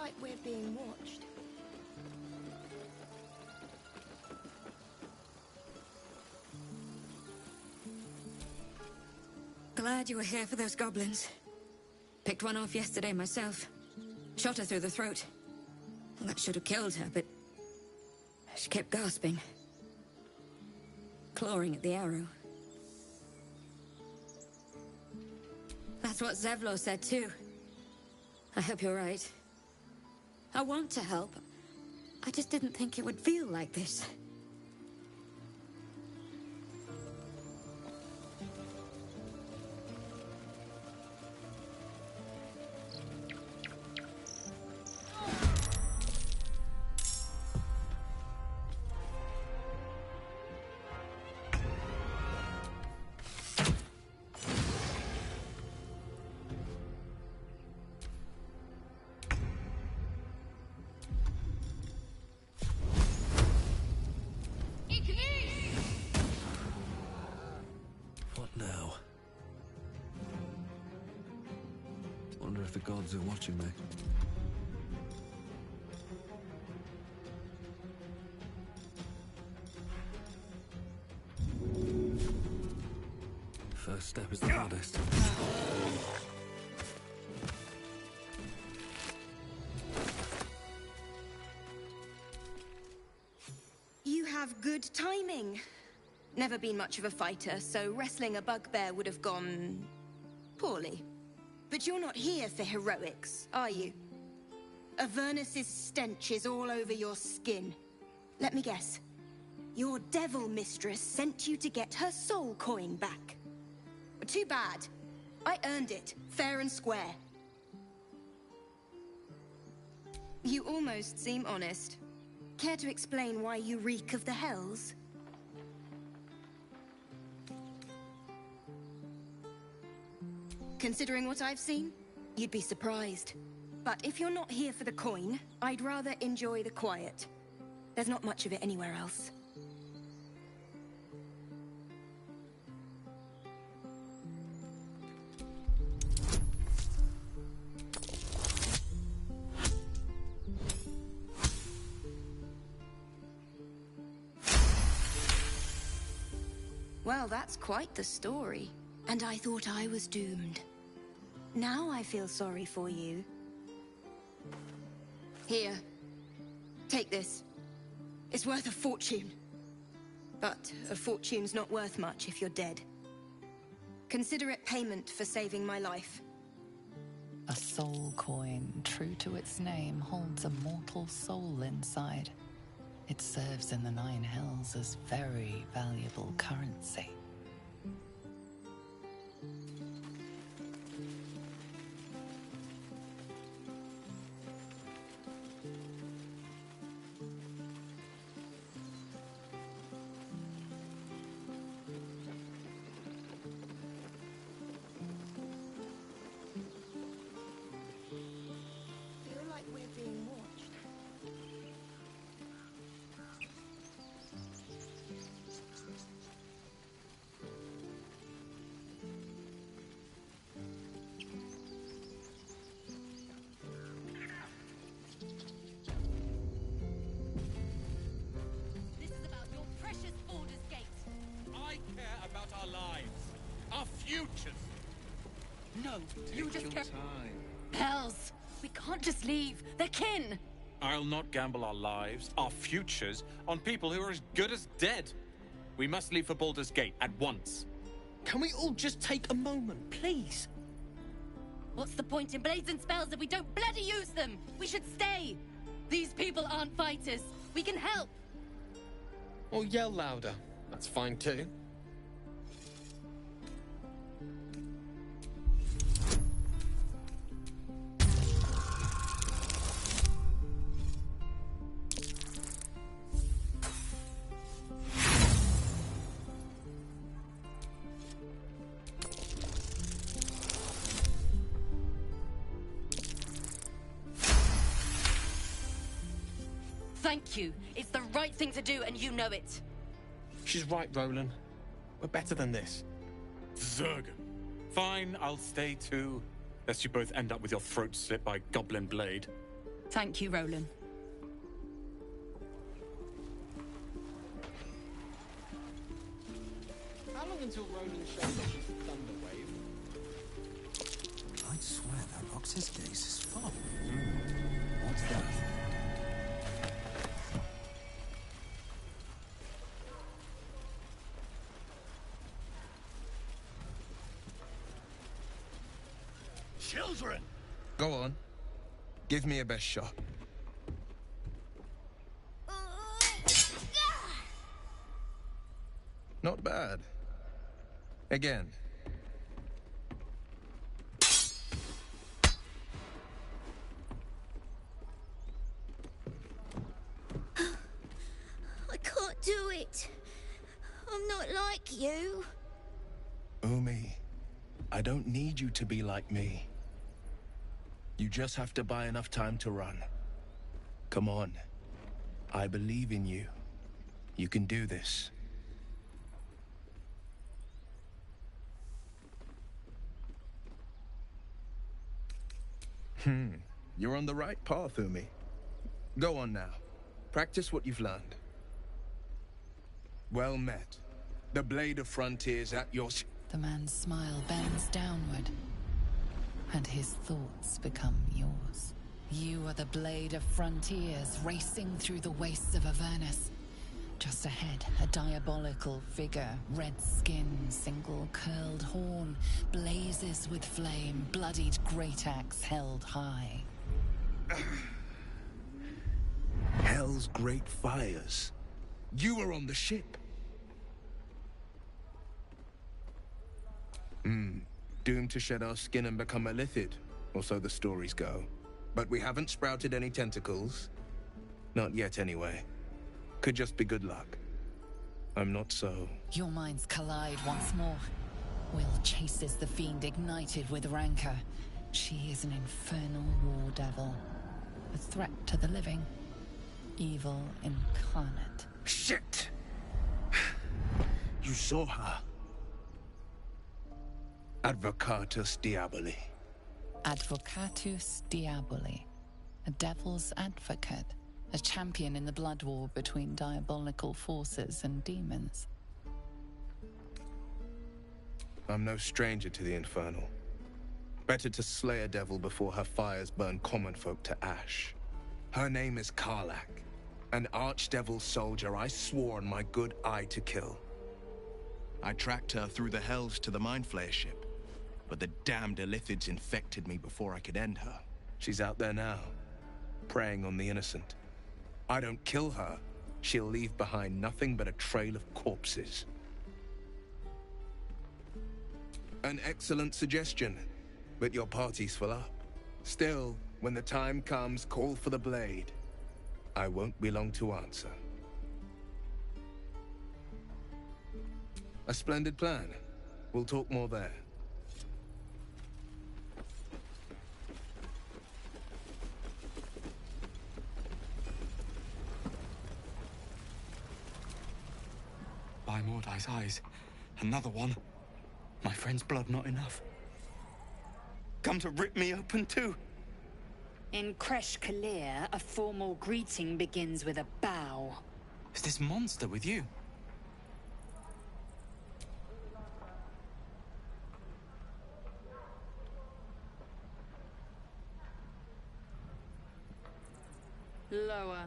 like we're being watched. Glad you were here for those goblins. Picked one off yesterday myself. Shot her through the throat. Well, that should have killed her, but she kept gasping. Clawing at the arrow. That's what Zevlor said too. I hope you're right. I want to help. I just didn't think it would feel like this. The gods are watching me. First step is the hardest. You have good timing. Never been much of a fighter, so wrestling a bugbear would have gone poorly. But you're not here for heroics, are you? Avernus's stench is all over your skin. Let me guess. Your devil mistress sent you to get her soul coin back. Too bad. I earned it, fair and square. You almost seem honest. Care to explain why you reek of the hells? Considering what I've seen, you'd be surprised. But if you're not here for the coin, I'd rather enjoy the quiet. There's not much of it anywhere else. Well, that's quite the story. And I thought I was doomed. Now I feel sorry for you. Here. Take this. It's worth a fortune. But a fortune's not worth much if you're dead. Consider it payment for saving my life. A soul coin, true to its name, holds a mortal soul inside. It serves in the Nine Hells as very valuable currency. No, you just Take your time. Hells! We can't just leave. They're kin! I'll not gamble our lives, our futures, on people who are as good as dead. We must leave for Baldur's Gate at once. Can we all just take a moment, please? What's the point in blazing spells if we don't bloody use them? We should stay! These people aren't fighters. We can help! Or yell louder. That's fine too. Thank you. It's the right thing to do, and you know it. She's right, Roland. We're better than this. Zerg. Fine, I'll stay too. Lest you both end up with your throats slit by Goblin Blade. Thank you, Roland. How long until Roland shows up his thunder wave? I'd swear that locks his gaze is full. What's that? Children! Go on. Give me a best shot. Not bad. Again. I can't do it. I'm not like you. Umi, I don't need you to be like me. You just have to buy enough time to run. Come on. I believe in you. You can do this. You're on the right path, Umi. Go on now. Practice what you've learned. Well met. The Blade of Frontiers at your... The man's smile bends downward, and his thoughts become yours. You are the Blade of Frontiers, racing through the wastes of Avernus. Just ahead, a diabolical figure, red skin, single curled horn, blazes with flame, bloodied great axe held high. Hell's great fires. You were on the ship. Doomed to shed our skin and become a lithid, or so the stories go. But we haven't sprouted any tentacles. Not yet, anyway. Could just be good luck. I'm not so... Your minds collide once more. Will chases the fiend ignited with rancor. She is an infernal war devil. A threat to the living. Evil incarnate. Shit! You saw her. Advocatus Diaboli. Advocatus Diaboli. A devil's advocate. A champion in the blood war between diabolical forces and demons. I'm no stranger to the infernal. Better to slay a devil before her fires burn common folk to ash. Her name is Karlach, an archdevil soldier I swore on my good eye to kill. I tracked her through the hells to the Mind Flayer ship, but the damned Illithids infected me before I could end her. She's out there now, preying on the innocent. I don't kill her, she'll leave behind nothing but a trail of corpses. An excellent suggestion, but your party's full up. Still, when the time comes, call for the blade. I won't be long to answer. A splendid plan. We'll talk more there. By Mordai's eyes. Another one. My friend's blood not enough. Come to rip me open too. In Kresh Kalir, a formal greeting begins with a bow. Is this monster with you? Lower.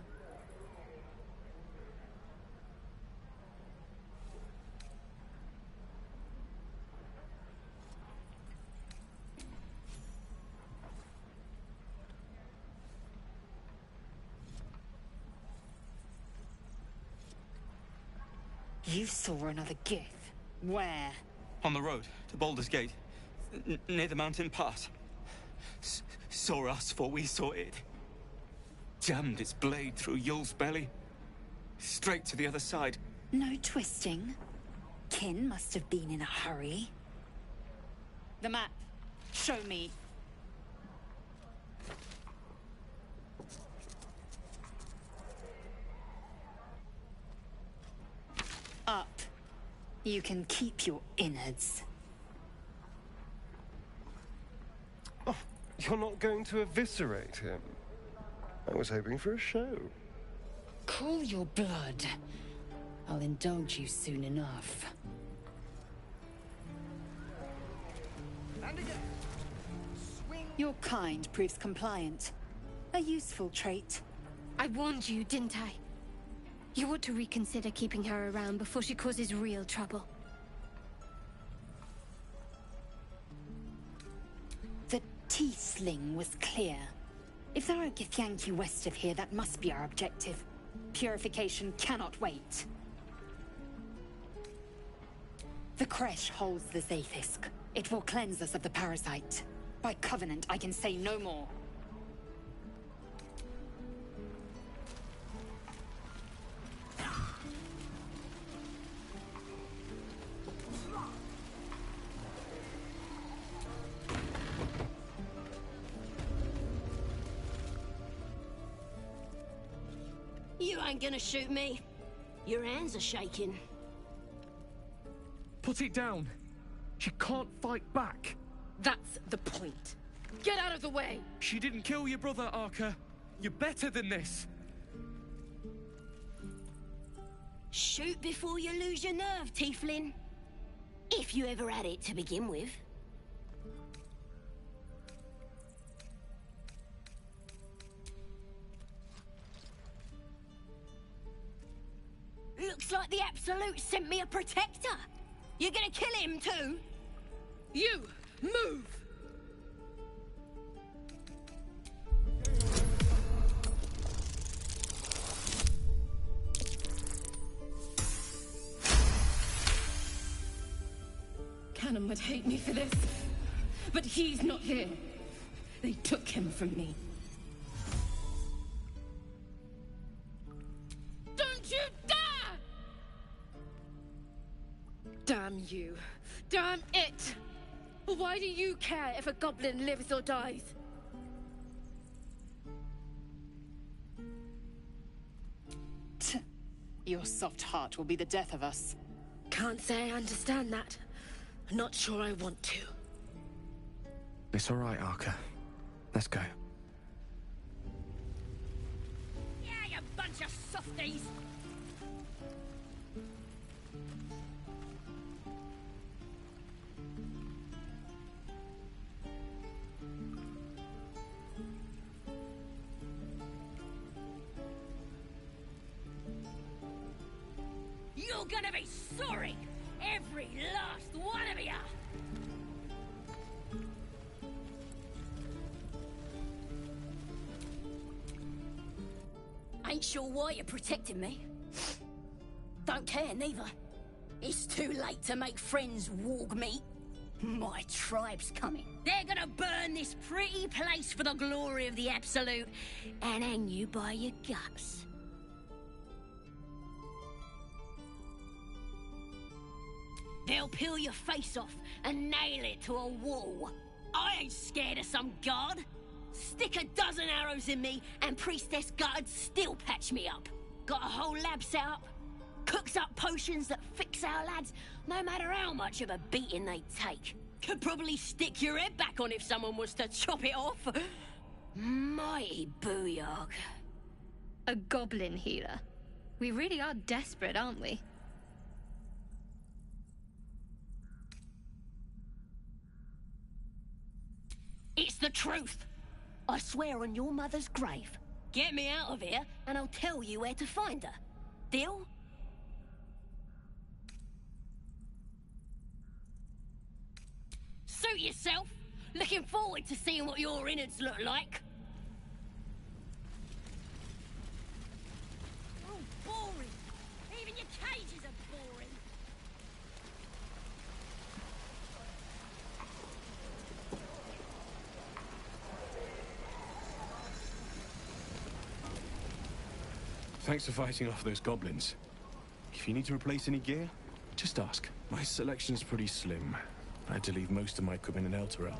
You saw another gith. Where? On the road to Baldur's Gate, near the mountain pass. Saw us, for we saw it. Jammed its blade through Yul's belly. Straight to the other side. No twisting. Kin must have been in a hurry. The map. Show me. Up. You can keep your innards. Oh, you're not going to eviscerate him? I was hoping for a show. Cool your blood. I'll indulge you soon enough. Your kind proves compliant. A useful trait. I warned you, didn't I? You ought to reconsider keeping her around before she causes real trouble. The T-sling was clear. If there are Githyanki west of here, that must be our objective. Purification cannot wait. The Kresh holds the Zaithisk. It will cleanse us of the parasite. By covenant, I can say no more. You ain't gonna shoot me. Your hands are shaking. Put it down. She can't fight back. That's the point. Get out of the way! She didn't kill your brother, Arka. You're better than this. Shoot before you lose your nerve, Tieflin. If you ever had it to begin with. Looks like the Absolute sent me a protector. You're gonna kill him too? You, move! Cannon would hate me for this, but he's not here. They took him from me. Don't you dare! Damn you. Damn it! Why do you care if a goblin lives or dies? Your soft heart will be the death of us. Can't say I understand that. Not sure I want to. It's all right, Arka. Let's go. Yeah, you bunch of softies! You're gonna be sorry! Every last one of you! Ain't sure why you're protecting me. Don't care, neither. It's too late to make friends, warg meat. My tribe's coming. They're gonna burn this pretty place for the glory of the Absolute and hang you by your guts. They'll peel your face off and nail it to a wall. I ain't scared of some guard. Stick a dozen arrows in me and Priestess Guards still patch me up. Got a whole lab set up. Cooks up potions that fix our lads, no matter how much of a beating they take. Could probably stick your head back on if someone was to chop it off. Mighty booyog. A goblin healer. We really are desperate, aren't we? It's the truth. I swear on your mother's grave. Get me out of here, and I'll tell you where to find her. Deal? Suit yourself. Looking forward to seeing what your innards look like. Oh, boring. Even your cages are boring. Thanks for fighting off those goblins. If you need to replace any gear, just ask. My selection's pretty slim. I had to leave most of my equipment in Elturel.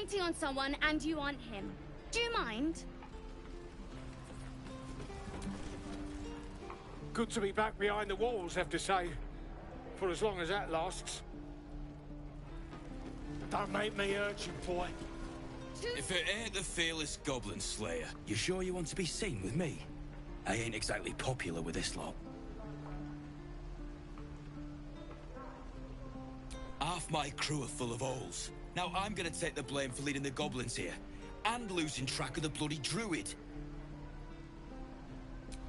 waiting on someone and you aren't him. Do you mind? Good to be back behind the walls, have to say. For as long as that lasts. Don't make me urgent, boy. If it ain't the fearless Goblin Slayer, you sure you want to be seen with me? I ain't exactly popular with this lot. Half my crew are full of holes. Now I'm gonna take the blame for leading the goblins here, and losing track of the bloody druid.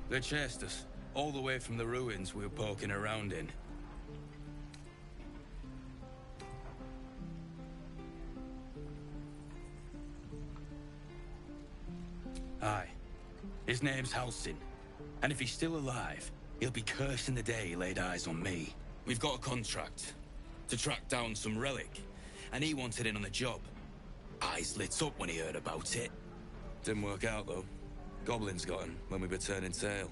They chased us, all the way from the ruins we were poking around in. Aye. His name's Halsin. And if he's still alive, he'll be cursing the day he laid eyes on me. We've got a contract to track down some relic, and he wanted in on the job. Eyes lit up when he heard about it. Didn't work out, though. Goblins got him when we were turning tail.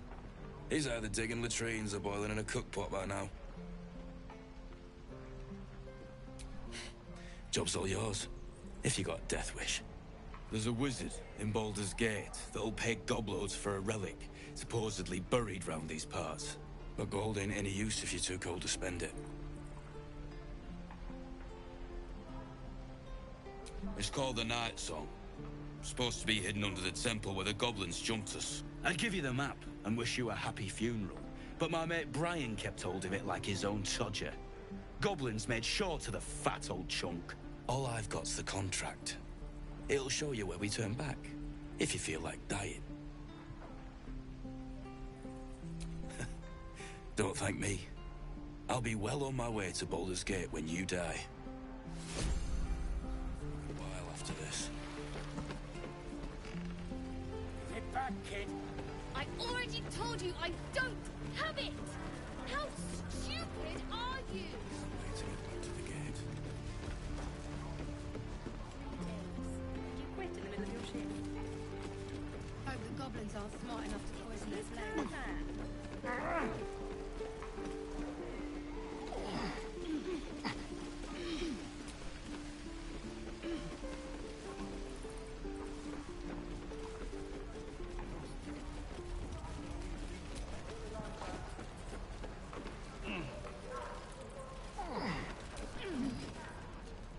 He's either digging latrines or boiling in a cookpot by now. Job's all yours, if you got a death wish. There's a wizard in Baldur's Gate that'll pay gobloads for a relic, supposedly buried round these parts. But gold ain't any use if you're too cold to spend it. It's called the Night Song. Supposed to be hidden under the temple where the goblins jumped us. I'd give you the map and wish you a happy funeral, but my mate Brian kept hold of it like his own Todger. Goblins made sure to the fat old chunk. All I've got's the contract. It'll show you where we turn back, if you feel like dying. Don't thank me. I'll be well on my way to Baldur's Gate when you die. A while after this. Get back, kid. I already told you I don't have it! How stupid are you? Quit in the middle of your shift. Hope the goblins aren't smart enough to poison their flame.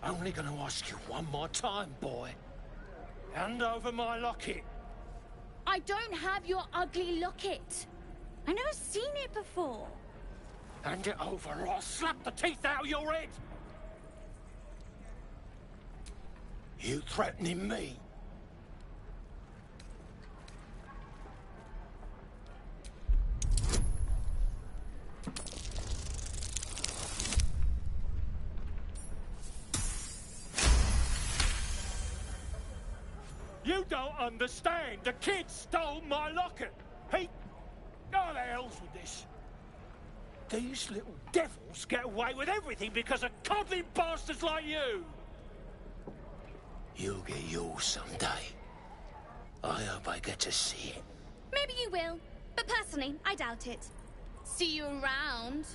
Only gonna ask you one more time, boy. Hand over my locket. I don't have your ugly locket. I've never seen it before. Hand it over or I'll slap the teeth out of your head. You threatening me? You don't understand. The kid stole my locket. He... Oh, the hell's with this? These little devils get away with everything because of coddling bastards like you. You'll get yours someday. I hope I get to see it. Maybe you will, but personally, I doubt it. See you around.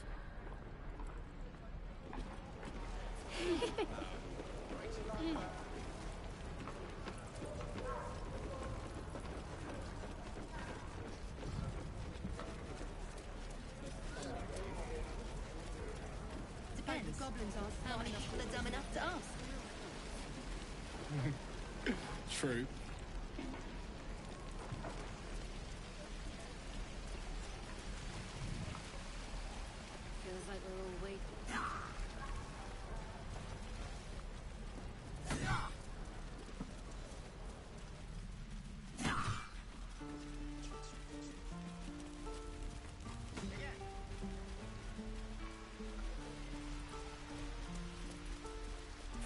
The goblins aren't smart enough. People are dumb enough to ask. True. Feels like we're all waiting.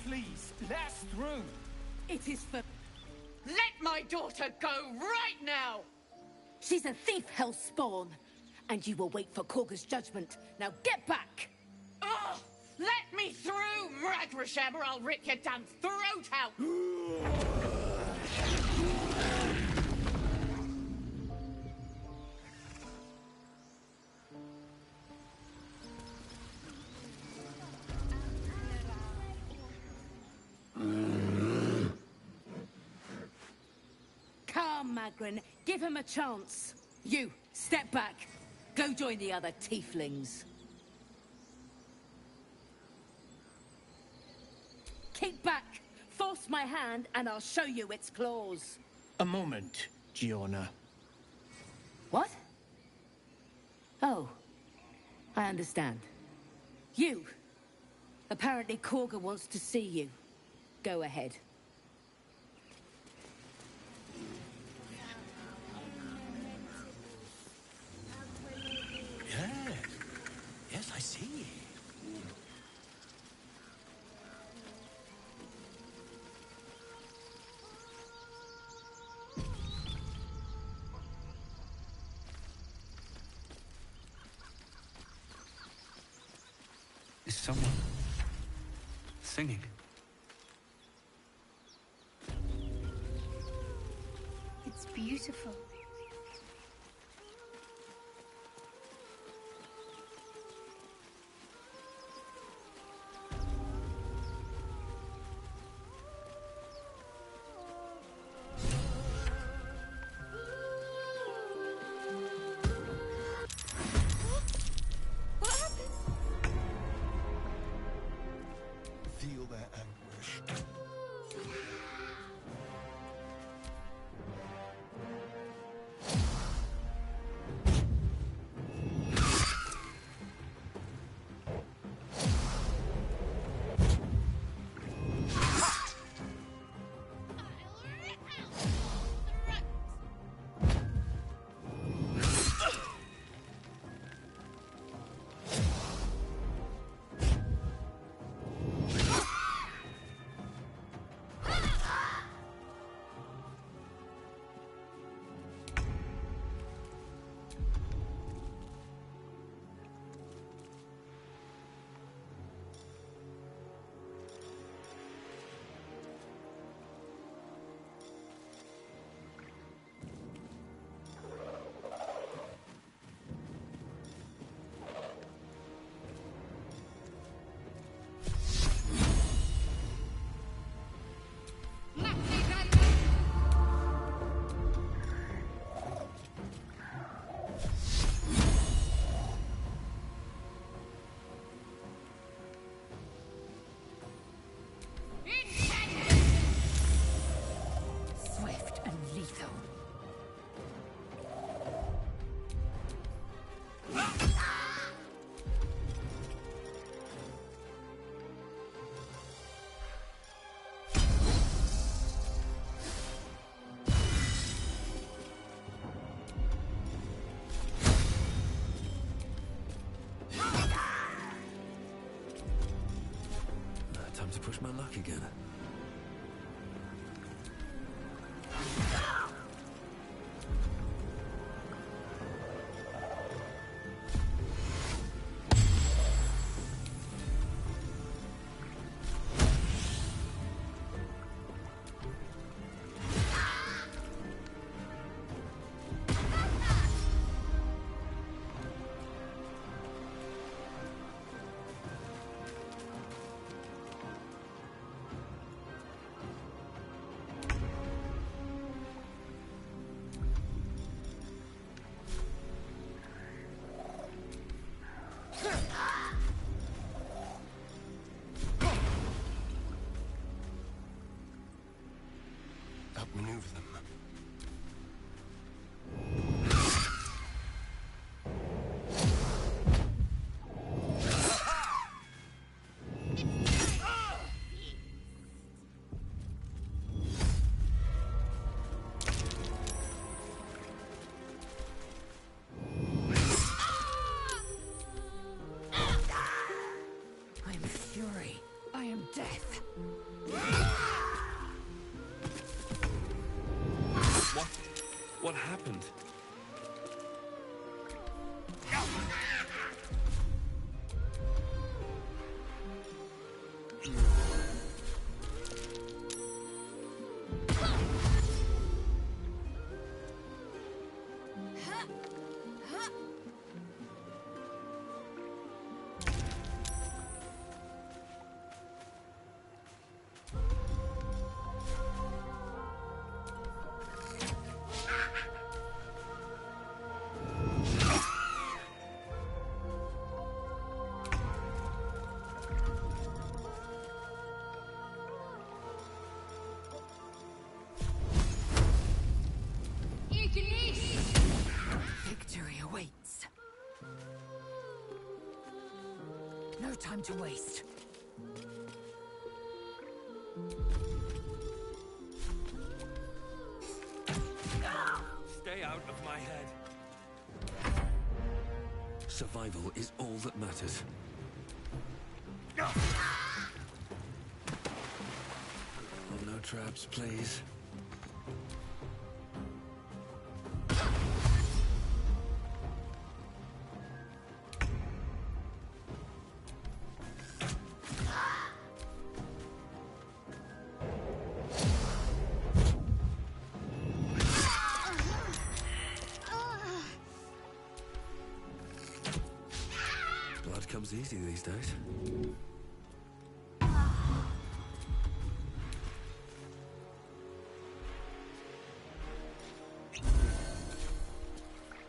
Please, let us through. It is for... Let my daughter go right now! She's a thief, hellspawn. And you will wait for Korga's judgment. Now get back! Oh, let me through, Mragrasham, or I'll rip your damn throat out! Magrin. Give him a chance. You, step back. Go join the other tieflings. Keep back. Force my hand and I'll show you its claws. A moment, Giona. What? Oh, I understand. You. Apparently Korga wants to see you. Go ahead. Yeah. Yes, I see. Is someone singing? It's beautiful. Feel their anguish. Swift and lethal. Time to push my luck again. time to waste. Stay out of my head. Survival is all that matters. Oh, no traps, please. Blood comes easy these days.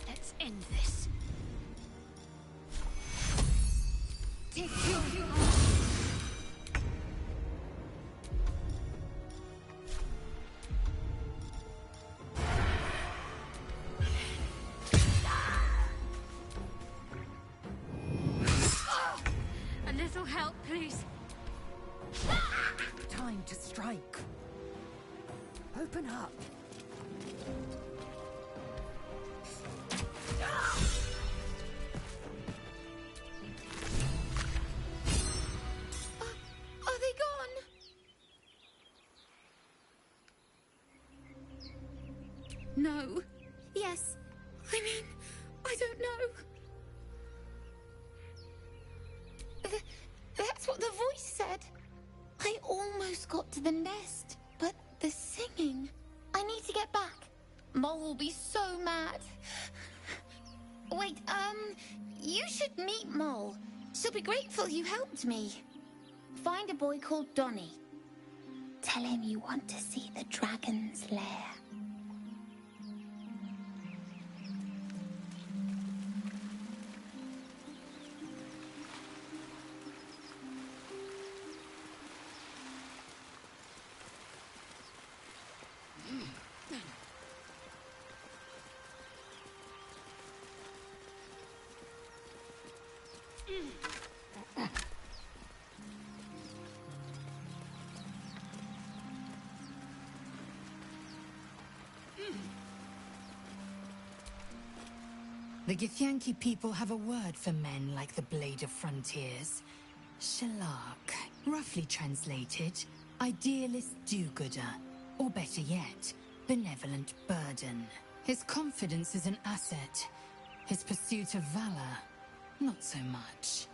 Let's end this. Take you. A little help, please. Time to strike. Open up. Are they gone? No. Yes. I mean, I don't know. That's what the voice said. I almost got to the nest, but the singing. I need to get back. Mole will be so mad. Wait, you should meet Mole. She'll be grateful you helped me. Find a boy called Donny. Tell him you want to see the dragon's lair. The Githyanki people have a word for men like the Blade of Frontiers. Shalak, roughly translated, idealist do-gooder, or better yet, benevolent burden. His confidence is an asset. His pursuit of valor, not so much.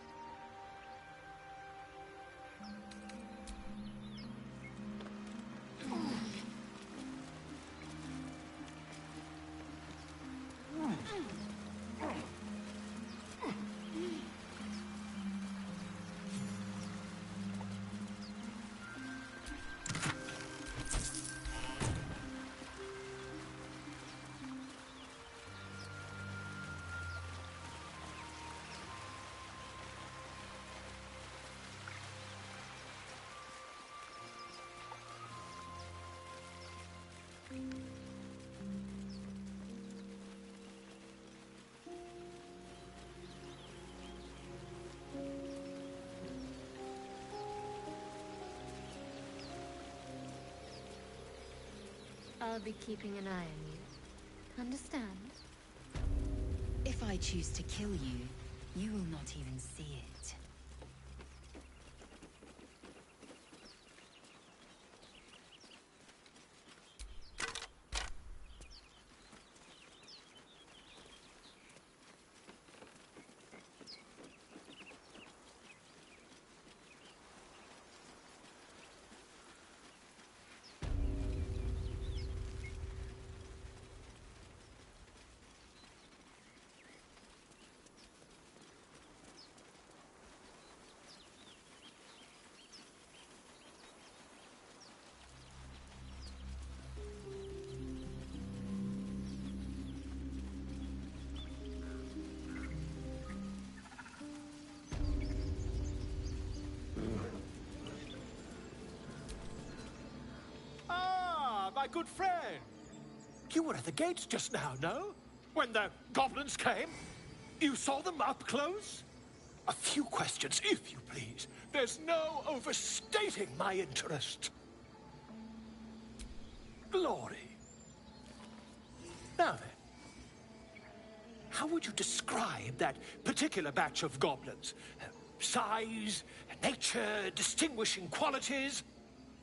I'll be keeping an eye on you. Understand? If I choose to kill you, you will not even see it. My good friend. You were at the gates just now, no? When the goblins came? You saw them up close? A few questions, if you please. There's no overstating my interest. Glory. Now then, how would you describe that particular batch of goblins? Size, nature, distinguishing qualities?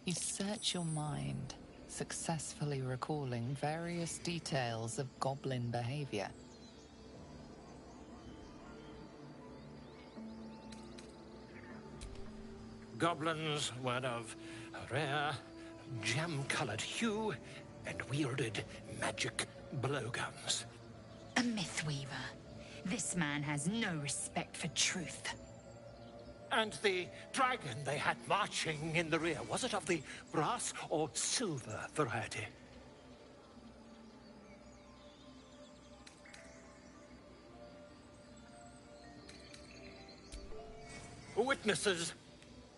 You search your mind, successfully recalling various details of goblin behavior. Goblins were of a rare, jam-colored hue and wielded magic blowguns. A mythweaver. This man has no respect for truth. And the dragon they had marching in the rear, was it of the brass or silver variety? Witnesses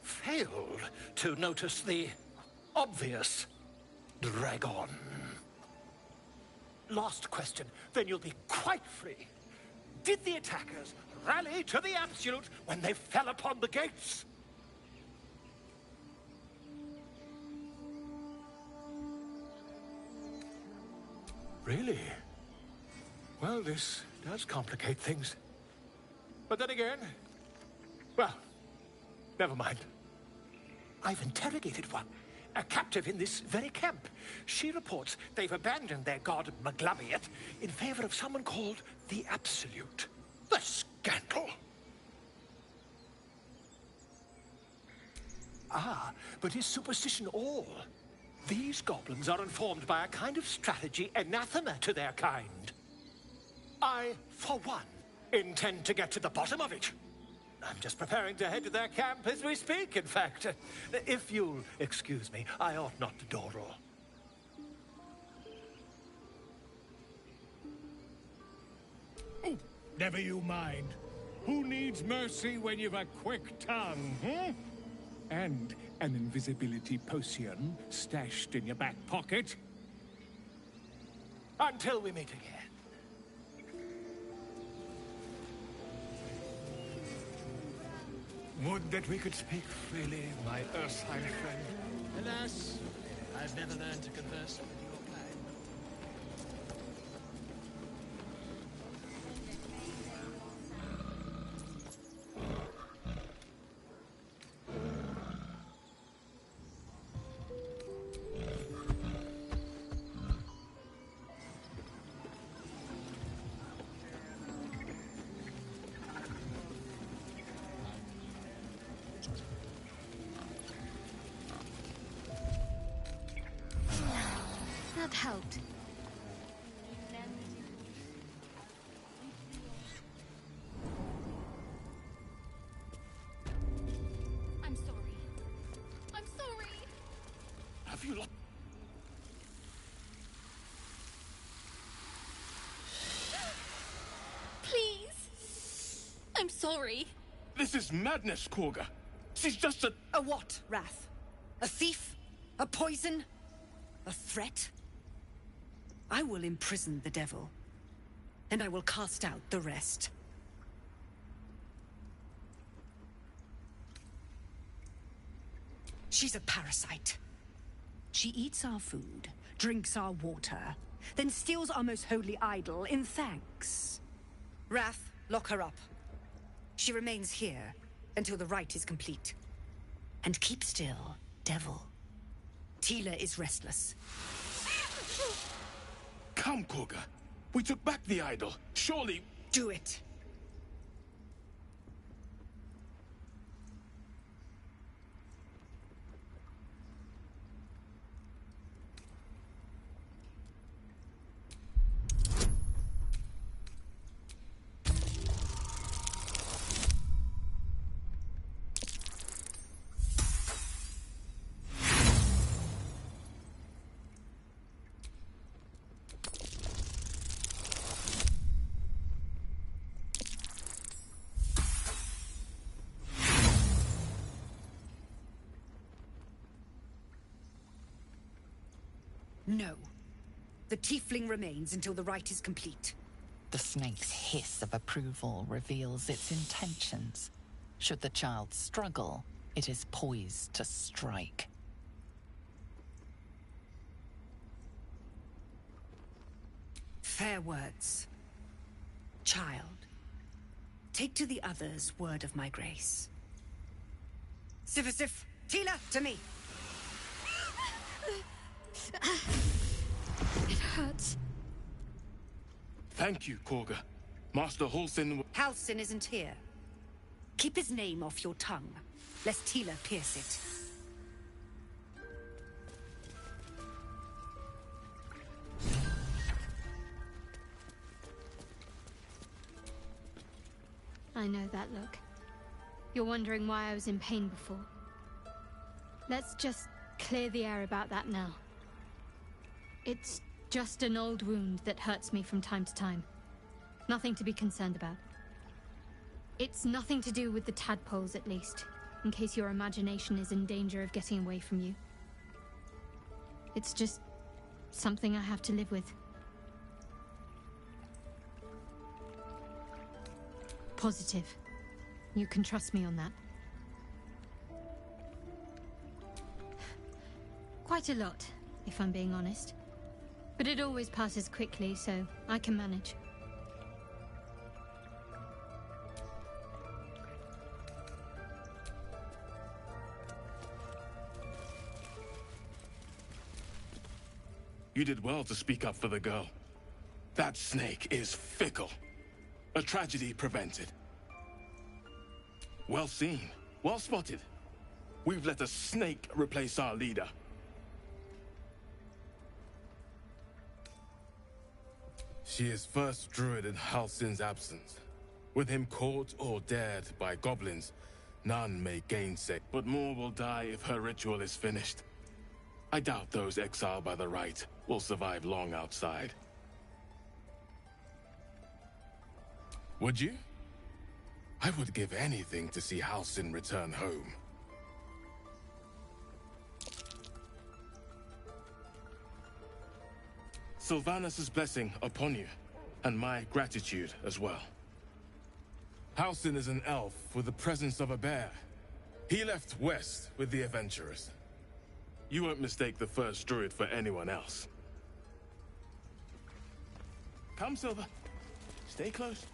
failed to notice the obvious dragon. Last question, then you'll be quite free. Did the attackers rally to the absolute when they fell upon the gates? Really? Well, this does complicate things. But then again, well, never mind. I've interrogated one, a captive in this very camp. She reports they've abandoned their god Maglabiet in favor of someone called the Absolute. The scandal! Ah, but is superstition all? These goblins are informed by a kind of strategy anathema to their kind. I, for one, intend to get to the bottom of it. I'm just preparing to head to their camp as we speak, in fact. If you'll excuse me, I ought not to dawdle. Oh, never you mind. Who needs mercy when you've a quick tongue, hmm? And an invisibility potion stashed in your back pocket? Until we meet again. Would that we could speak freely, my Ursine friend. Alas, I've never learned to converse with your kind. That helped. I'm sorry. I'm sorry. Have you lost? Please. I'm sorry. This is madness, Korga. She's just a... A what, Wrath? A thief? A poison? A threat? I will imprison the devil, and I will cast out the rest. She's a parasite. She eats our food, drinks our water, then steals our most holy idol in thanks. Wrath, lock her up. She remains here until the rite is complete. And keep still, devil. Tila is restless. Come, Korga. We took back the idol. Surely... Do it. No. The tiefling remains until the rite is complete. The snake's hiss of approval reveals its intentions. Should the child struggle, it is poised to strike. Fair words. Child, take to the others word of my grace. Sif, Tila, to me! It hurts. Thank you, Korga. Master Halsin... Halsin isn't here. Keep his name off your tongue, lest Tila pierce it. I know that look. You're wondering why I was in pain before. Let's just clear the air about that now. It's just an old wound that hurts me from time to time. Nothing to be concerned about. It's nothing to do with the tadpoles, at least, in case your imagination is in danger of getting away from you. It's just something I have to live with. Positive. You can trust me on that. Quite a lot, if I'm being honest. But it always passes quickly, so I can manage. You did well to speak up for the girl. That snake is fickle. A tragedy prevented. Well seen. Well spotted. We've let a snake replace our leader. She is first druid in Halsin's absence. With him caught or dared by goblins, none may gainsay. But more will die if her ritual is finished. I doubt those exiled by the right will survive long outside. Would you? I would give anything to see Halsin return home. Sylvanus' blessing upon you, and my gratitude as well. Halsin is an elf with the presence of a bear. He left west with the adventurers. You won't mistake the first druid for anyone else. Come, Silver. Stay close.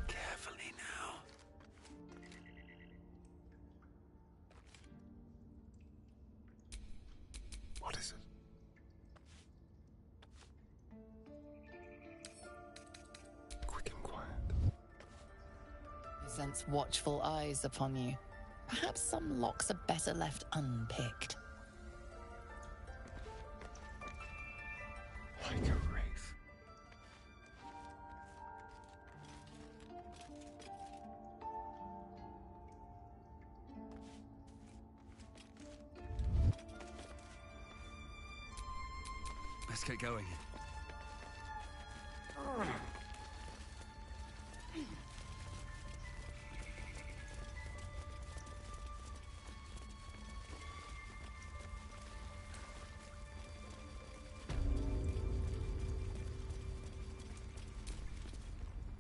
Carefully now. What is it? Quick and quiet. I sense watchful eyes upon you. Perhaps some locks are better left unpicked. Like a wraith. Let's get going.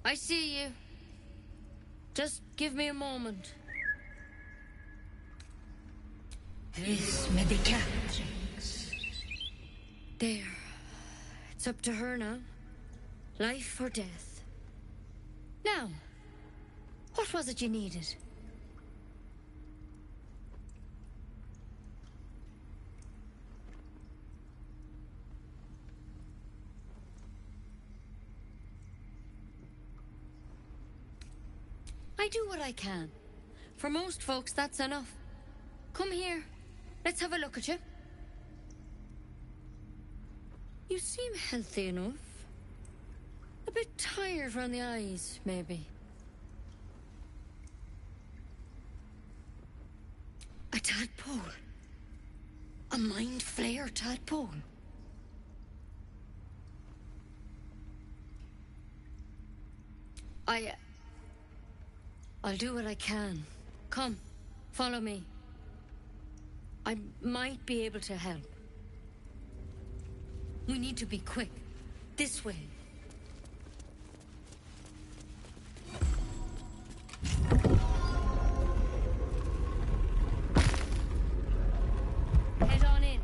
I see you. Just give me a moment. This may be cat. There. It's up to her now. Life or death. Now, what was it you needed? I do what I can. For most folks, that's enough. Come here. Let's have a look at you. You seem healthy enough. A bit tired around the eyes, maybe. A tadpole. A mind flayer tadpole. I'll do what I can. Come, follow me. I might be able to help. We need to be quick. This way. Head on in.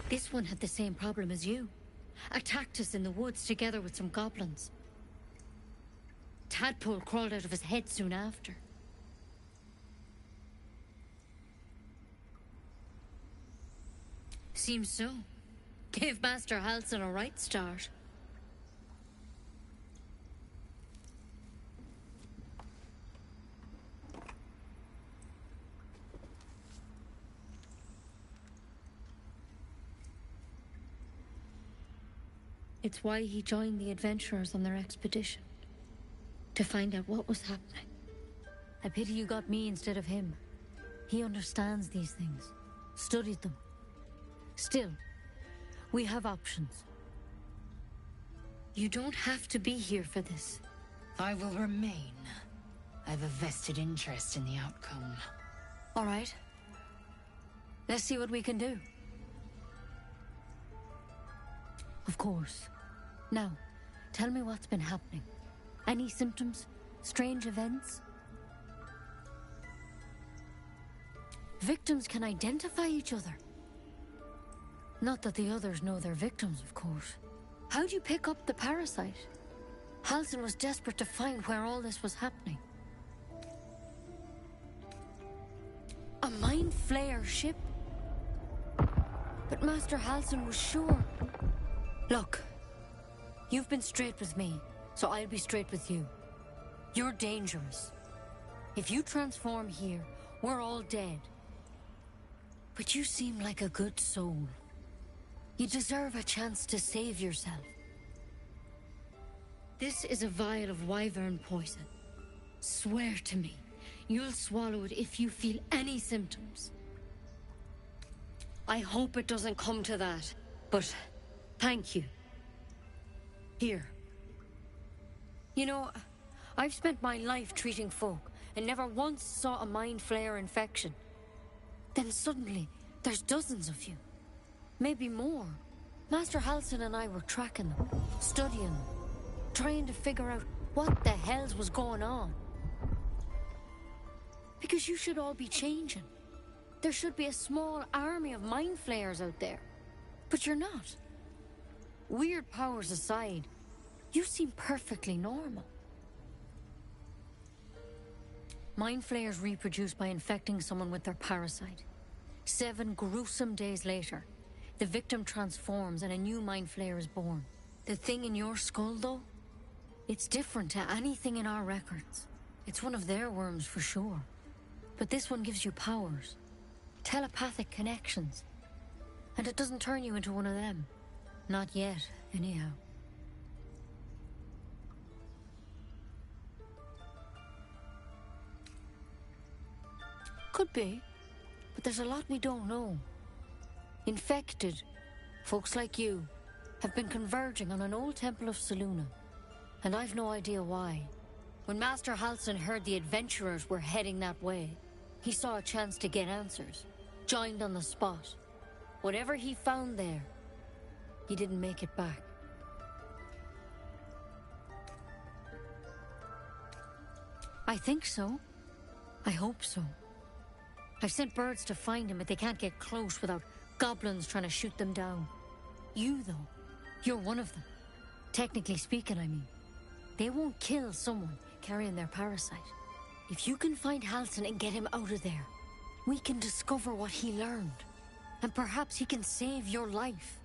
This one had the same problem as you. Attacked us in the woods together with some goblins. Tadpole crawled out of his head soon after. Seems so. Gave Master Halsin a right start. It's why he joined the adventurers on their expedition. To find out what was happening. I pity you got me instead of him. He understands these things. Studied them. Still, we have options. You don't have to be here for this. I will remain. I have a vested interest in the outcome. All right. Let's see what we can do. Of course. Now, tell me what's been happening. Any symptoms? Strange events? Victims can identify each other. Not that the others know they're victims, of course. How'd you pick up the parasite? Halsin was desperate to find where all this was happening. A mind flayer ship? But Master Halsin was sure. Look, you've been straight with me, so I'll be straight with you. You're dangerous. If you transform here, we're all dead. But you seem like a good soul. You deserve a chance to save yourself. This is a vial of wyvern poison. Swear to me, you'll swallow it if you feel any symptoms. I hope it doesn't come to that, but thank you. Here. You know, I've spent my life treating folk and never once saw a mind flayer infection. Then suddenly, there's dozens of you. Maybe more. Master Halsin and I were tracking them, studying them, trying to figure out what the hells was going on. Because you should all be changing. There should be a small army of mind flayers out there. But you're not. Weird powers aside, you seem perfectly normal. Mind flayers reproduce by infecting someone with their parasite. 7 gruesome days later, the victim transforms and a new mind flayer is born. The thing in your skull, though, it's different to anything in our records. It's one of their worms for sure. But this one gives you powers. Telepathic connections. And it doesn't turn you into one of them. Not yet, anyhow. Could be, but there's a lot we don't know. Infected, folks like you, have been converging on an old temple of Selûne, and I've no idea why. When Master Halsin heard the adventurers were heading that way, he saw a chance to get answers, joined on the spot. Whatever he found there, he didn't make it back. I think so. I hope so. I've sent birds to find him, but they can't get close without goblins trying to shoot them down. You, though, you're one of them. Technically speaking, I mean. They won't kill someone carrying their parasite. If you can find Halsin and get him out of there, we can discover what he learned. And perhaps he can save your life.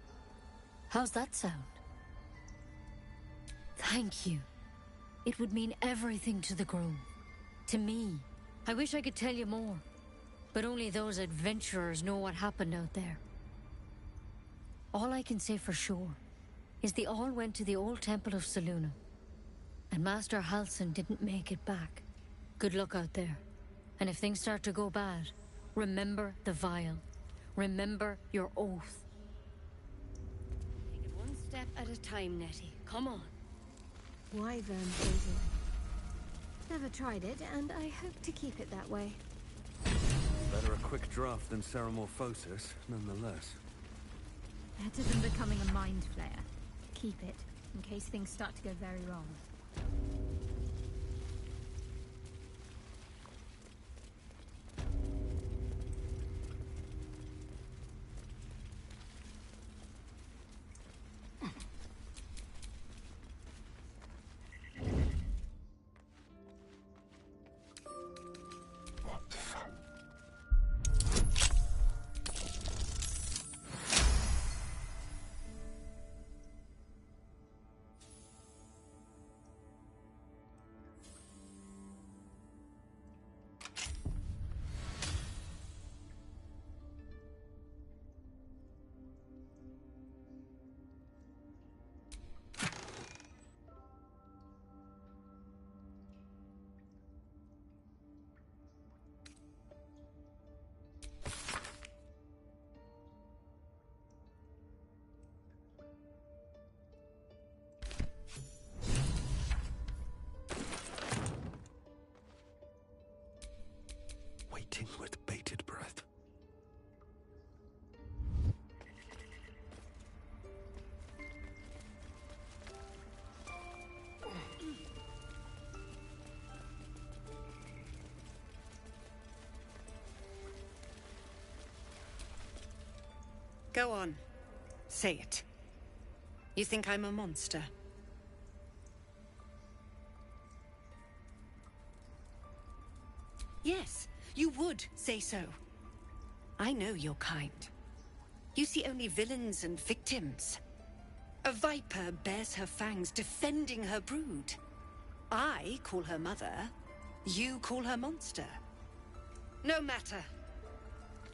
How's that sound? Thank you. It would mean everything to the Grove. To me. I wish I could tell you more. But only those adventurers know what happened out there. All I can say for sure is they all went to the old temple of Selûne. And Master Halsin didn't make it back. Good luck out there. And if things start to go bad, remember the vial. Remember your oath. Take it one step at a time, Nettie. Come on. Wyvern poison. Never tried it, and I hope to keep it that way. Better a quick draft than Ceramorphosis, nonetheless. Better than becoming a mind flayer. Keep it, in case things start to go very wrong. Waiting with bated breath. Go on. Say it. You think I'm a monster? Yes, you would say so. I know your kind. You see only villains and victims. A viper bears her fangs defending her brood. I call her mother. You call her monster. No matter.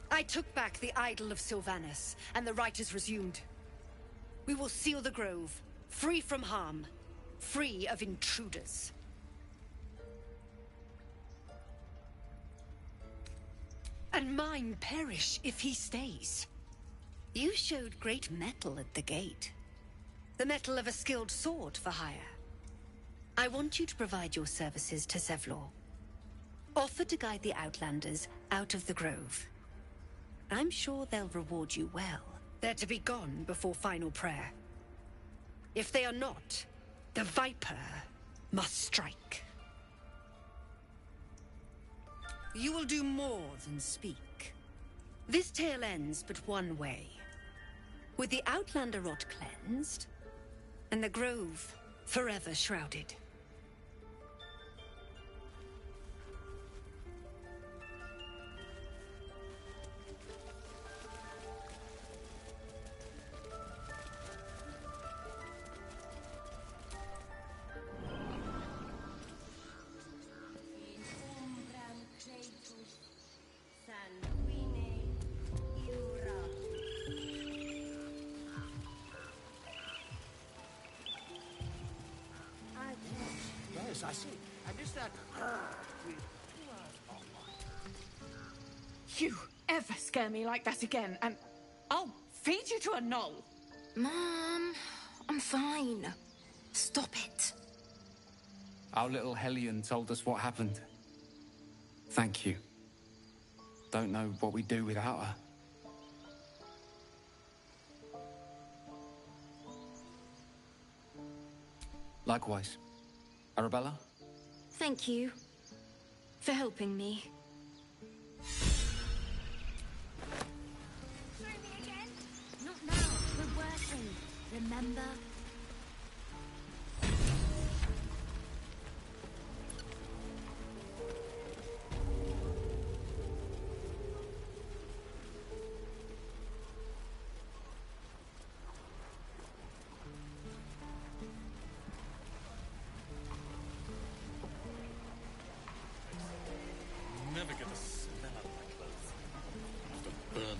I took back the idol of Sylvanas, and the rite is resumed. We will seal the grove, free from harm, free of intruders. And mine perish if he stays. You showed great mettle at the gate. The mettle of a skilled sword for hire. I want you to provide your services to Zevlor. Offer to guide the Outlanders out of the grove. I'm sure they'll reward you well. They're to be gone before final prayer. If they are not, the Viper must strike. You will do more than speak. This tale ends but one way. With the Outlander rot cleansed, and the grove forever shrouded. Yes, I see. And is that with 2 hours You ever scare me like that again, and I'll feed you to a knoll. Mom, I'm fine. Stop it. Our little Hellion told us what happened. Thank you. Don't know what we'd do without her. Likewise. Arabella? Thank you for helping me. Throw me again? Not now. We're working. Remember? Never get a smell out of my clothes. I have to burn them.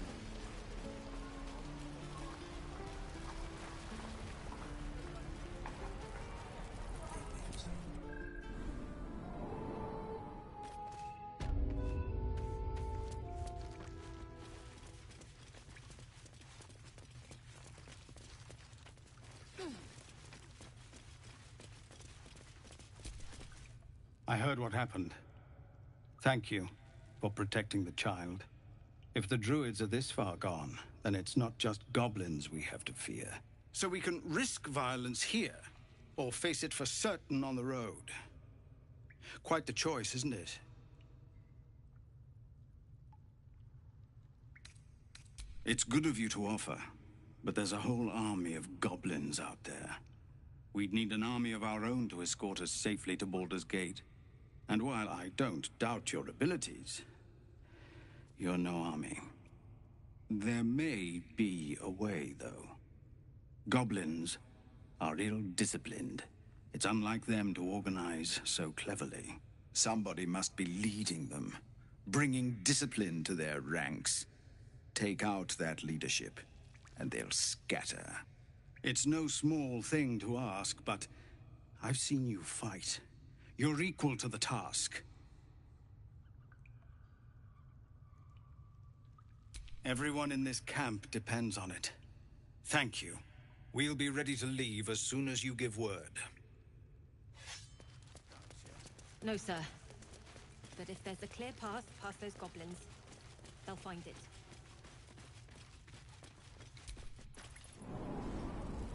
I heard what happened. Thank you for protecting the child. If the druids are this far gone, then it's not just goblins we have to fear. So we can risk violence here, or face it for certain on the road. Quite the choice, isn't it? It's good of you to offer, but there's a whole army of goblins out there. We'd need an army of our own to escort us safely to Baldur's Gate. And while I don't doubt your abilities, you're no army. There may be a way, though. Goblins are ill-disciplined. It's unlike them to organize so cleverly. Somebody must be leading them, bringing discipline to their ranks. Take out that leadership, and they'll scatter. It's no small thing to ask, but I've seen you fight. You're equal to the task. Everyone in this camp depends on it. Thank you. We'll be ready to leave as soon as you give word. No, sir. But if there's a clear path past those goblins, they'll find it.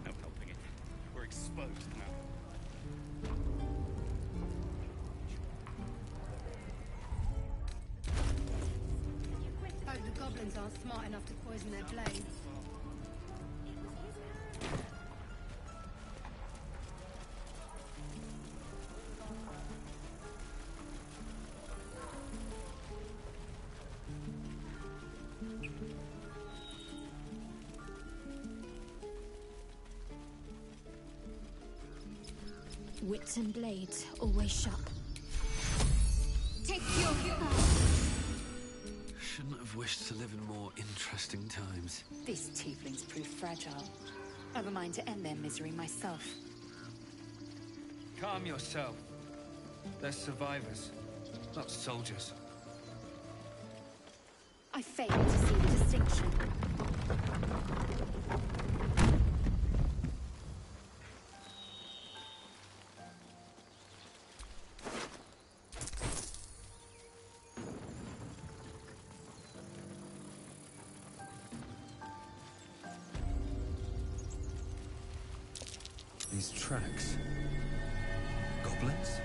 No helping it. We're exposed now. Hope the goblins aren't smart enough to poison their blades. Wits and blades always sharp. Take your... Shouldn't have wished to live in more interesting times. These tieflings prove fragile. I have a mind to end their misery myself. Calm yourself. They're survivors, not soldiers. I fail to see the distinction. These tracks. Goblins?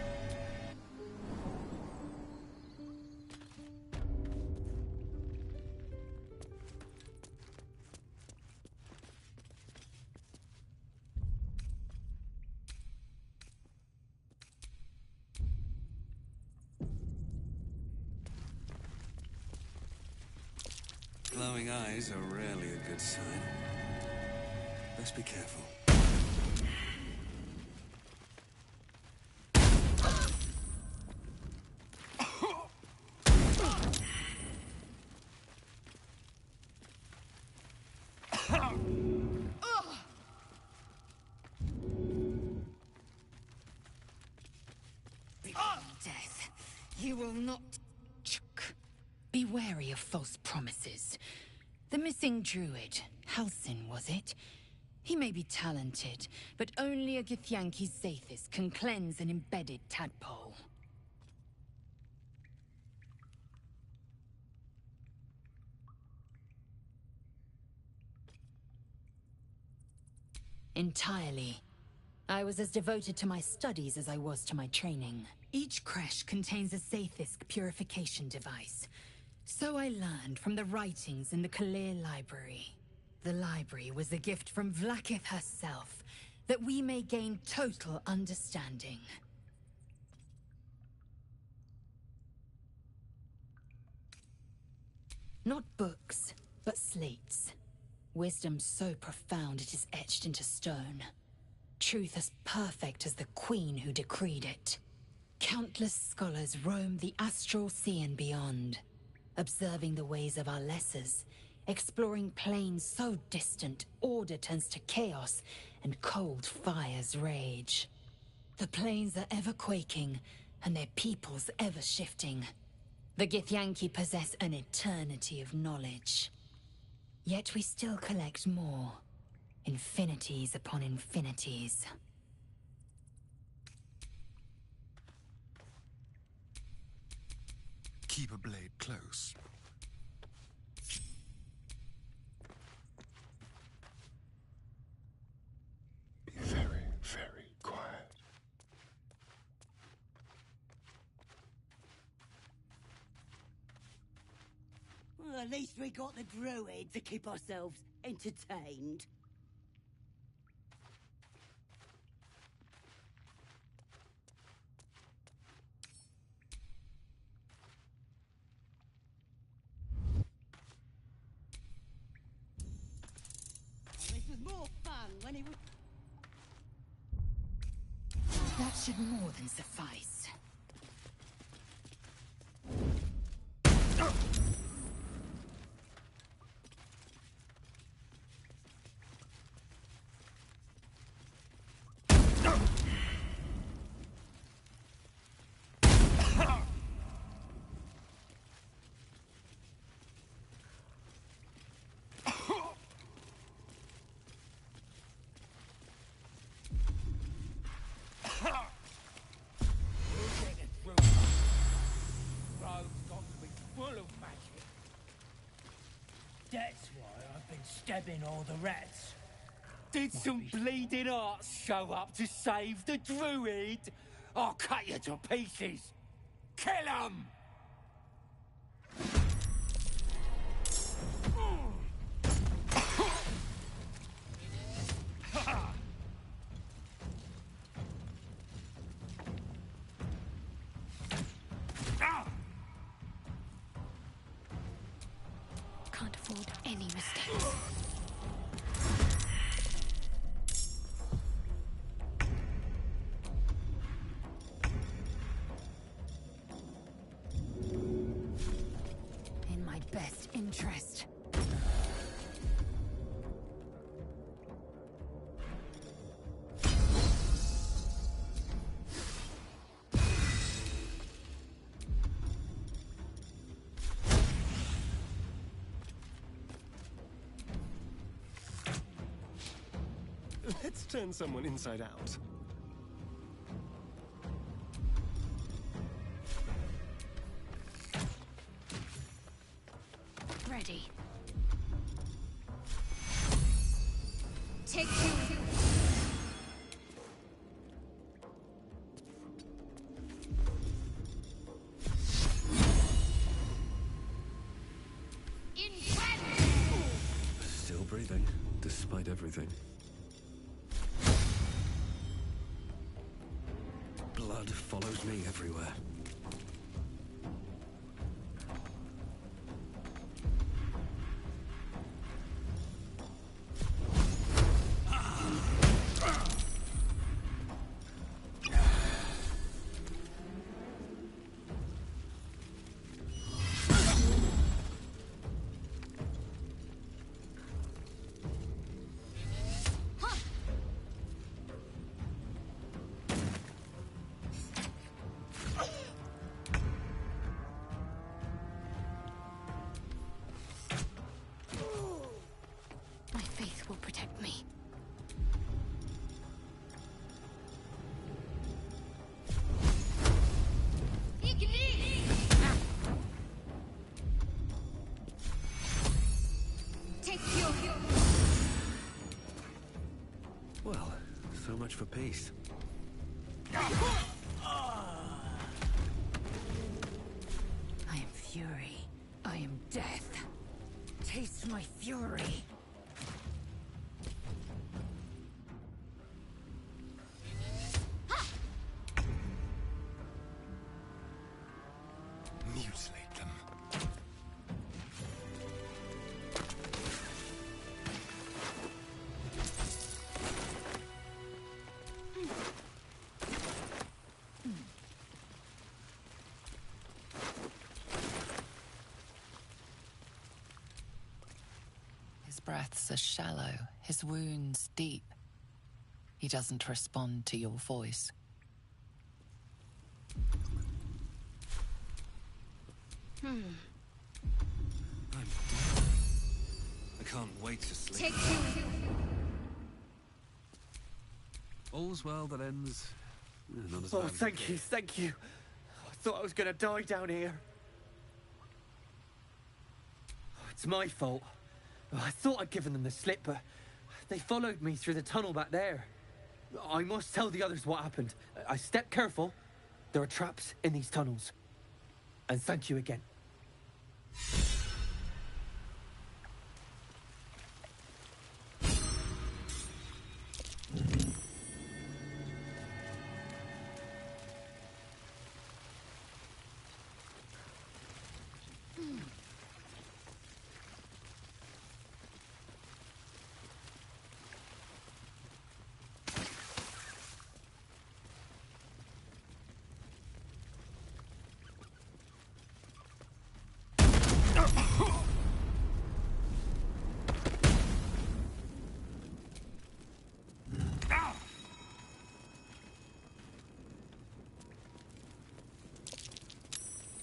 Glowing eyes are rarely a good sign. Best be careful. Death. You will not... Be wary of false promises. The missing druid, Halsin, was it? He may be talented, but only a Githyanki Zathis can cleanse an embedded tadpole. Entirely. I was as devoted to my studies as I was to my training. Each creche contains a Zathis purification device. So I learned from the writings in the Kalir Library. The library was a gift from Vlaakith herself, that we may gain total understanding. Not books, but slates. Wisdom so profound it is etched into stone. Truth as perfect as the queen who decreed it. Countless scholars roam the astral sea and beyond, observing the ways of our lessers, exploring planes so distant order turns to chaos and cold fires rage. The planes are ever quaking, and their peoples ever shifting. The Githyanki possess an eternity of knowledge. Yet we still collect more. Infinities upon infinities. keep a blade close. Be very, very quiet. Well, at least we got the druid to keep ourselves entertained. This was more fun when he was... That should more than suffice. That's why I've been stabbing all the rats. Did some bleeding arts show up to save the druid? I'll cut you to pieces. Kill him! Can't afford any mistakes. In my best interest. Let's turn someone inside out. Ready. Take two. Still breathing, despite everything. Blood follows me everywhere. My faith will protect me. Take your... Well, so much for peace. I am fury. I am death. Taste my fury. Mutilate them. His breaths are shallow, his wounds deep. He doesn't respond to your voice. I'm done. I can't wait to sleep. Take two. All's well that ends. Not as Oh, bad as thank it you, did. thank you. I thought I was gonna die down here. It's my fault. I thought I'd given them the slip, but they followed me through the tunnel back there. I must tell the others what happened. I stepped careful. There are traps in these tunnels. And thank you again.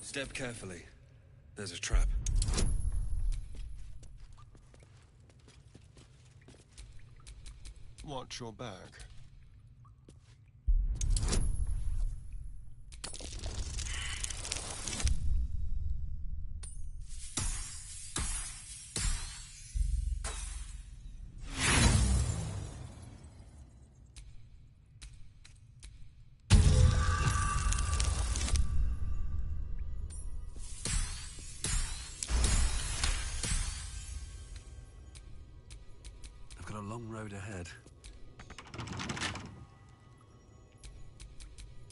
Step carefully. There's a trap. Watch your back. I've got a long road ahead.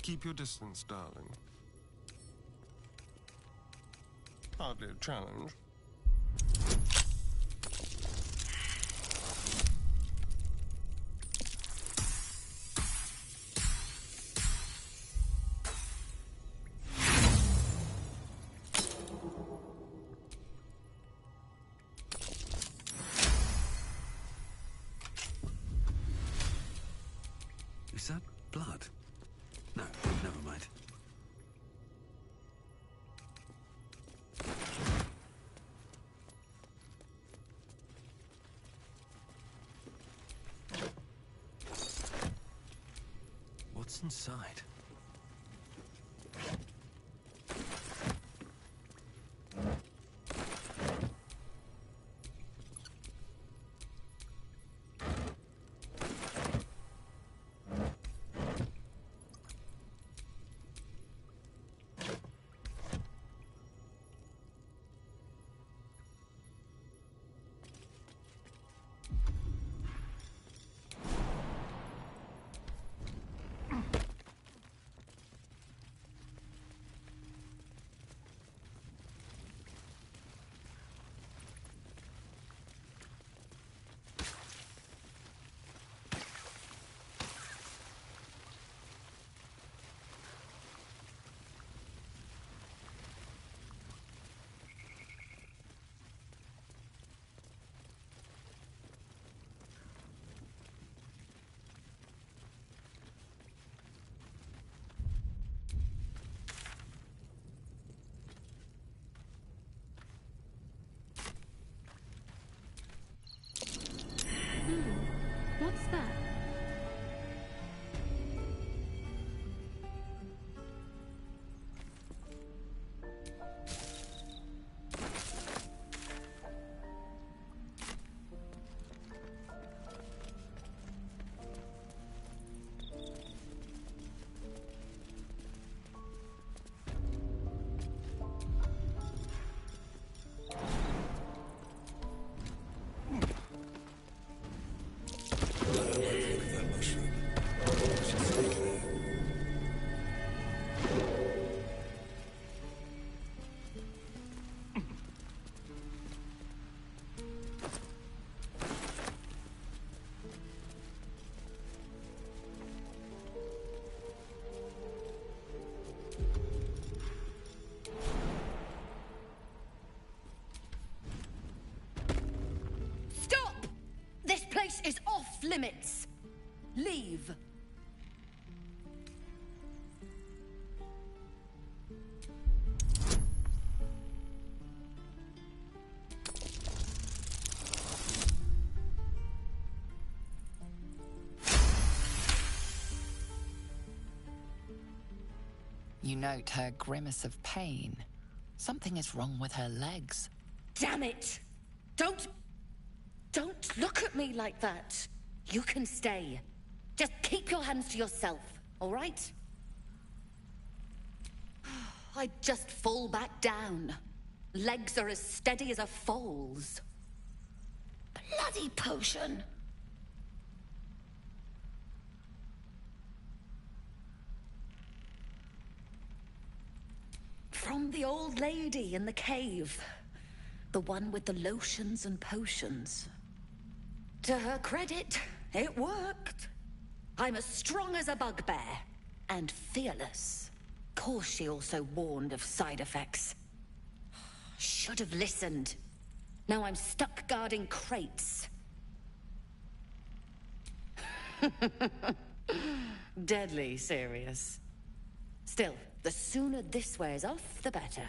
Keep your distance, darling. Hardly a challenge. Is that blood? No, never mind. What's inside? What's that? This place is off limits. Leave. You note her grimace of pain. Something is wrong with her legs. Damn it! Don't look at me like that. You can stay. Just keep your hands to yourself, all right? I'd just fall back down. Legs are as steady as a foal's. Bloody potion! From the old lady in the cave. The one with the lotions and potions. To her credit, it worked. I'm as strong as a bugbear. And fearless. Course she also warned of side effects. Should have listened. Now I'm stuck guarding crates. Deadly serious. Still, the sooner this wears off, the better.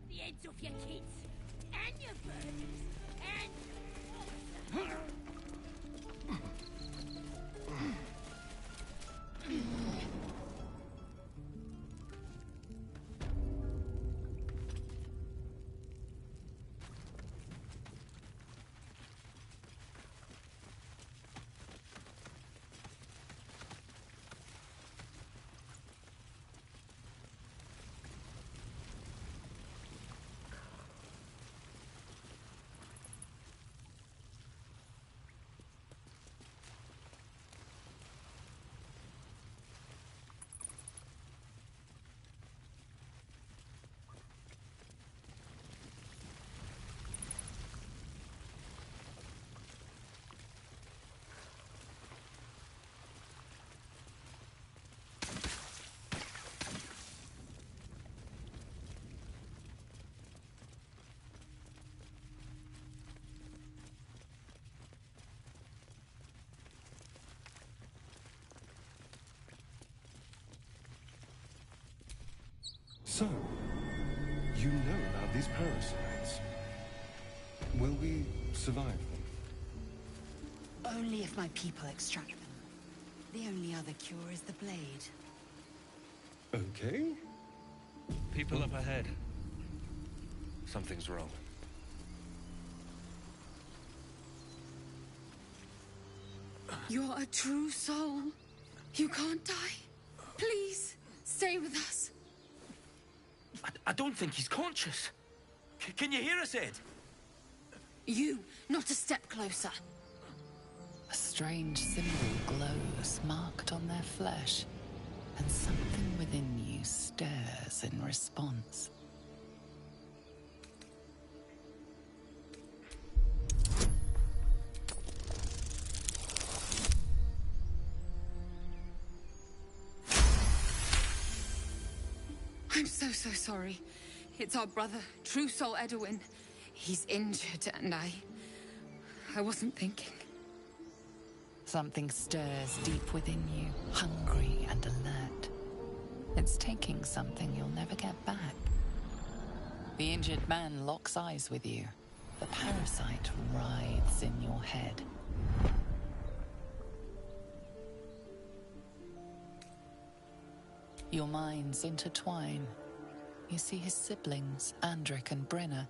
The heads off your kids and your birds and So, you know about these parasites. Will we survive them? Only if my people extract them. The only other cure is the blade. Okay. People up ahead. Something's wrong. You're a true soul. You can't die. Please, stay with us. I don't think he's conscious. Can you hear us, Ed? You, not a step closer. A strange symbol glows, marked on their flesh, and something within you stirs in response. I'm so sorry. It's our brother, True Soul Edwin. He's injured and I wasn't thinking. Something stirs deep within you, hungry and alert. It's taking something you'll never get back. The injured man locks eyes with you. The parasite writhes in your head. Your minds intertwine. You see his siblings, Andric and Brenna,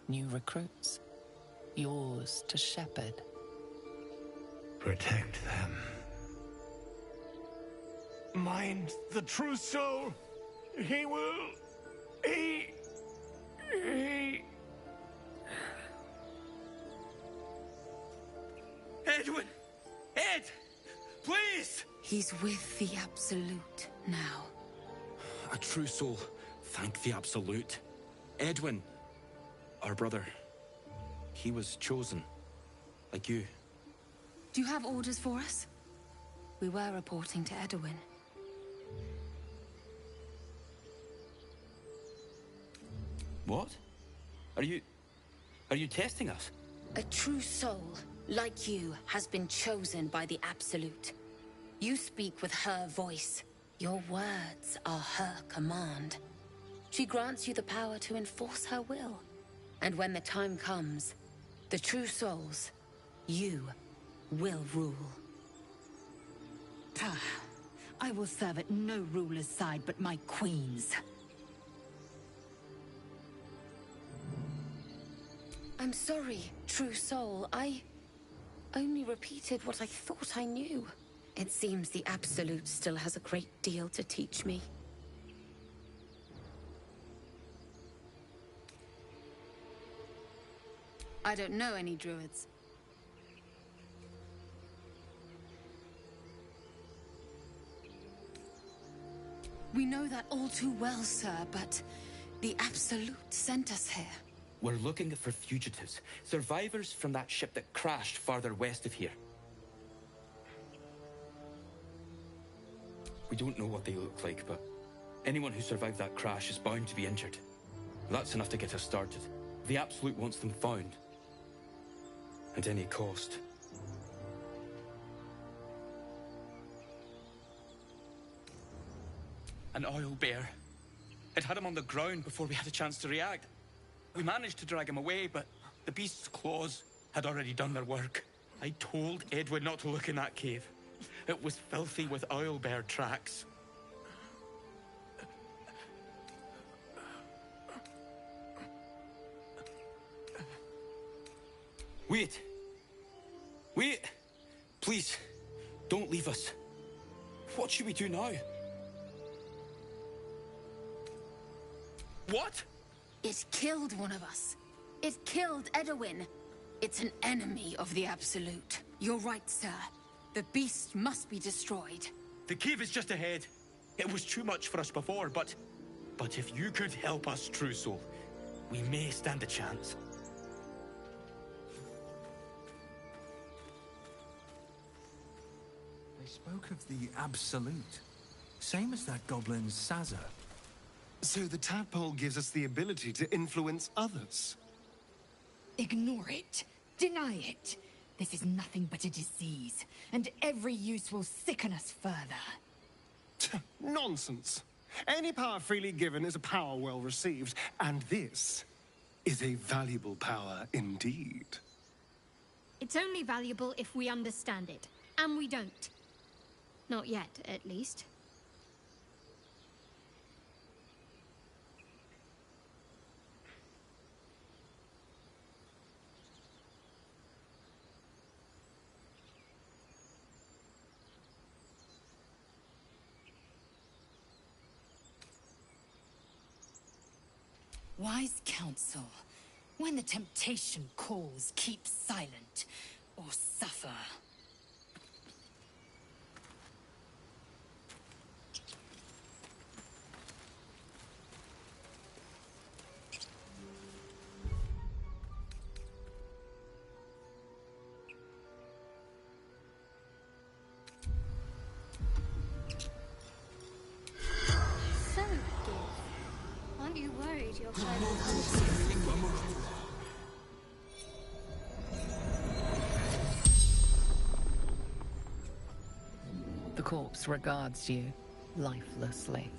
new recruits. Yours to shepherd. Protect them. Mind the true soul. He will... He... Edwin! Ed! Please! He's with the Absolute now. A true soul. Thank the Absolute. Edwin, our brother, he was chosen, like you. Do you have orders for us? We were reporting to Edwin. What? Are you testing us? A true soul, like you, has been chosen by the Absolute. You speak with her voice. Your words are her command. She grants you the power to enforce her will. And when the time comes, the true souls, you, will rule. I will serve at no ruler's side but my queen's. I'm sorry, true soul. I only repeated what I thought I knew. It seems the Absolute still has a great deal to teach me. I don't know any druids. We know that all too well, sir, but the Absolute sent us here. We're looking for fugitives, survivors from that ship that crashed farther west of here. We don't know what they look like, but anyone who survived that crash is bound to be injured. That's enough to get us started. The Absolute wants them found. At any cost. An oil bear. It had him on the ground before we had a chance to react. We managed to drag him away, but the beast's claws had already done their work. I told Edwin not to look in that cave. It was filthy with oil bear tracks. Wait! Wait! Please, don't leave us. What should we do now? What? It killed one of us. It killed Edwin. It's an enemy of the Absolute. You're right, sir. The beast must be destroyed. The cave is just ahead. It was too much for us before, but if you could help us, True Soul, we may stand a chance. They spoke of the Absolute. Same as that goblin Sazza. So the tadpole gives us the ability to influence others. Ignore it. Deny it. This is nothing but a disease, and every use will sicken us further. Nonsense. Any power freely given is a power well received, and this is a valuable power indeed. It's only valuable if we understand it, and we don't. Not yet, at least. Wise counsel. When the temptation calls, keep silent, or suffer. So, Gil, aren't you worried your kind of... The corpse regards you lifelessly.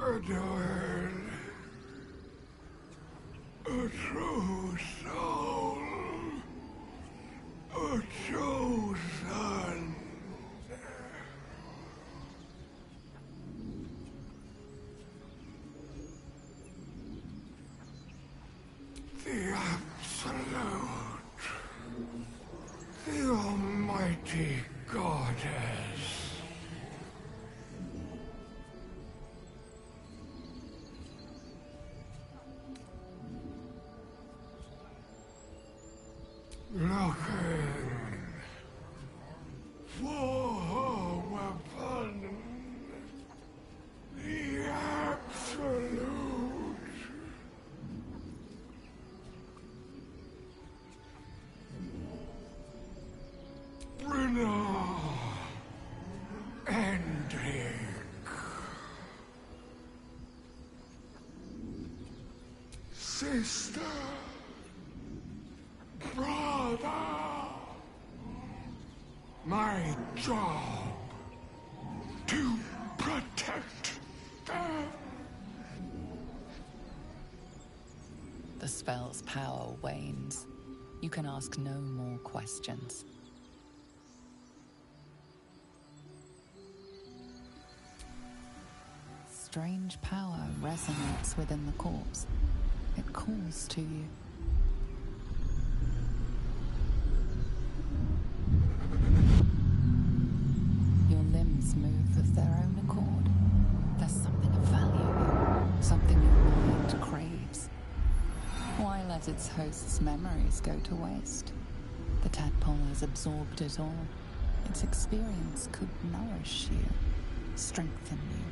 Edwin, a true soul, a true son. The Absolute, the Almighty Goddess. Sister! Brother! My job to protect them. The spell's power wanes. You can ask no more questions. Strange power resonates within the corpse. It calls to you. Your limbs move of their own accord. There's something of value, something your mind craves. Why let its host's memories go to waste? The tadpole has absorbed it all. Its experience could nourish you, strengthen you.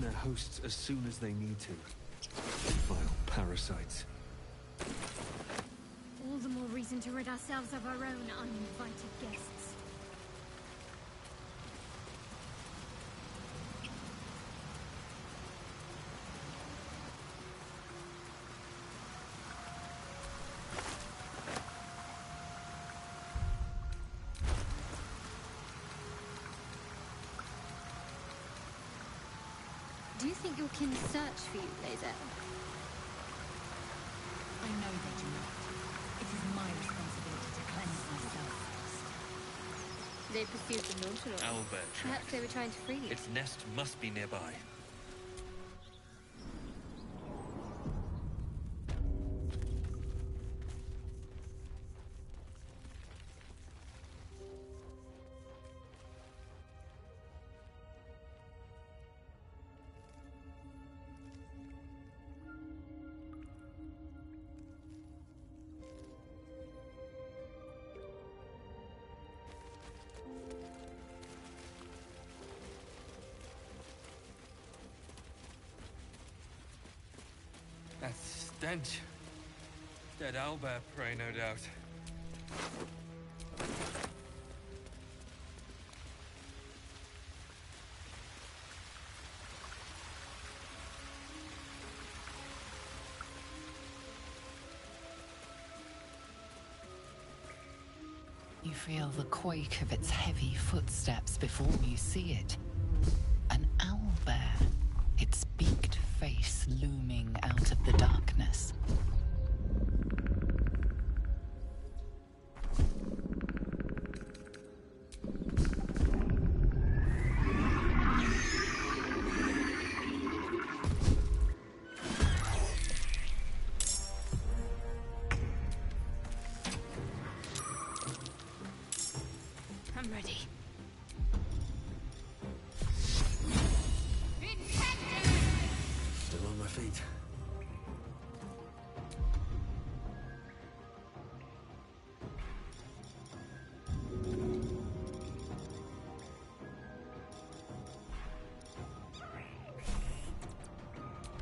Their hosts as soon as they need to. Vile parasites. All the more reason to rid ourselves of our own uninvited guests. Do you think your kin search for you, Blazer? I know they do not. It is my responsibility to cleanse myself. They pursued them not too long. Owlbear tracks. Perhaps they were trying to free you. Its nest must be nearby. That stench. Dead owlbear prey, no doubt. You feel the quake of its heavy footsteps before you see it. An owlbear, its beaked face looming out of the darkness. I'm ready. Still on my feet.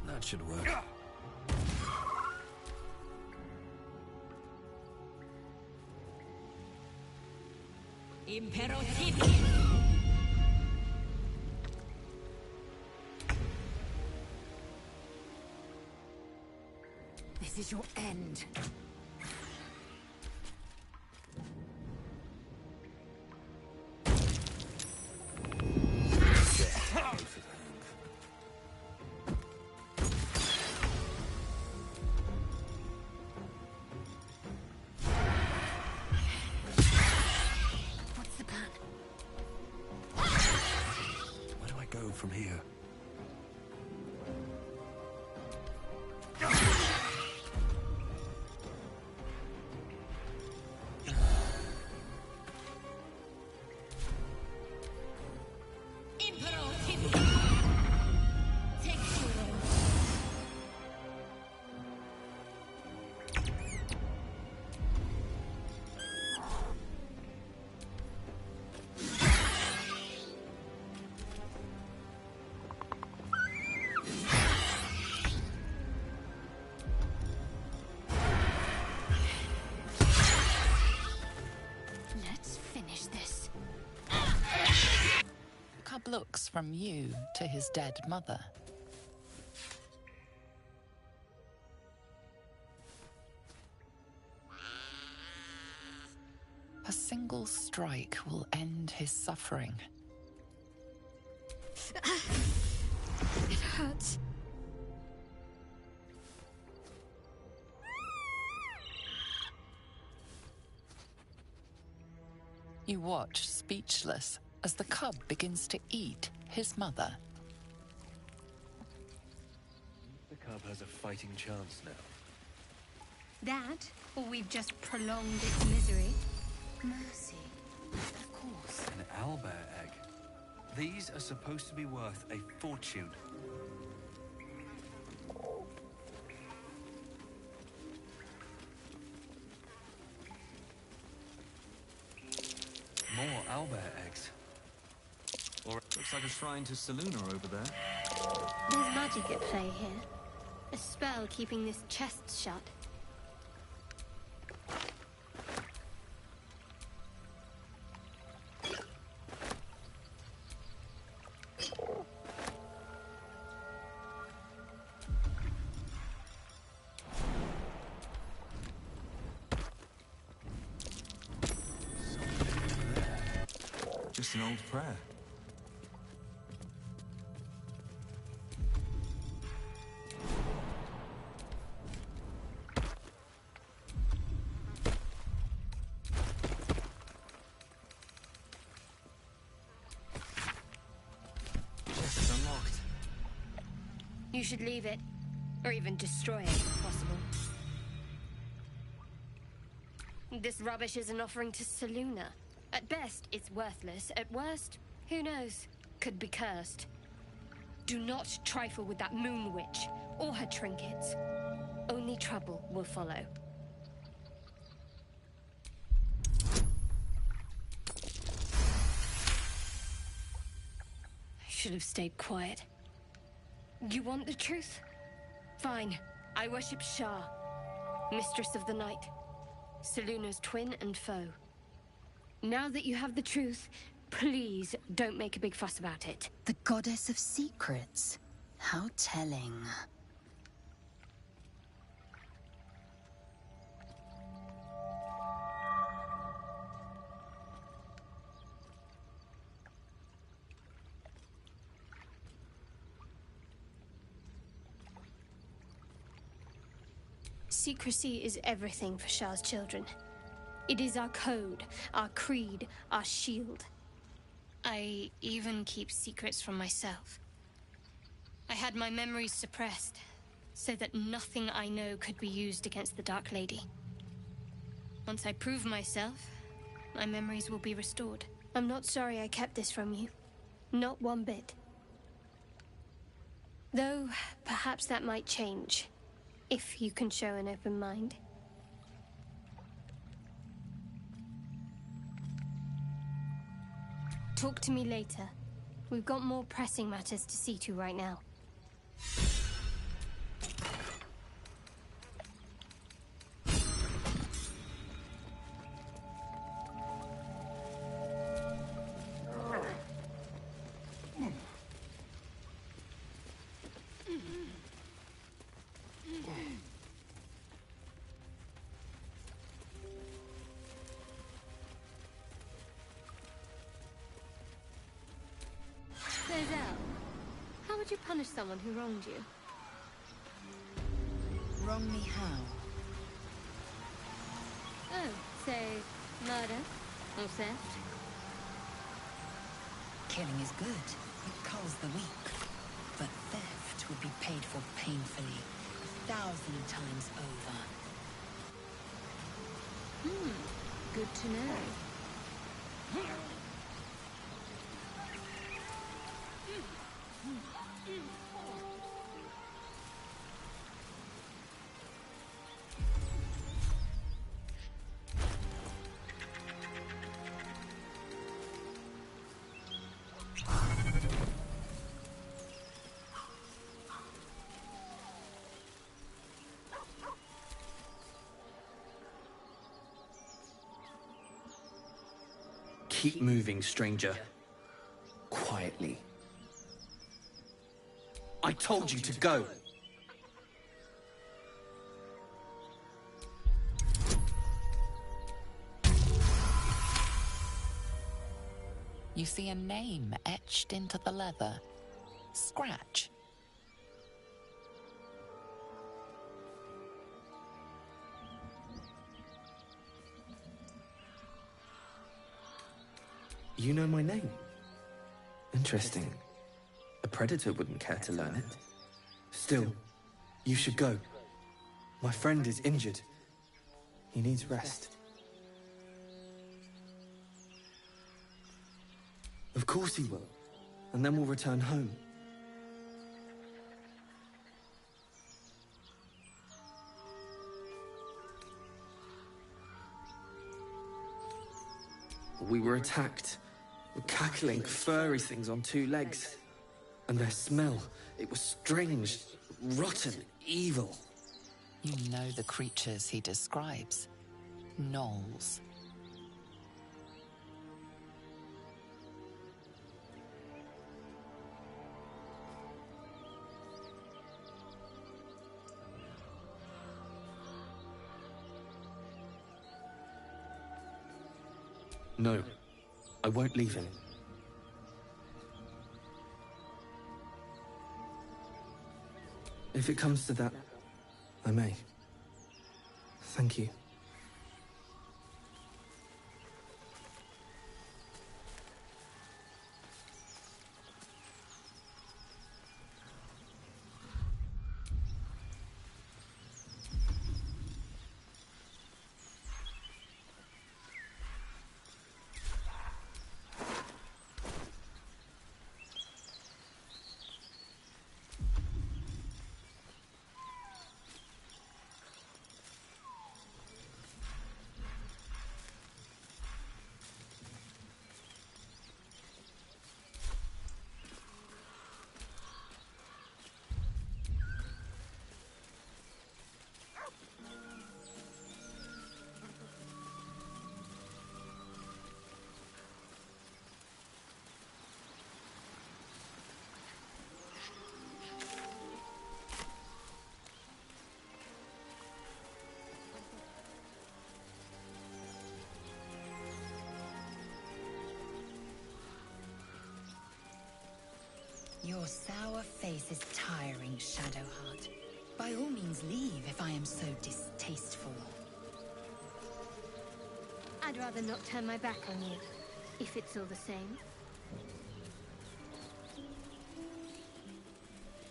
That should work. Imperative. This is your end. What's the plan? Where do I go from here? looks from you to his dead mother. A single strike will end his suffering. It hurts. You watch, speechless, as the cub begins to eat his mother. The cub has a fighting chance now. That, or we've just prolonged its misery. Mercy. Of course. An owlbear egg. These are supposed to be worth a fortune. More owlbear eggs. Or it looks like a shrine to Seluna over there. There's magic at play here. A spell keeping this chest shut. Just an old prayer. Chest unlocked. You should leave it, or even destroy it if possible. This rubbish is an offering to Seluna. At best, it's worthless. At worst, who knows? Could be cursed. Do not trifle with that moon witch, or her trinkets. Only trouble will follow. I should have stayed quiet. You want the truth? Fine. I worship Shah, Mistress of the Night, Seluna's twin and foe. Now that you have the truth, please don't make a big fuss about it. The goddess of secrets. How telling. Secrecy is everything for Shah's children. It is our code, our creed, our shield. I even keep secrets from myself. I had my memories suppressed, so that nothing I know could be used against the Dark Lady. Once I prove myself, my memories will be restored. I'm not sorry I kept this from you. Not one bit. Though, perhaps that might change, if you can show an open mind. Talk to me later. We've got more pressing matters to see to right now. How would you punish someone who wronged you? Wrong me how? Oh, say, murder or theft? Killing is good. It culls the weak. But theft would be paid for painfully, 1,000 times over. Good to know. Keep moving, stranger. Quietly. quietly. I told you to go. You see a name etched into the leather. Scratch. You know my name? Interesting. A predator wouldn't care to learn it. Still, you should go. My friend is injured. He needs rest. Of course he will. And then we'll return home. We were attacked. Cackling, furry things on two legs. And their smell, it was strange, rotten, evil. You know the creatures he describes. Gnolls. No, I won't leave him. If it comes to that, I may. Thank you. Your sour face is tiring, Shadowheart. By all means leave if I am so distasteful. I'd rather not turn my back on you, if it's all the same.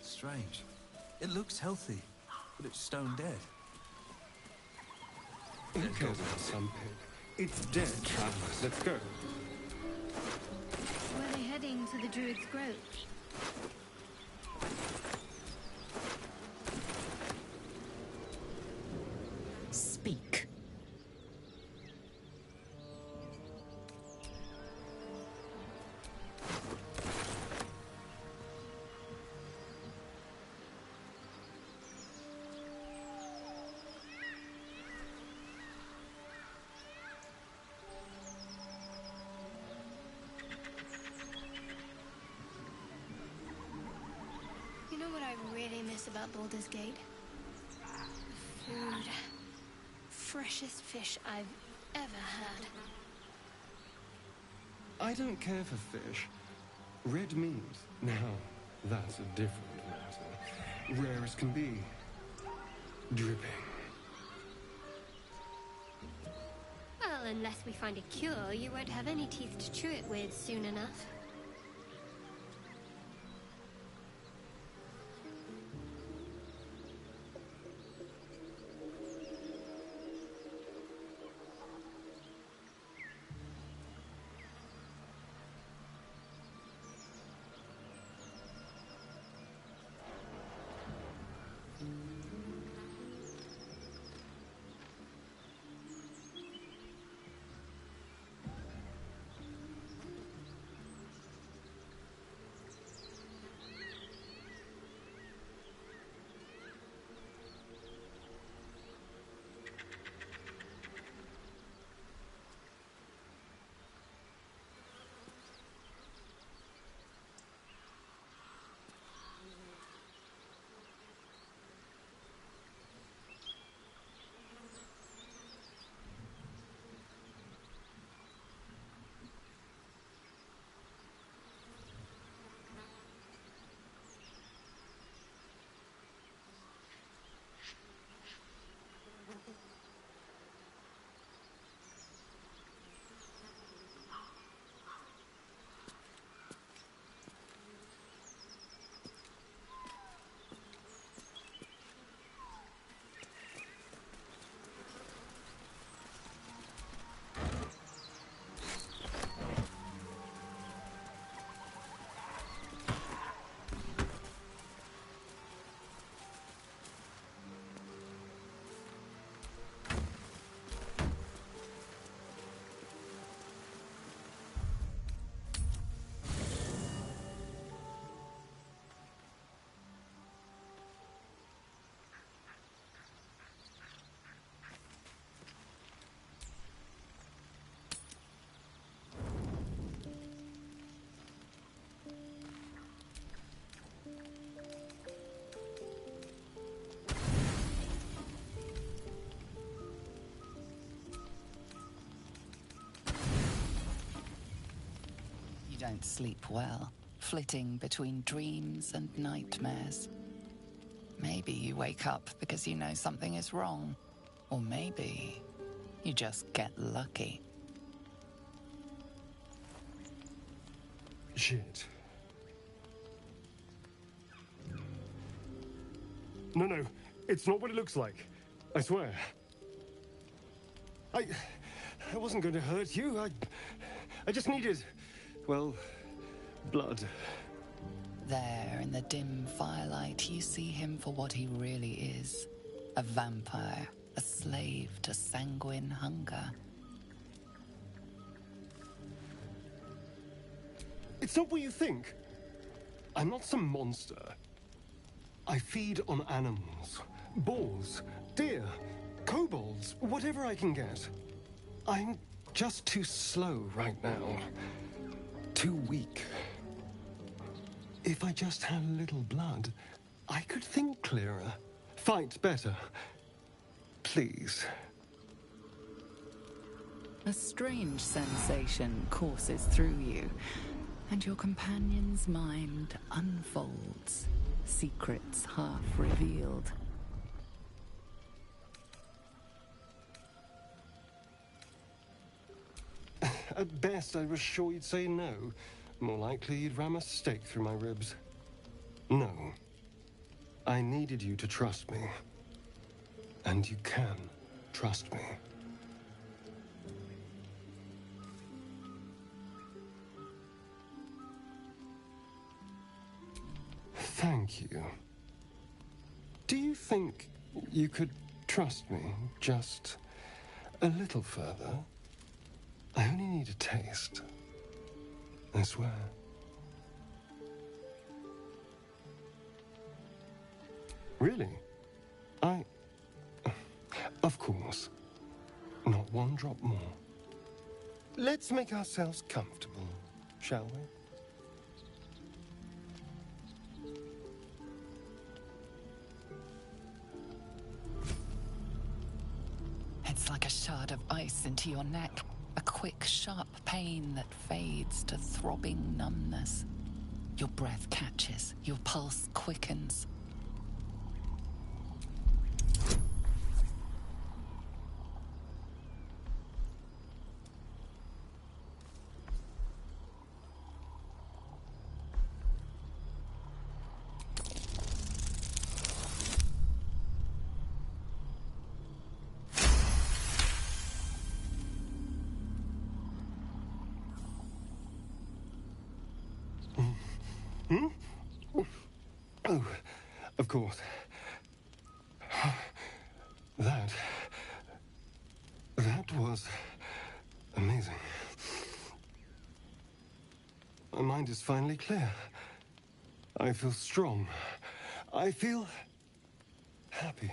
Strange. It looks healthy, but it's stone dead. Okay, some pig. It's dead, travelers. Let's go. Were they heading to the Druid's Grove? Speak. You know what I really miss about Baldur's Gate? Food. Freshest fish I've ever had. I don't care for fish. Red meat, now, that's a different matter. Rare as can be. Dripping. Well, unless we find a cure, you won't have any teeth to chew it with soon enough. don't sleep well, flitting between dreams and nightmares. Maybe you wake up because you know something is wrong. Or maybe you just get lucky. Shit. No, it's not what it looks like. I swear. I wasn't going to hurt you. I just needed, well, blood. There, in the dim firelight, you see him for what he really is. A vampire, a slave to sanguine hunger. It's not what you think. I'm not some monster. I feed on animals. Boars, deer, kobolds, whatever I can get. I'm just too slow right now. Too weak. If I just had a little blood, I could think clearer, fight better. Please. A strange sensation courses through you, and your companion's mind unfolds, secrets half revealed. At best, I was sure you'd say no. More likely, you'd ram a stake through my ribs. No. I needed you to trust me. And you can trust me. Thank you. Do you think you could trust me just a little further? I only need a taste. I swear. Really? Of course. Not one drop more. Let's make ourselves comfortable, shall we? It's like a shard of ice into your neck. A quick, sharp pain that fades to throbbing numbness. Your breath catches, your pulse quickens. Oh, of course. That was amazing. My mind is finally clear. I feel strong. I feel happy.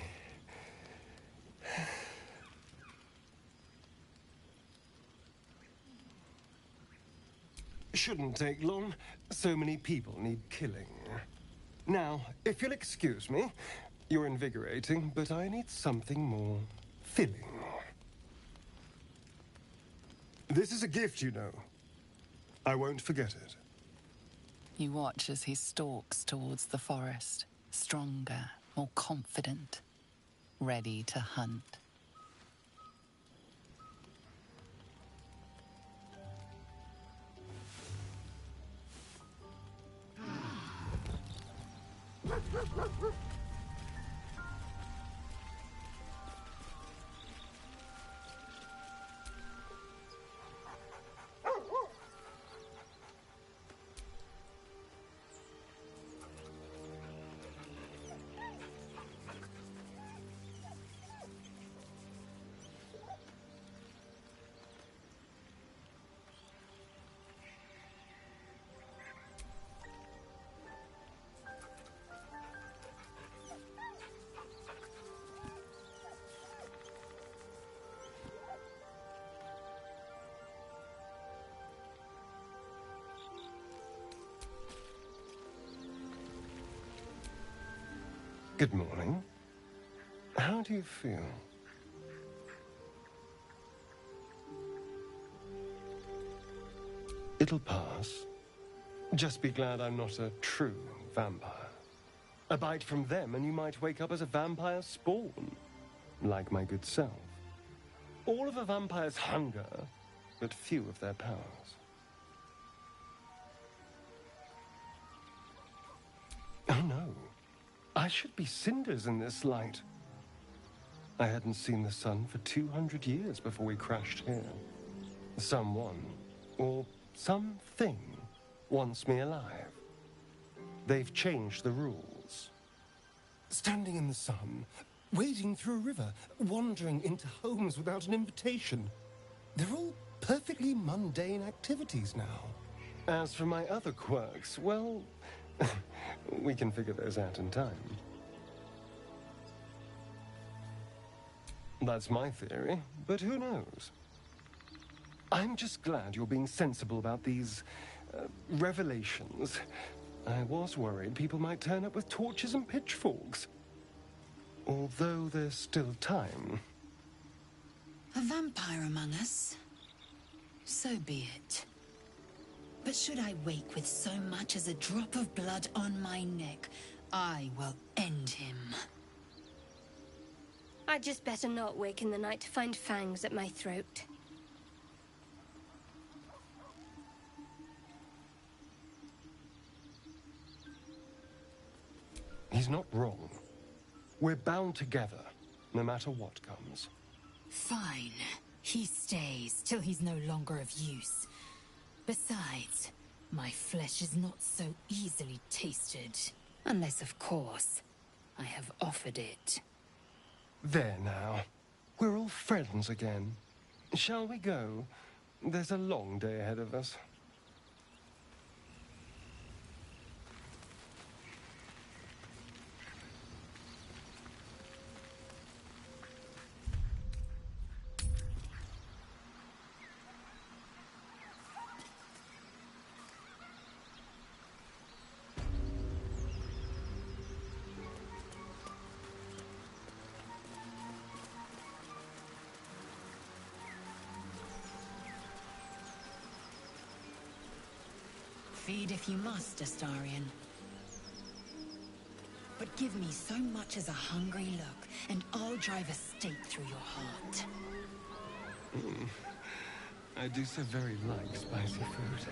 Shouldn't take long. So many people need killing. Now, if you'll excuse me, you're invigorating, but I need something more filling. This is a gift, you know. I won't forget it. You watch as he stalks towards the forest, stronger, more confident, ready to hunt. Good morning. How do you feel? It'll pass. Just be glad I'm not a true vampire. A bite from them and you might wake up as a vampire spawn, like my good self. All of a vampire's hunger, but few of their powers. Oh no, I should be cinders in this light. I hadn't seen the sun for 200 years before we crashed here. Someone, or something, wants me alive. They've changed the rules. Standing in the sun, wading through a river, wandering into homes without an invitation. They're all perfectly mundane activities now. As for my other quirks, well, we can figure those out in time. That's my theory, but who knows? I'm just glad you're being sensible about these revelations. I was worried people might turn up with torches and pitchforks. Although there's still time. A vampire among us? So be it. But should I wake with so much as a drop of blood on my neck, I will end him. I'd just better not wake in the night to find fangs at my throat. He's not wrong. We're bound together, no matter what comes. Fine. He stays till he's no longer of use. Besides, my flesh is not so easily tasted. Unless, of course, I have offered it. There now. We're all friends again. Shall we go? There's a long day ahead of us. Feed if you must, Astarion. But give me so much as a hungry look, and I'll drive a stake through your heart. I do so very like spicy food.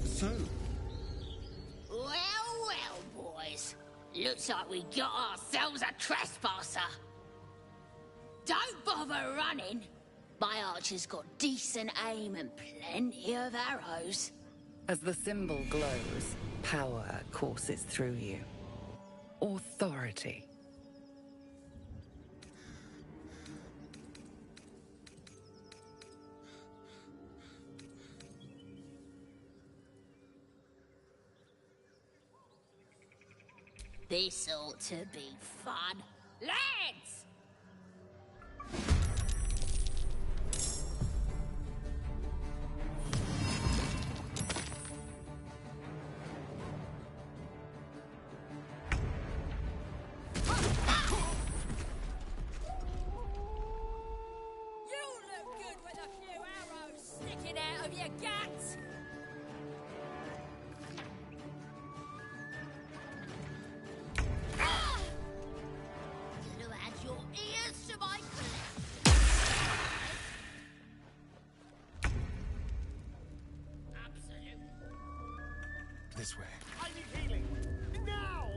So? Well, boys. Looks like we got ourselves a trespasser. Don't bother running. My archer's got decent aim and plenty of arrows. As the symbol glows, power courses through you. Authority. This ought to be fun. Lads! You look good with a few arrows sticking out of your guts! This way. I need healing. Now!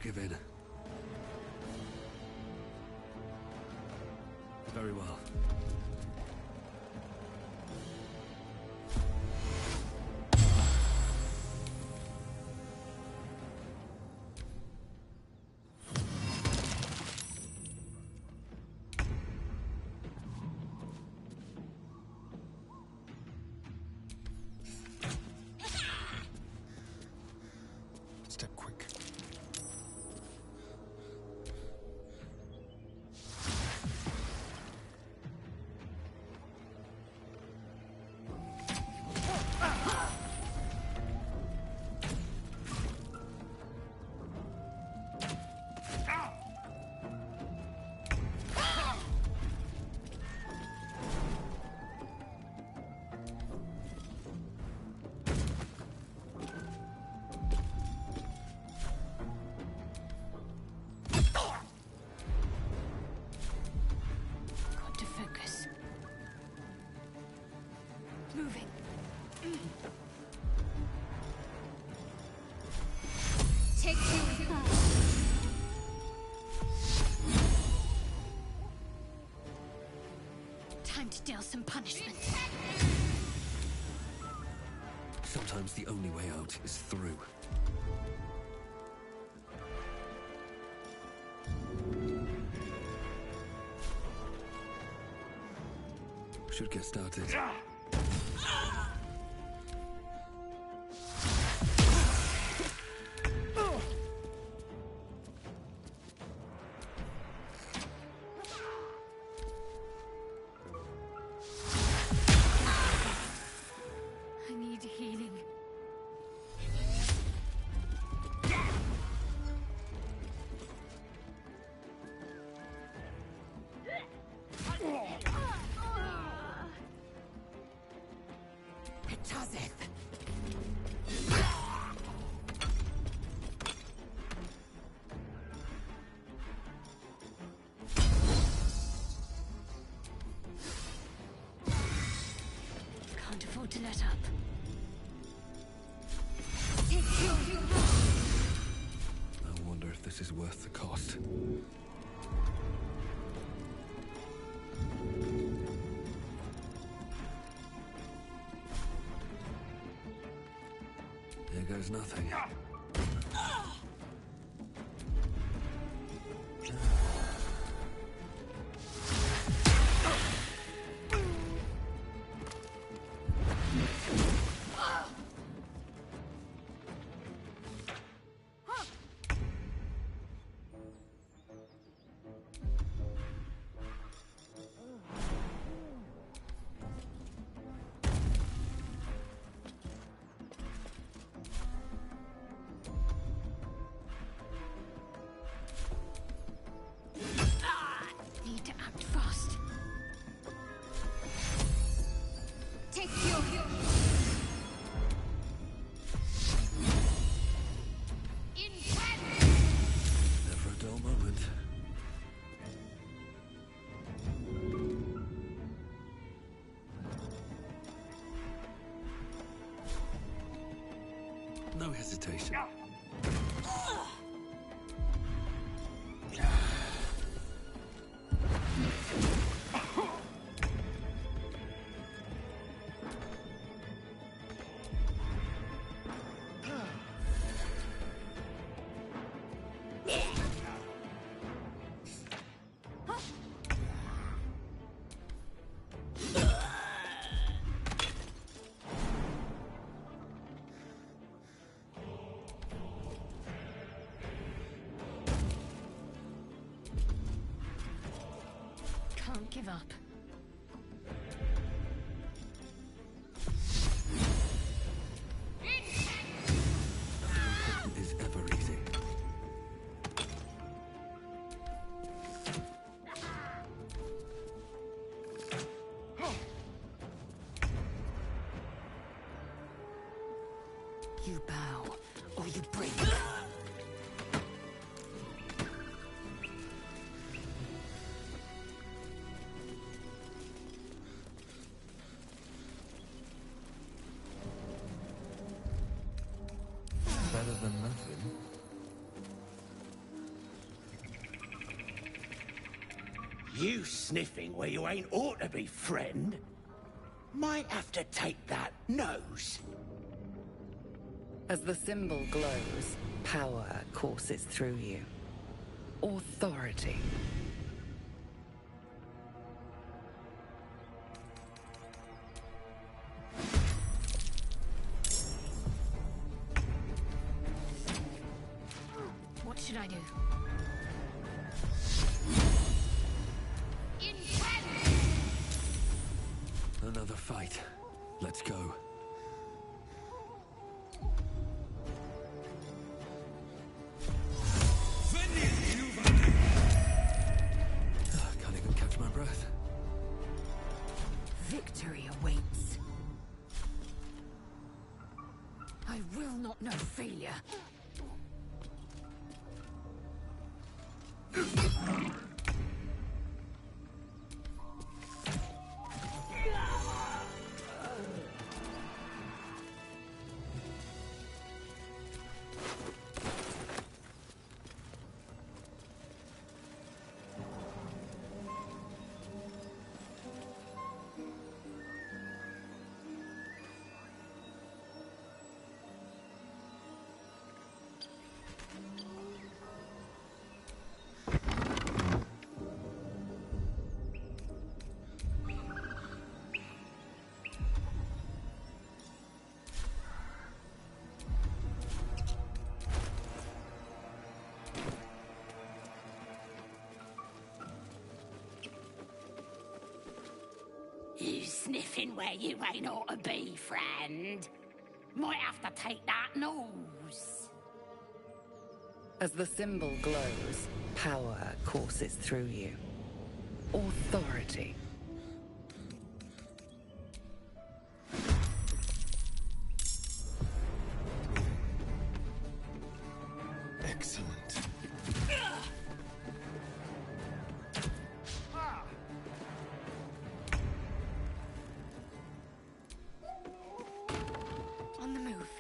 give in. Very well. Step quick. Got to focus. Moving. Take two. Time to deal some punishment. Sometimes the only way out is through. Should get started. I need healing. Can't afford to let up. I wonder if this is worth the cost. There goes nothing. Need to act fast. Take your Never a dull moment. No hesitation. Can't give up. Nothing is ever easy. You bow, or you break. Better than nothing. You sniffing where you ain't ought to be, friend. Might have to take that nose. As the symbol glows, power courses through you. Authority. What should I do? Another fight. Let's go. Can't even catch my breath. Victory awaits. I will not know failure. You sniffing where you ain't ought to be, friend. Might have to take that nose. As the symbol glows, power courses through you. Authority. Excellent. On the move.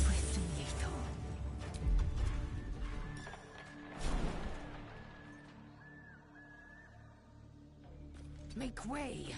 Swift and lethal. Make way.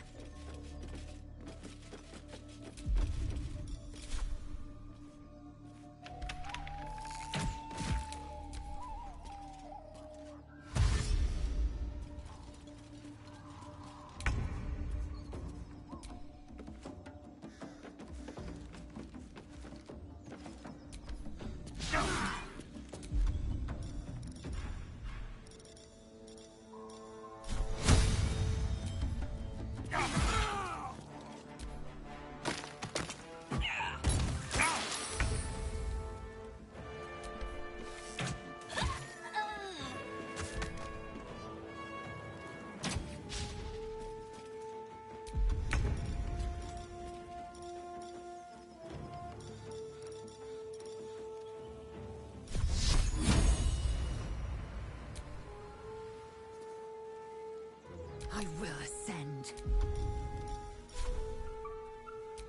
I will ascend.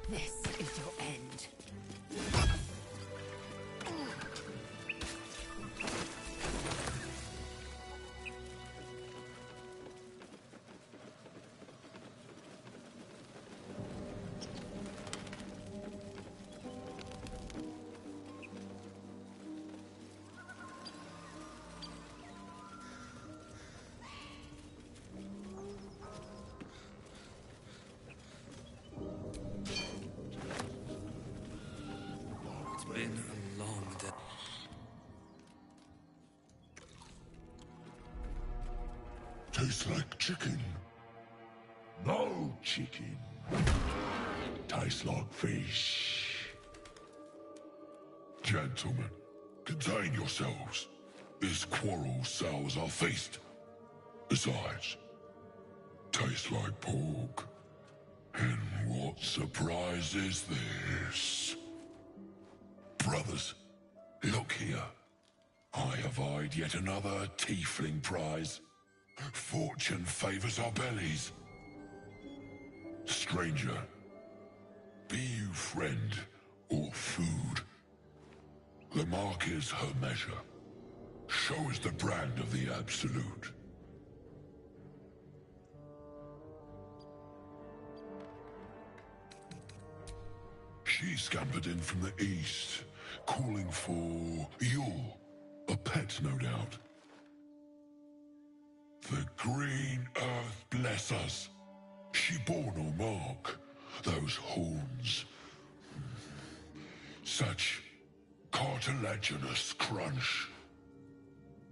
This is your end. It's been a long day. Tastes like chicken. No chicken. Tastes like fish. Gentlemen, contain yourselves. This quarrel sours our feast. Besides, tastes like pork. And what surprise is this? Brothers, look here. I have eyed yet another tiefling prize. Fortune favors our bellies. Stranger, Be you friend or food, the mark is her measure. Show is the brand of the Absolute. She scampered in from the east, calling for Yule, a pet, no doubt. The green earth bless us. She bore no mark. Those horns. Such cartilaginous crunch.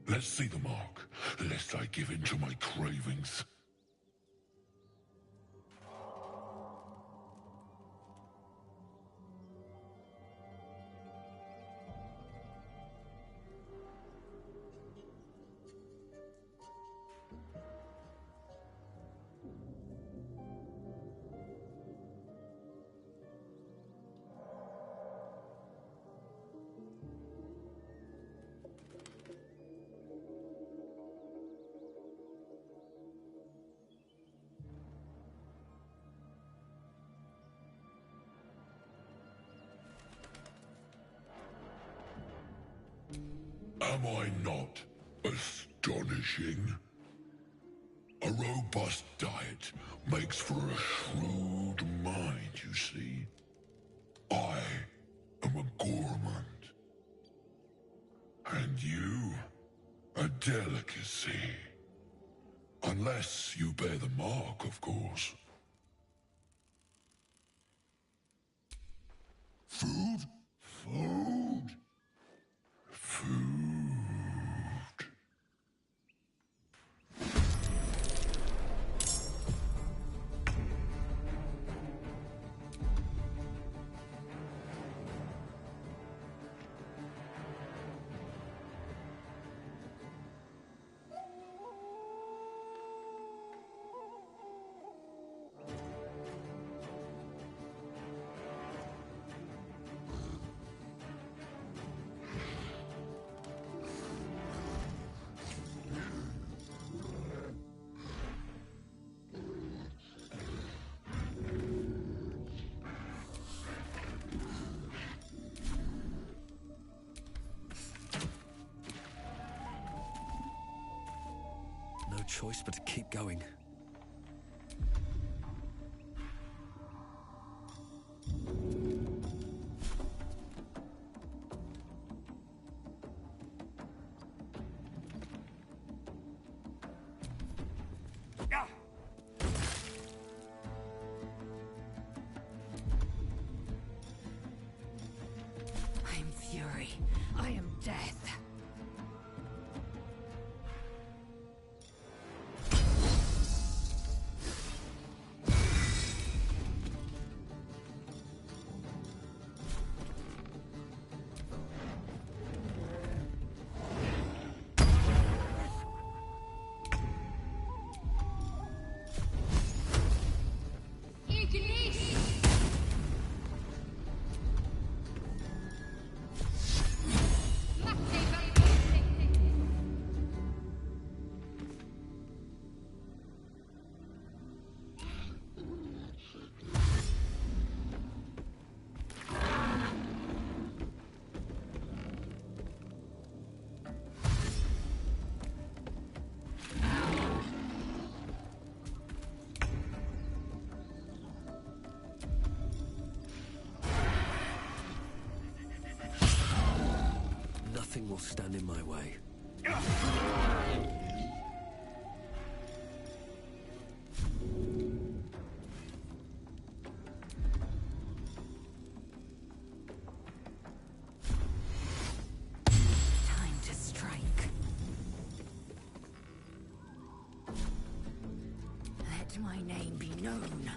Let's see the mark, lest I give in to my cravings. Am I not astonishing? A robust diet makes for a shrewd mind, you see. I am a gourmand. And you, a delicacy. Unless you bear the mark, of course. Food? Food? Food. No choice but to keep going. I am fury. I am death. Nothing will stand in my way. Time to strike. Let my name be known.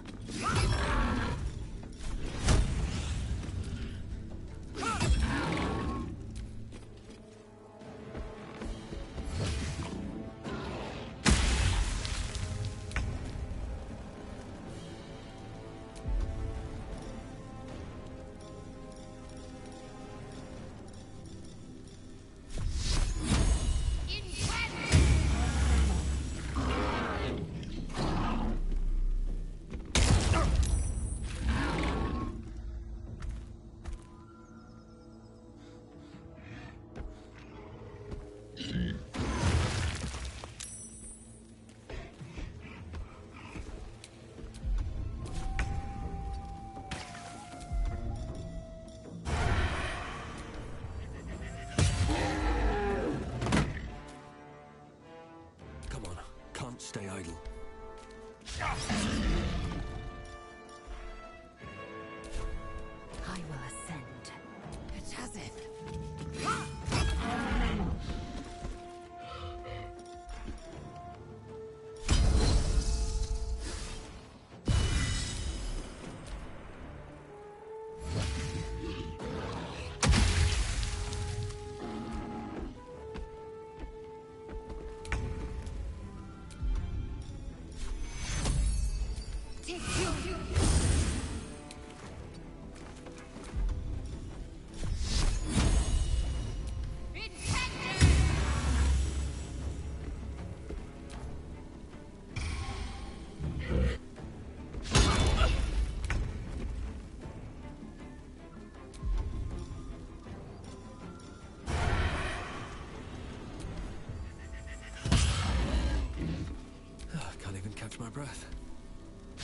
breath.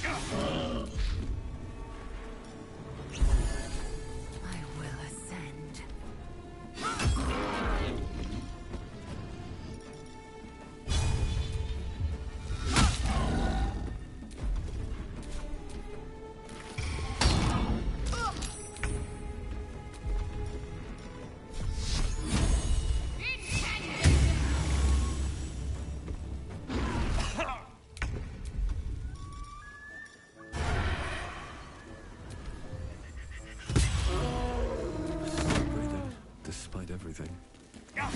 I will ascend. Despite everything. Not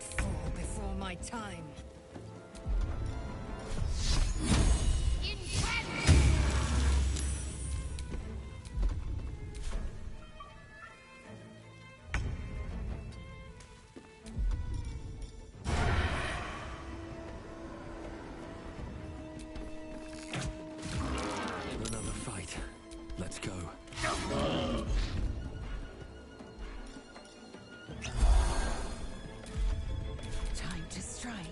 fall before my time. Another fight. Let's go. Time to strike.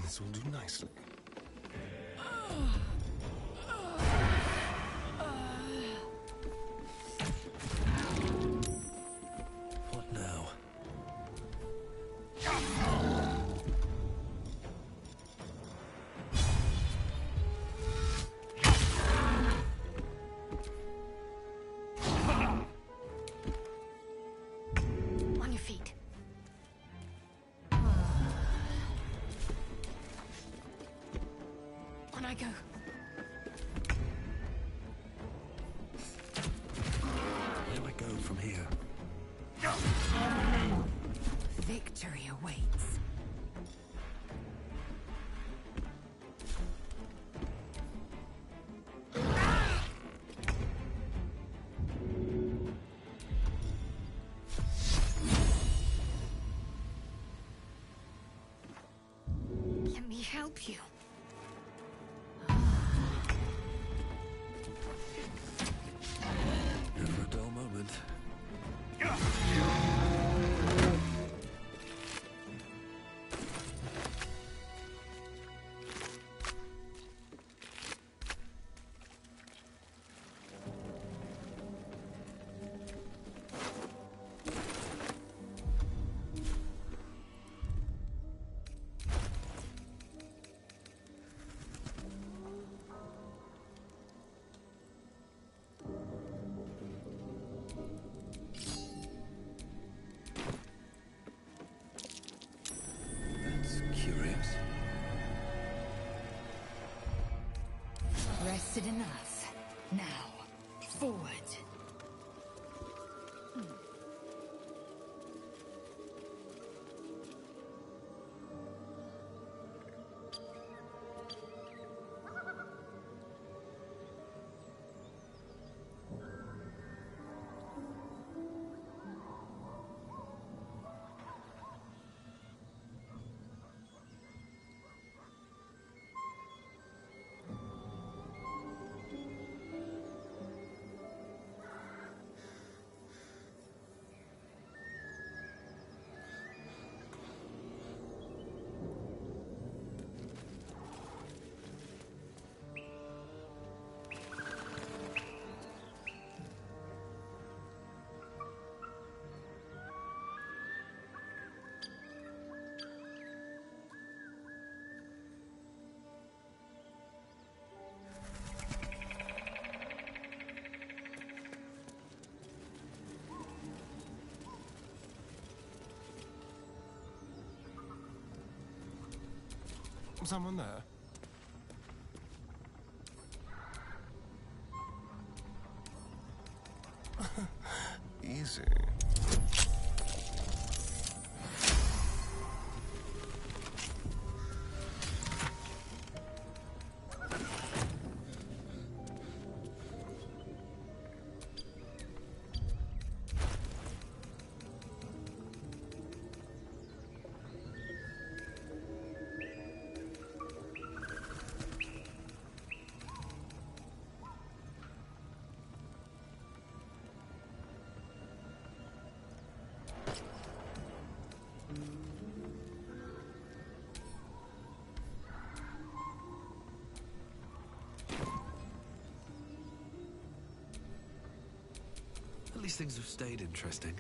This will do nicely. What now? On your feet. On I go. Where do I go from here? Victory awaits. Let me help you. Never a dull moment. That's curious. Rested enough. Now, forward. Someone there? easy. At least things have stayed interesting.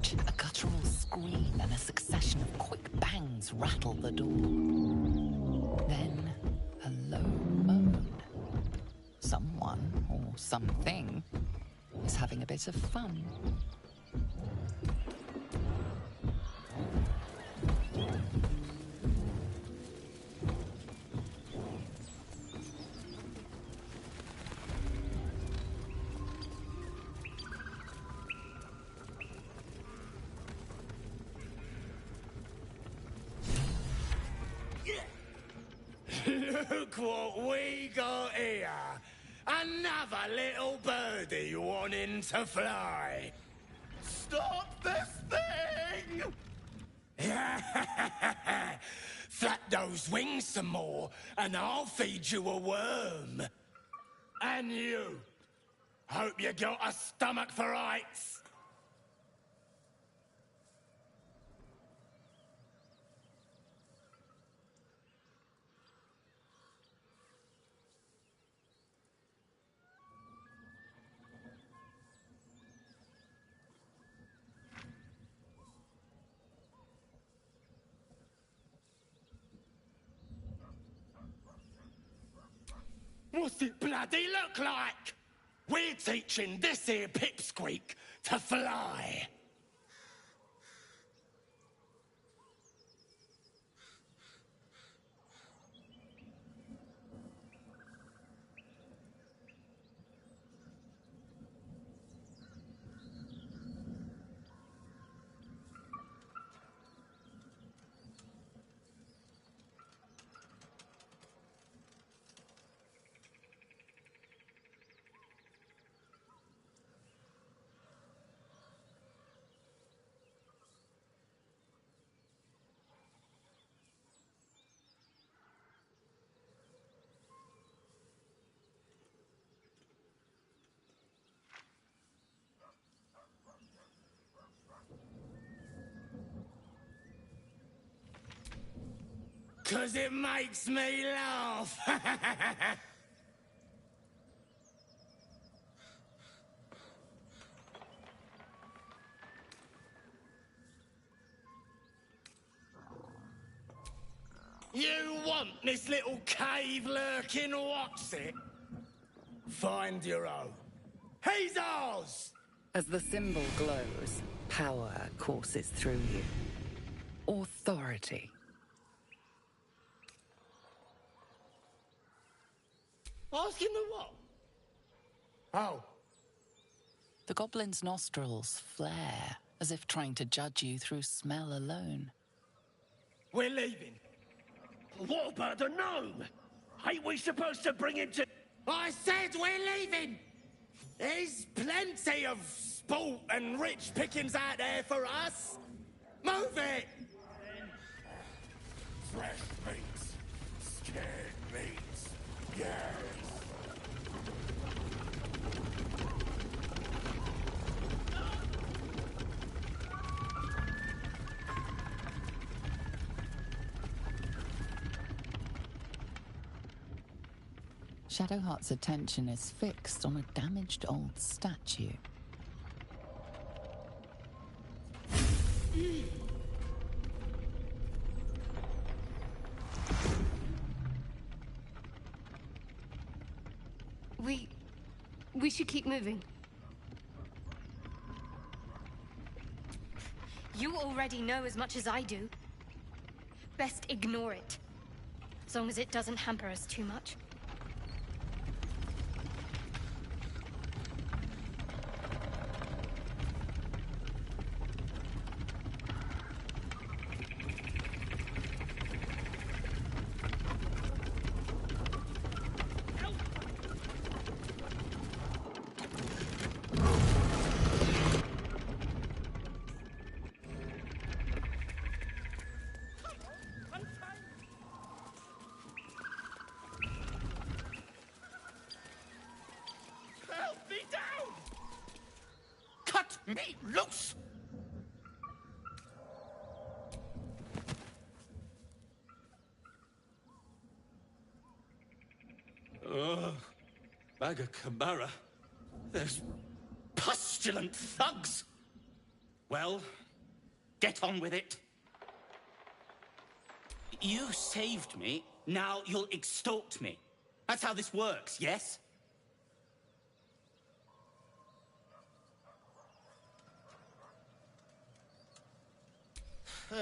approach, a guttural scream and a succession of quick bangs rattle the door. Then, a low moan. Someone, or something, is having a bit of fun. Look what we got here. Another little birdie wanting to fly. Stop this thing! Flap those wings some more, and I'll feed you a worm. And you. Hope you got a stomach for heights. What's it bloody look like? We're teaching this here pipsqueak to fly. Cause it makes me laugh. You want this little cave lurking, what's it? Find your own. He's ours! As the symbol glows, power courses through you. Authority. Asking the what? Oh. The goblin's nostrils flare, as if trying to judge you through smell alone. We're leaving. What about the gnome? Ain't we supposed to bring him to... I said we're leaving! There's plenty of sport and rich pickings out there for us. Move it! Fresh meats. Scared meats. Yes. Shadowheart's attention is fixed on a damaged old statue. We should keep moving. You already know as much as I do. Best ignore it. As long as it doesn't hamper us too much. Me loose! Ugh. Bag of Camara. There's pustulant thugs. Well, get on with it. You saved me, now you'll extort me. That's how this works, yes?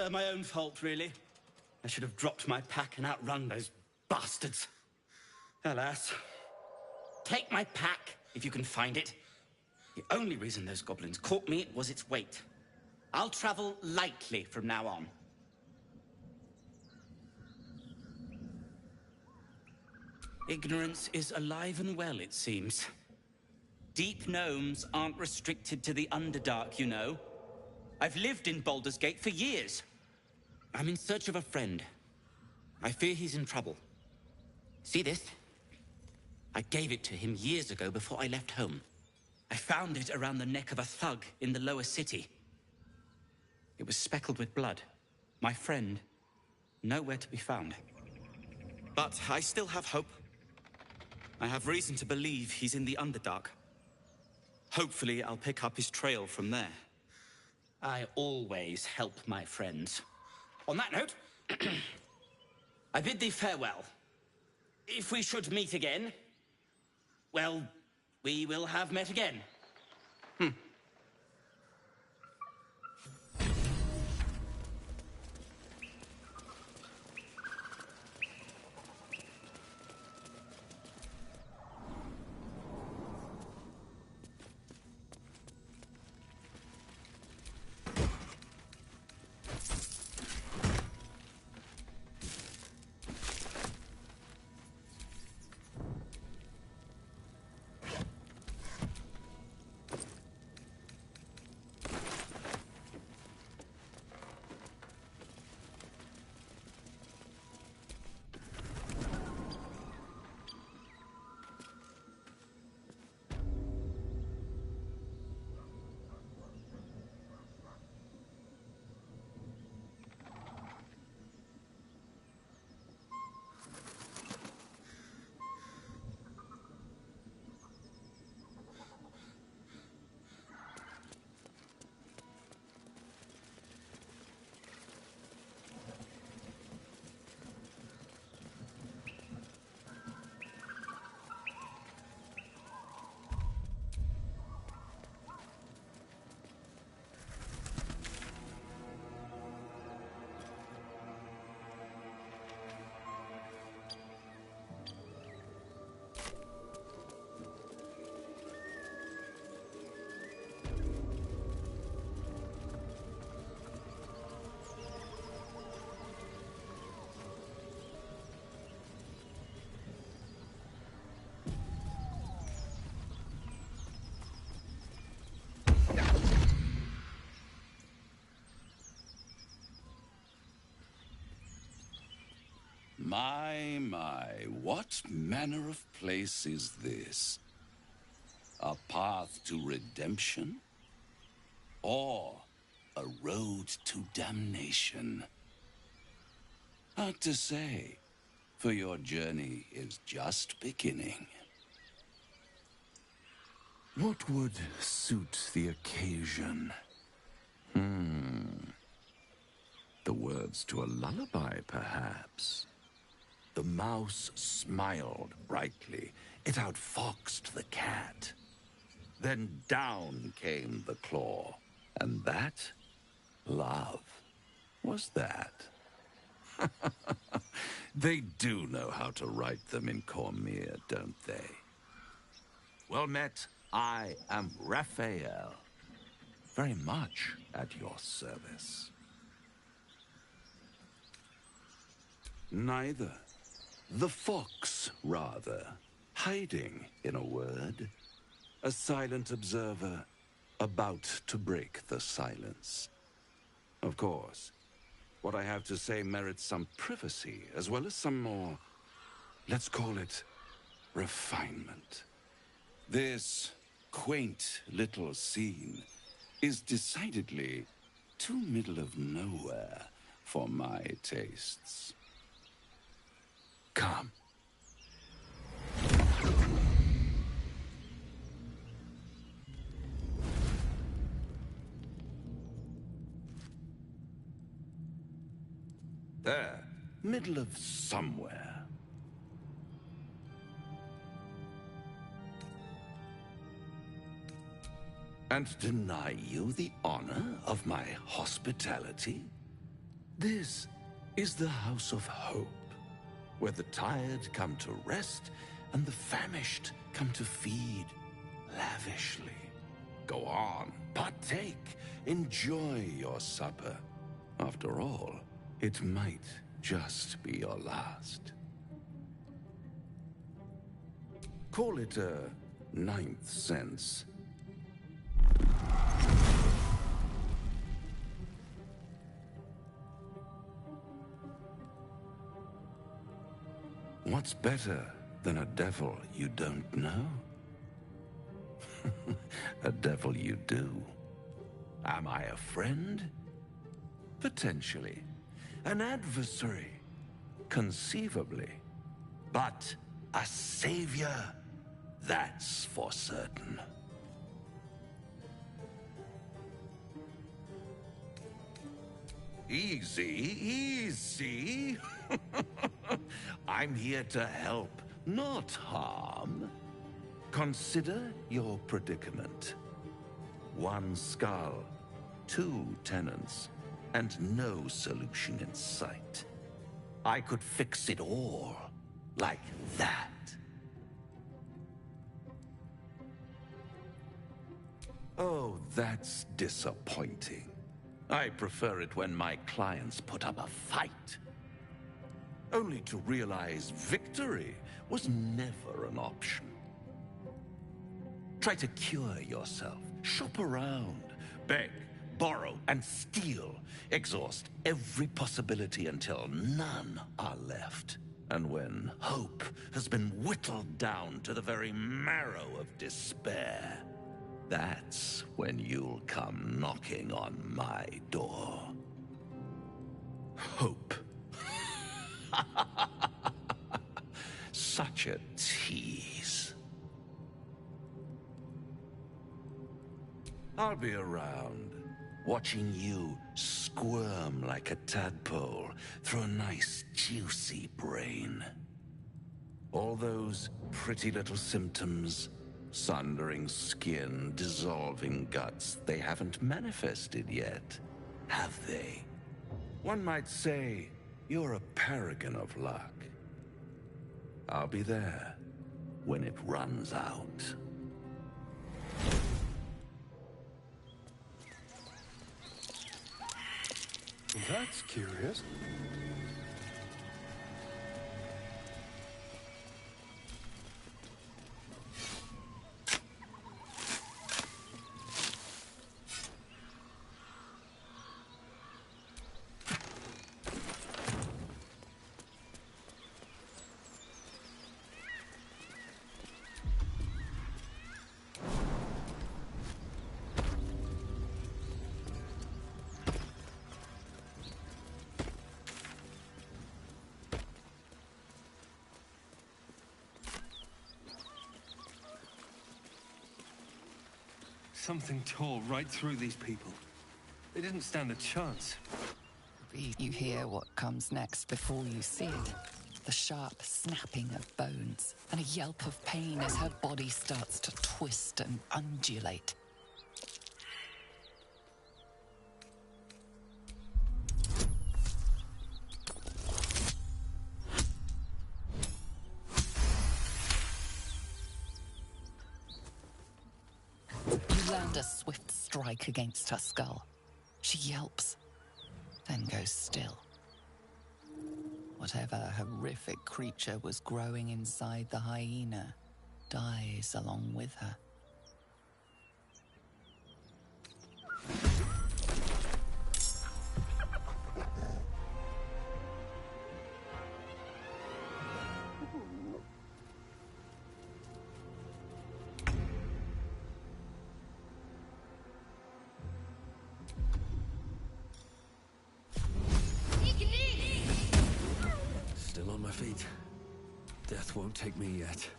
My own fault, really. I should have dropped my pack and outrun those bastards. Alas. Take my pack, if you can find it. The only reason those goblins caught me was its weight. I'll travel lightly from now on. Ignorance is alive and well, it seems. Deep gnomes aren't restricted to the Underdark, you know. I've lived in Baldur's Gate for years. I'm in search of a friend. I fear he's in trouble. See this? I gave it to him years ago before I left home. I found it around the neck of a thug in the lower city. It was speckled with blood. My friend, nowhere to be found. But I still have hope. I have reason to believe he's in the Underdark. Hopefully, I'll pick up his trail from there. I always help my friends. On that note, I bid thee farewell. If we should meet again, well, we will have met again. My, what manner of place is this? A path to redemption? Or a road to damnation? Hard to say, for your journey is just beginning. What would suit the occasion? The words to a lullaby, perhaps. The mouse smiled brightly. It outfoxed the cat. Then down came the claw. And that, love, was that. They do know how to write them in Cormyr, don't they? Well met, I am Raphael. Very much at your service. Neither. The fox, rather. Hiding, in a word. A silent observer, about to break the silence. Of course, what I have to say merits some privacy, as well as some more, let's call it, refinement. This quaint little scene is decidedly too middle of nowhere for my tastes. Come. There, middle of somewhere. And deny you the honor of my hospitality? This is the House of Hope, where the tired come to rest and the famished come to feed lavishly. Go on, partake, enjoy your supper. After all, it might just be your last. Call it a ninth sense. What's better than a devil you don't know? A devil you do. Am I a friend? Potentially. An adversary? Conceivably. But a savior? That's for certain. Easy, easy. I'm here to help, not harm. Consider your predicament. One skull, 2 tenants, and no solution in sight. I could fix it all, like that. Oh, that's disappointing. I prefer it when my clients put up a fight. Only to realize victory was never an option. Try to cure yourself, shop around, beg, borrow, and steal. Exhaust every possibility until none are left. And when hope has been whittled down to the very marrow of despair, that's when you'll come knocking on my door. Hope. Such a tease. I'll be around, watching you squirm like a tadpole through a nice, juicy brain. All those pretty little symptoms, sundering skin, dissolving guts, they haven't manifested yet, have they? One might say you're a paragon of luck. I'll be there when it runs out. That's curious. Something tore right through these people. They didn't stand a chance. You hear what comes next before you see it. The sharp snapping of bones, and a yelp of pain as her body starts to twist and undulate. You land a swift strike against her skull. She yelps, then goes still. Whatever horrific creature was growing inside the hyena dies along with her. Still on my feet. Death won't take me yet.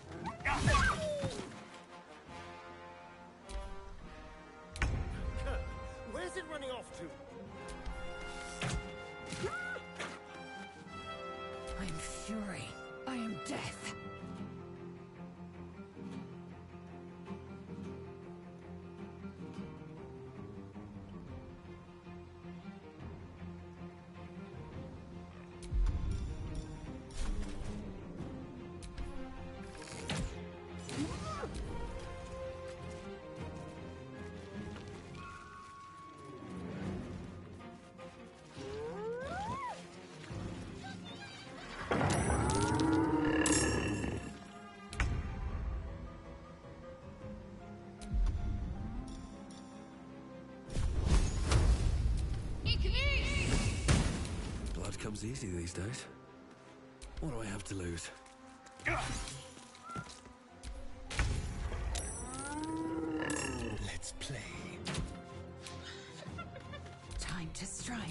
Where's it running off to? comes easy these days. What do I have to lose? Let's play. Time to strike.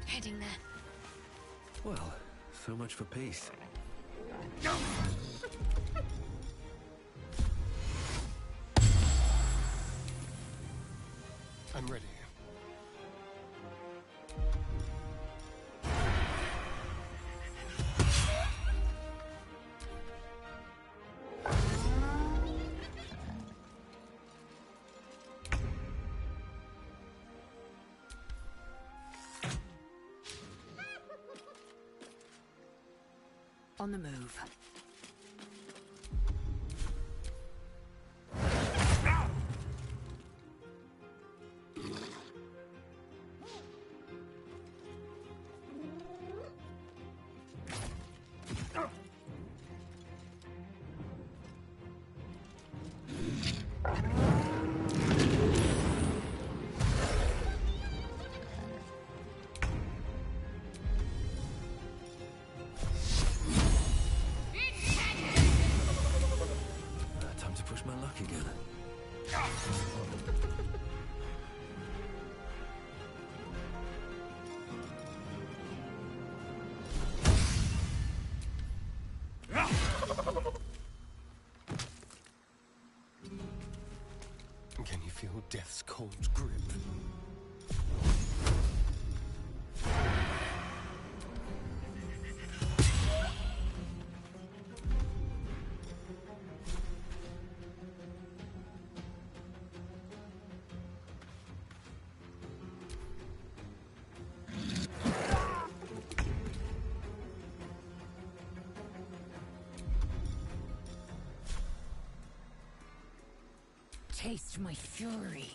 Heading there. Well, so much for peace. I'm ready. On the move. Time to push my luck again. Can you feel death's cold grip? Taste my fury.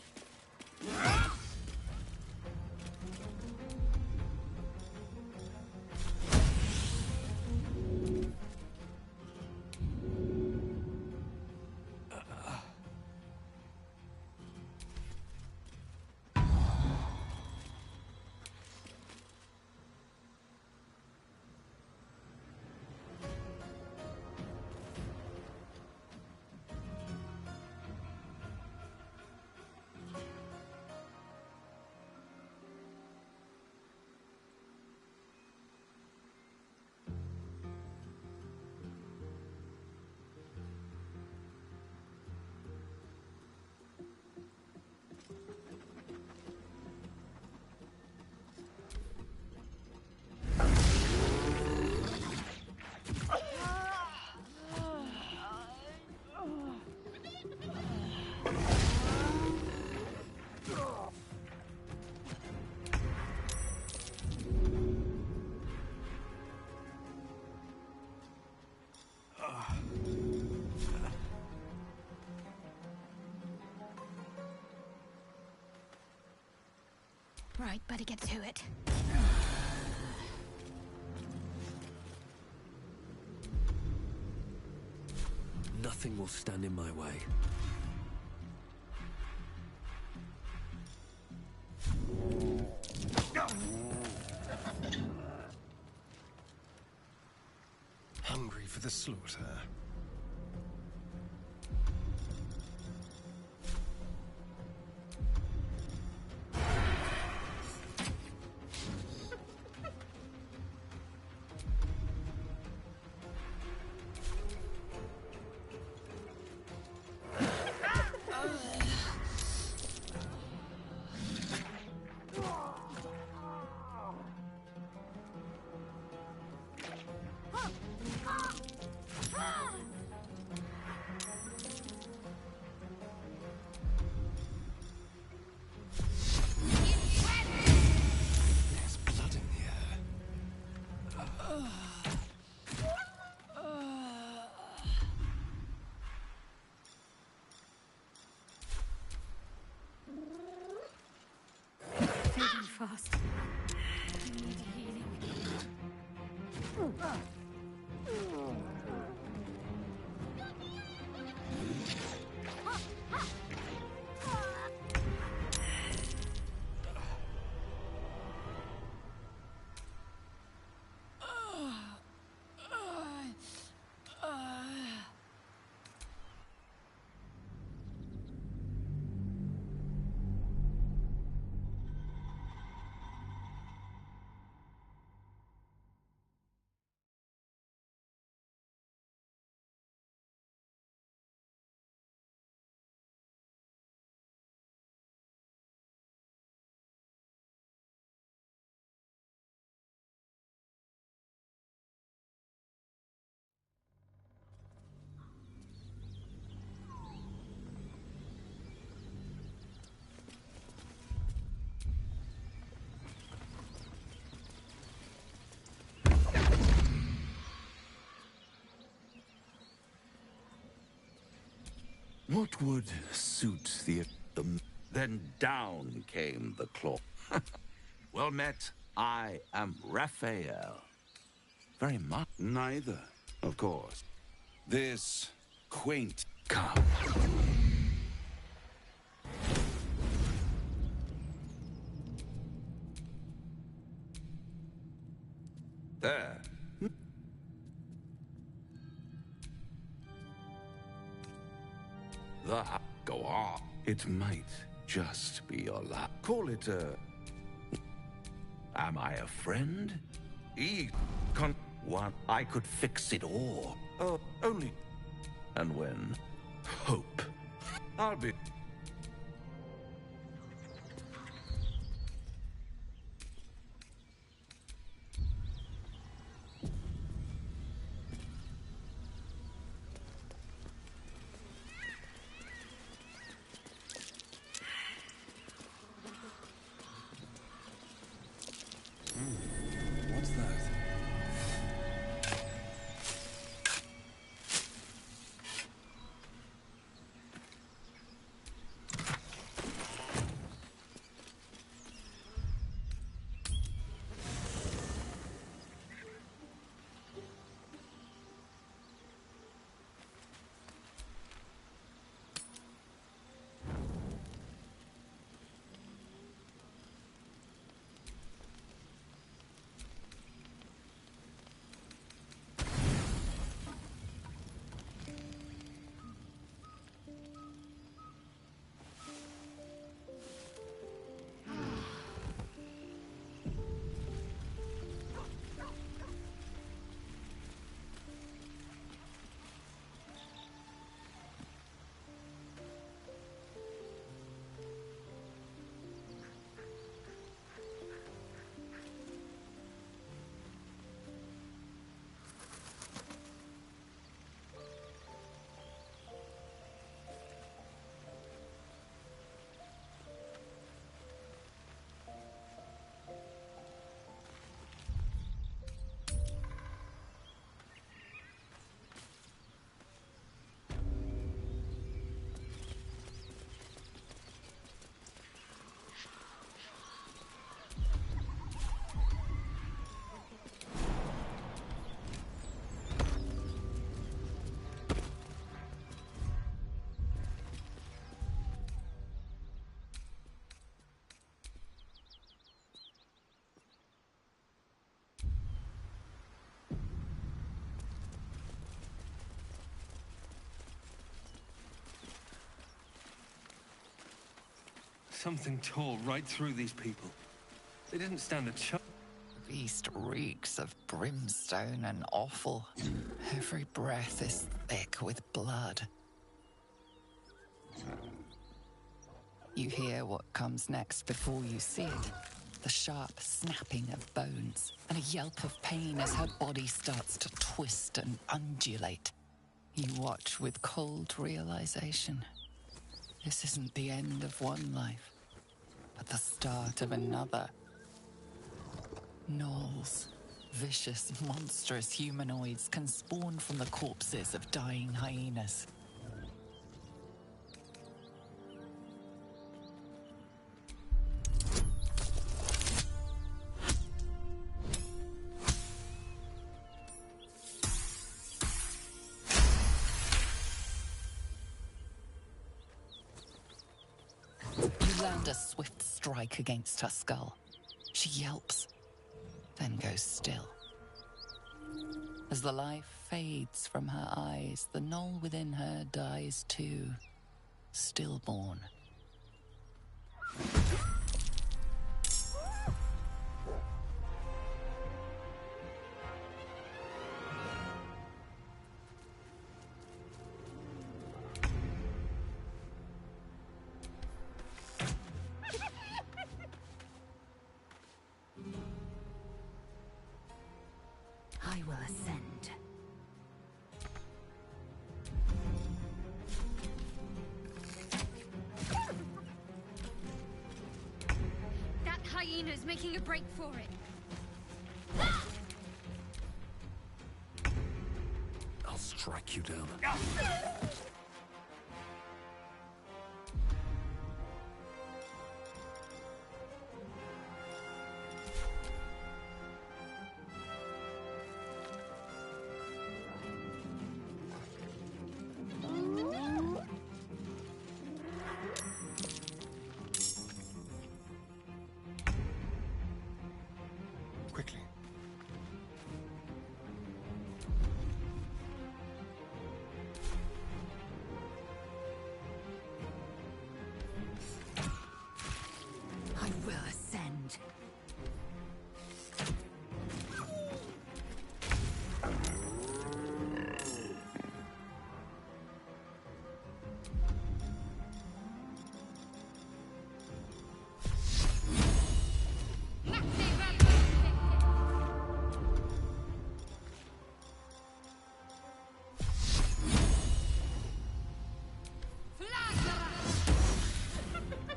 Right, better get to it. Nothing will stand in my way. Hungry for the slaughter. There's blood in the air. Feeding fast. You need healing. What would suit the... Then down came the claw. Well met. I am Raphael. Very much. Neither, of course. This quaint come. There. Go on. It might just be your luck. Call it a... Am I a friend? One, I could fix it all. Only... And when? Hope. I'll be... What's that? Something tore right through these people. They didn't stand a chance. The beast reeks of brimstone and offal. Every breath is thick with blood. You hear what comes next before you see it. The sharp snapping of bones, and a yelp of pain as her body starts to twist and undulate. You watch with cold realization. This isn't the end of one life, but the start of another. Gnolls, vicious, monstrous humanoids can spawn from the corpses of dying hyenas. You land a swift strike against her skull. She yelps, then goes still. As the life fades from her eyes, the gnoll within her dies too, stillborn. I will ascend. That hyena's making a break for it. I'll strike you down. Quickly. I will ascend.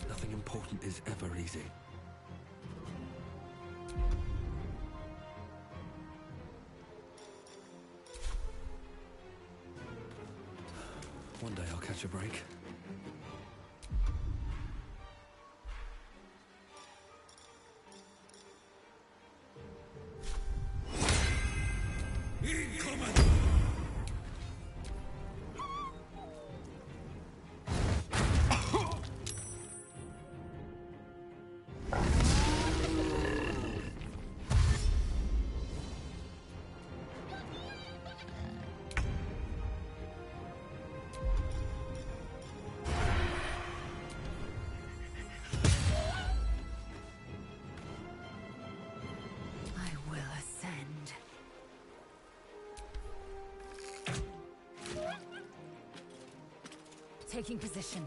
Nothing important is ever easy. One day I'll catch a break. I will ascend. Taking position.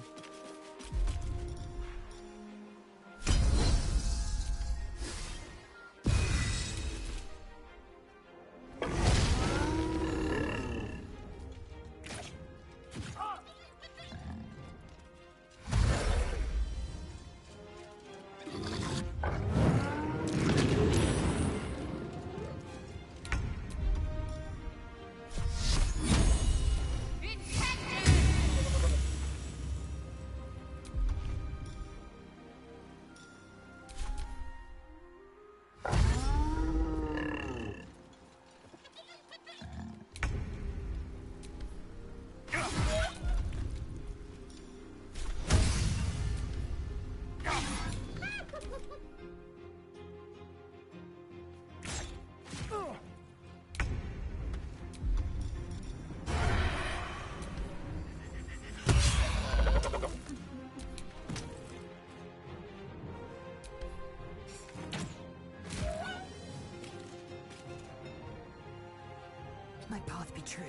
My path be true.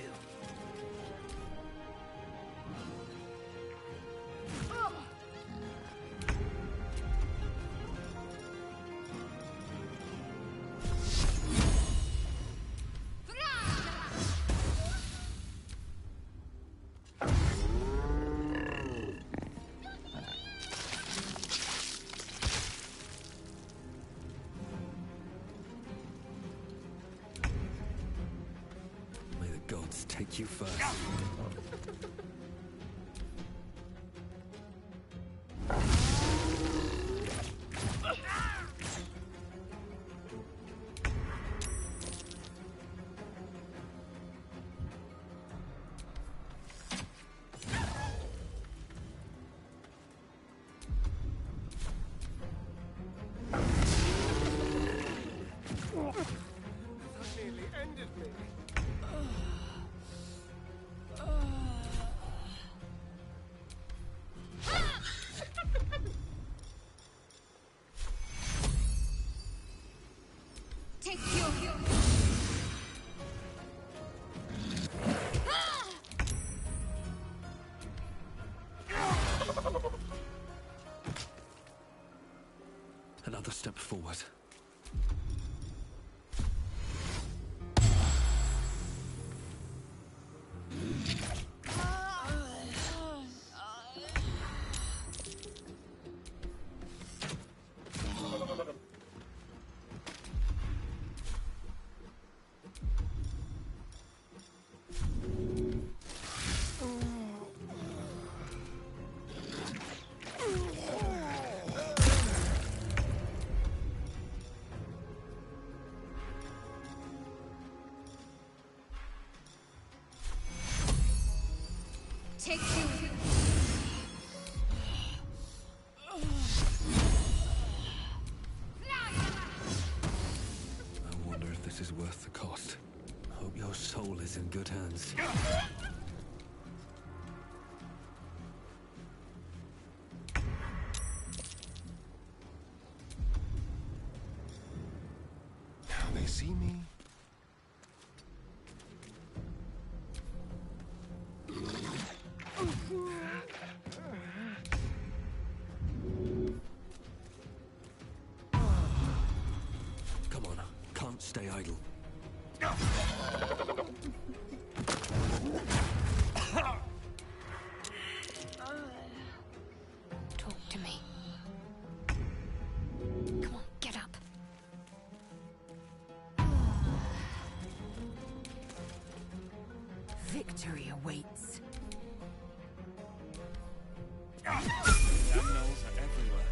must take you first. That nearly ended me. Take your... Another step forward. Take you... I wonder if this is worth the cost. Hope your soul is in good hands. Now they see me. Come on, can't stay idle. Talk to me. Come on, get up. Victory awaits. Damn gnolls are everywhere.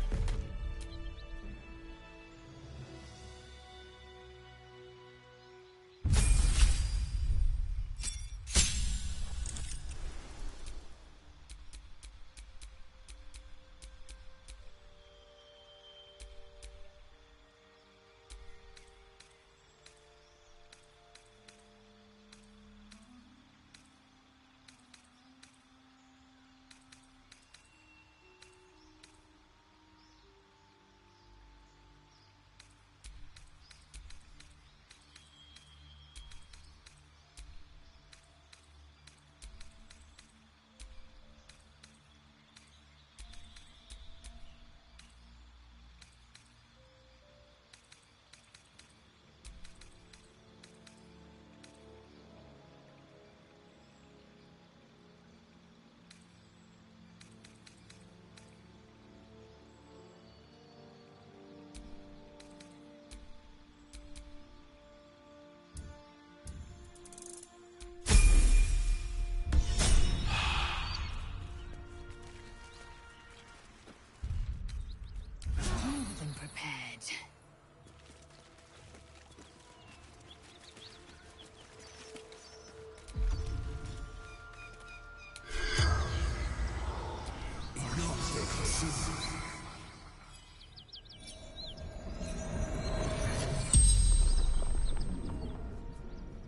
More than prepared.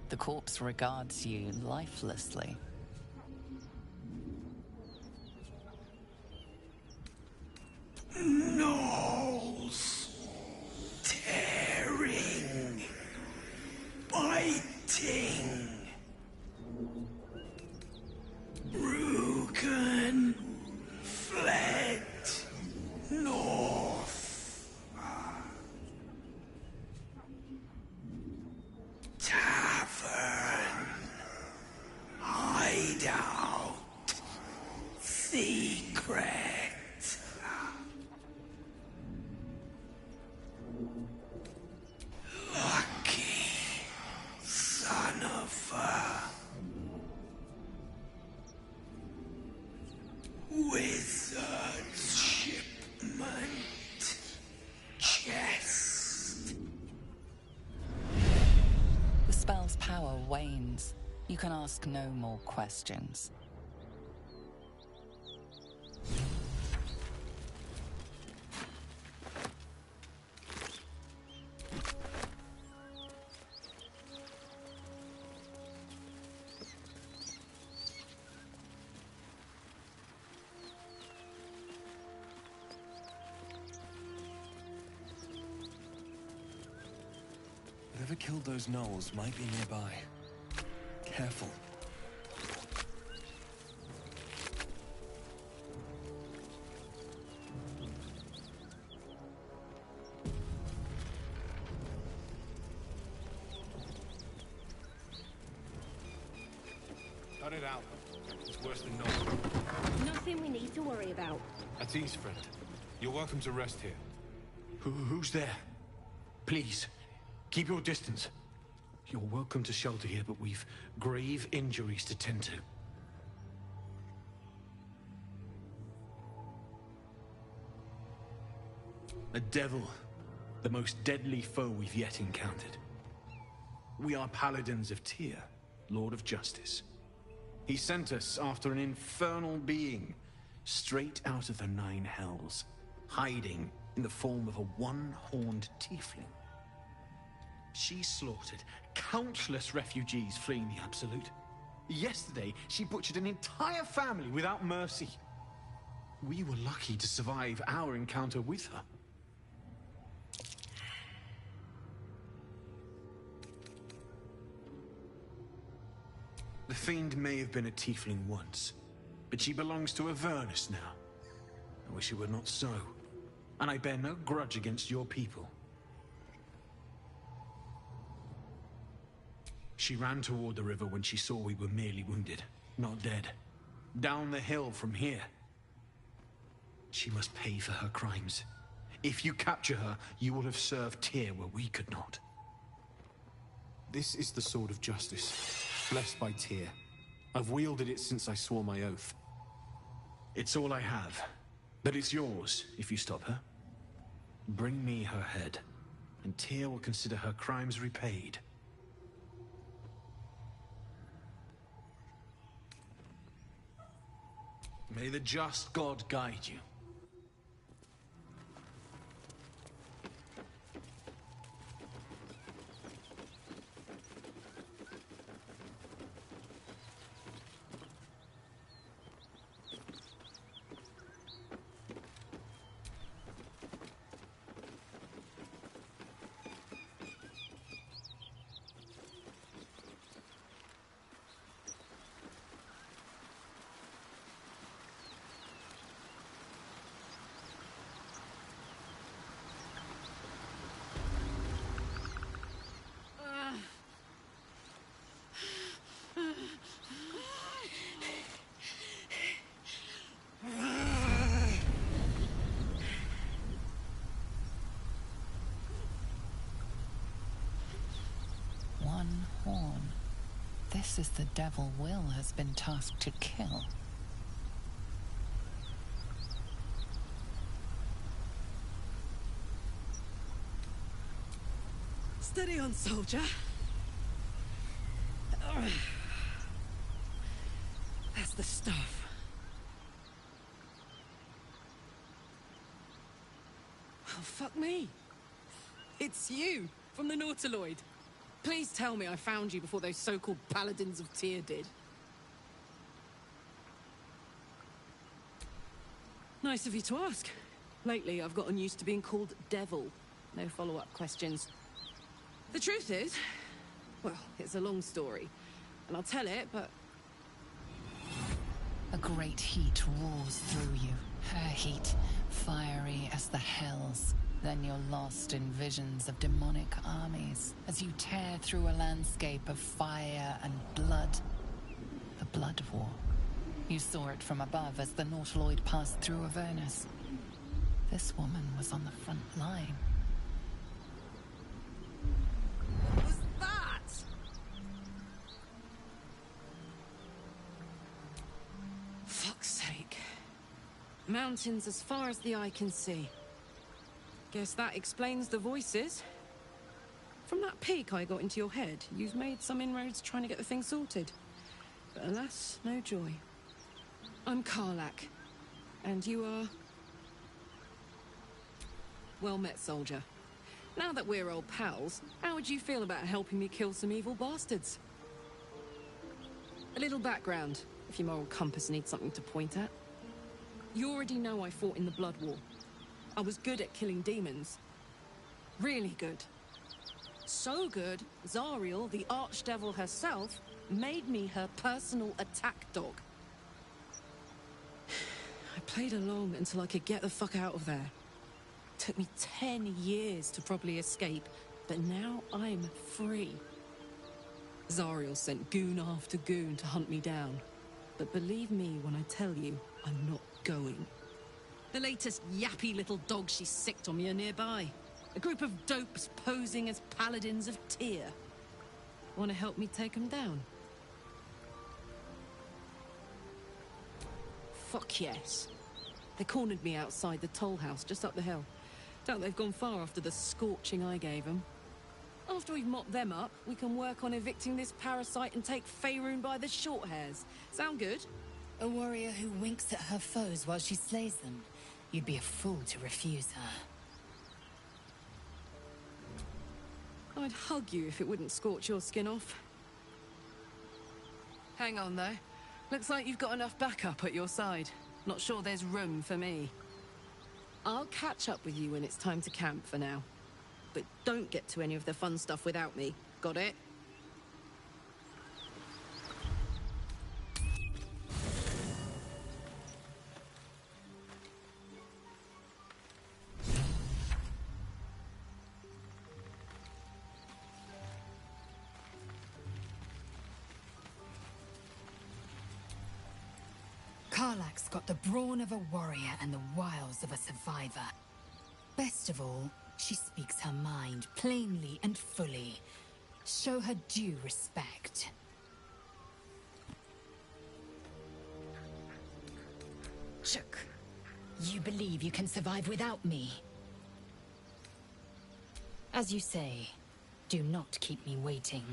The corpse regards you lifelessly. Gnolls. Tearing. Biting. Rugen fled north. Tavern. I wanes, you can ask no more questions. Whatever killed those gnolls might be nearby. Careful. Cut it out. It's worse than normal. Nothing we need to worry about. At ease, friend. You're welcome to rest here. Who's there? Please, keep your distance. You're welcome to shelter here, but we've grave injuries to tend to. A devil, the most deadly foe we've yet encountered. We are paladins of Tyr, Lord of Justice. He sent us after an infernal being, straight out of the Nine Hells, hiding in the form of a one-horned tiefling. She slaughtered countless refugees fleeing the Absolute. Yesterday, she butchered an entire family without mercy. We were lucky to survive our encounter with her. The Fiend may have been a tiefling once, but she belongs to Avernus now. I wish it were not so, and I bear no grudge against your people. She ran toward the river when she saw we were merely wounded, not dead. Down the hill from here. She must pay for her crimes. If you capture her, you will have served Tyr where we could not. This is the sword of justice, blessed by Tyr. I've wielded it since I swore my oath. It's all I have, but it's yours if you stop her. Bring me her head, and Tyr will consider her crimes repaid. May the just God guide you. One horn. This is the devil Will has been tasked to kill. Steady on, soldier. That's the stuff. Oh, fuck me. It's you, from the Nautiloid. Please tell me I found you before those so-called paladins of Tyr did. Nice of you to ask. Lately, I've gotten used to being called Devil. No follow-up questions. The truth is, well, it's a long story. And I'll tell it, but... A great heat roars through you. Her heat, fiery as the hells. Then you're lost in visions of demonic armies as you tear through a landscape of fire and blood. The Blood War. You saw it from above as the Nautiloid passed through Avernus. This woman was on the front line. What was that? Fuck's sake. Mountains as far as the eye can see. Guess that explains the voices. From that peek I got into your head, you've made some inroads trying to get the thing sorted. But alas, no joy. I'm Karlach, and you are... Well met, soldier. Now that we're old pals, how would you feel about helping me kill some evil bastards? A little background, if your moral compass needs something to point at. You already know I fought in the Blood War. I was good at killing demons. Really good. So good, Zariel, the Archdevil herself, made me her personal attack dog. I played along until I could get the fuck out of there. Took me 10 years to properly escape, but now I'm free. Zariel sent goon after goon to hunt me down. But believe me when I tell you, I'm not going. The latest yappy little dog she sicked on me are nearby. A group of dopes posing as paladins of Tyr. Want to help me take them down? Fuck yes. They cornered me outside the toll house just up the hill. Doubt they've gone far after the scorching I gave them. After we've mopped them up, we can work on evicting this parasite and take Faerun by the short hairs. Sound good? A warrior who winks at her foes while she slays them. You'd be a fool to refuse her. I'd hug you if it wouldn't scorch your skin off. Hang on, though. Looks like you've got enough backup at your side. Not sure there's room for me. I'll catch up with you when it's time to camp for now. But don't get to any of the fun stuff without me. Got it? Karlach's got the brawn of a warrior and the wiles of a survivor. Best of all, she speaks her mind plainly and fully. Show her due respect. Shook, you believe you can survive without me? As you say, do not keep me waiting.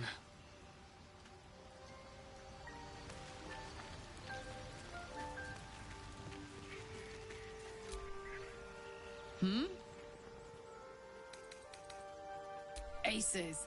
Hmm? Aces.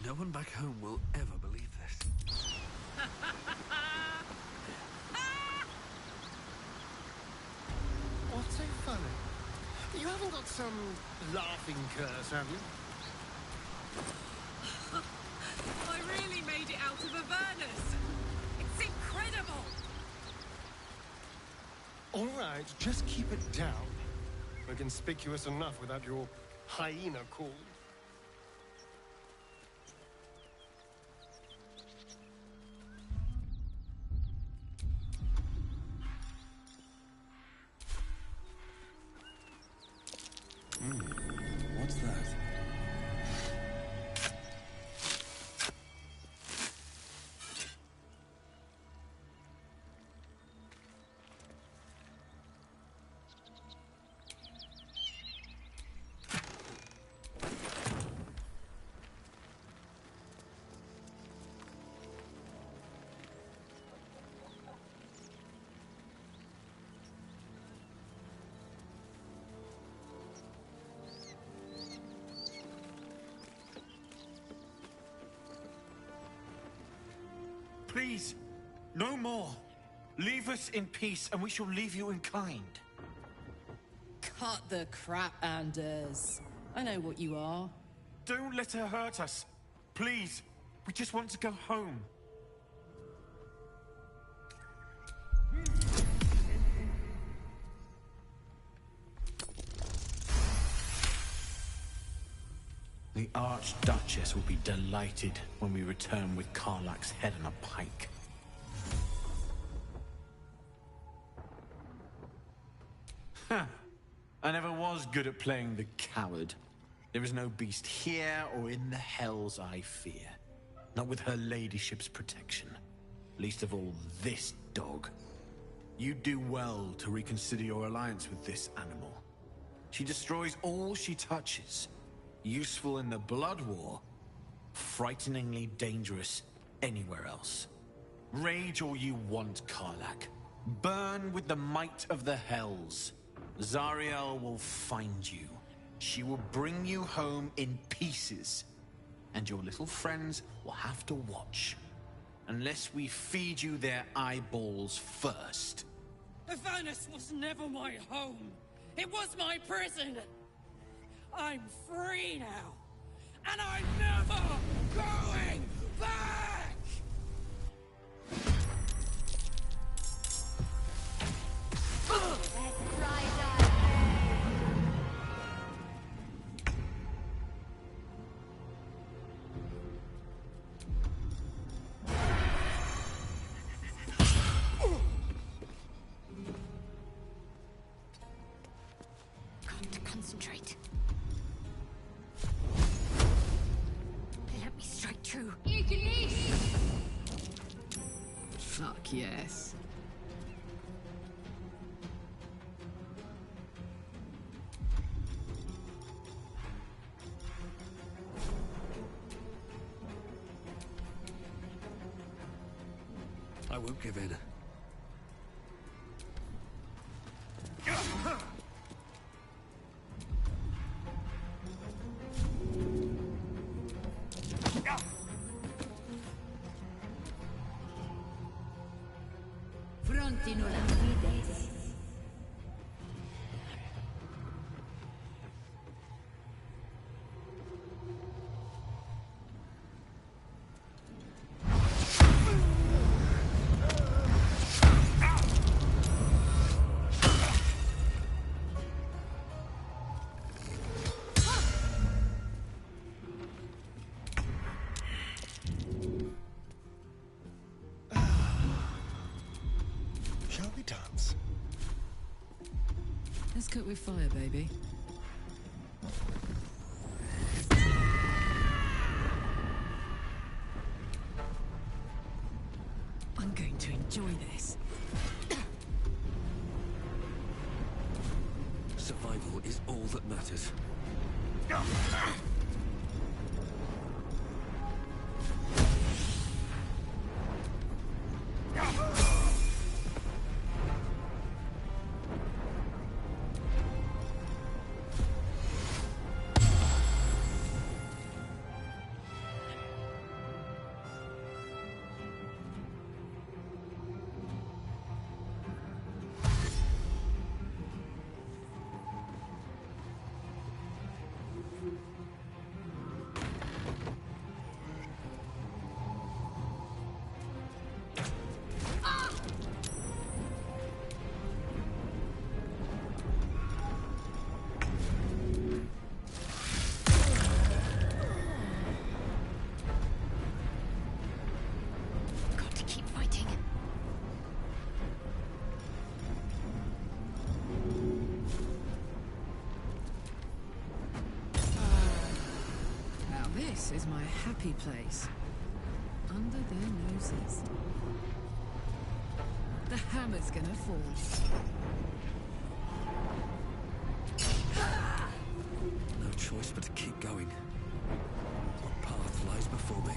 No one back home will ever believe this. got some laughing curse, have you? I really made it out of Avernus! It's incredible! All right, just keep it down. We're conspicuous enough without your hyena call. What's that? Please, no more. Leave us in peace, and we shall leave you in kind. Cut the crap, Anders. I know what you are. Don't let her hurt us. Please, we just want to go home. The Archduchess will be delighted when we return with Karlach's head on a pike. Huh. I never was good at playing the coward. There is no beast here or in the hells I fear. Not with her ladyship's protection. Least of all this dog. You do well to reconsider your alliance with this animal. She destroys all she touches. Useful in the blood war, frighteningly dangerous anywhere else. Rage all you want, Karlach. Burn with the might of the hells. Zariel will find you. She will bring you home in pieces. And your little friends will have to watch. Unless we feed you their eyeballs first. Avernus was never my home. It was my prison. I'm free now, and I'm never going back! Got to concentrate. Let me strike true. Fuck yes. I won't give in. Frontino lampides. Shall we dance? Let's cook with fire, baby. I'm going to enjoy this. Survival is all that matters. This is my happy place. Under their noses. The hammer's gonna fall. No choice but to keep going. What path lies before me?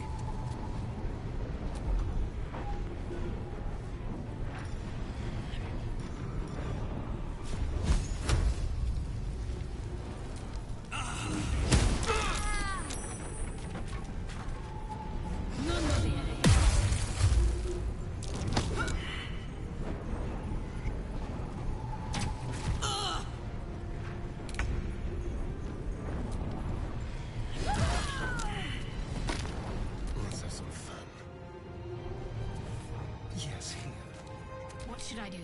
Let's have some fun. Yes, here. What should I do?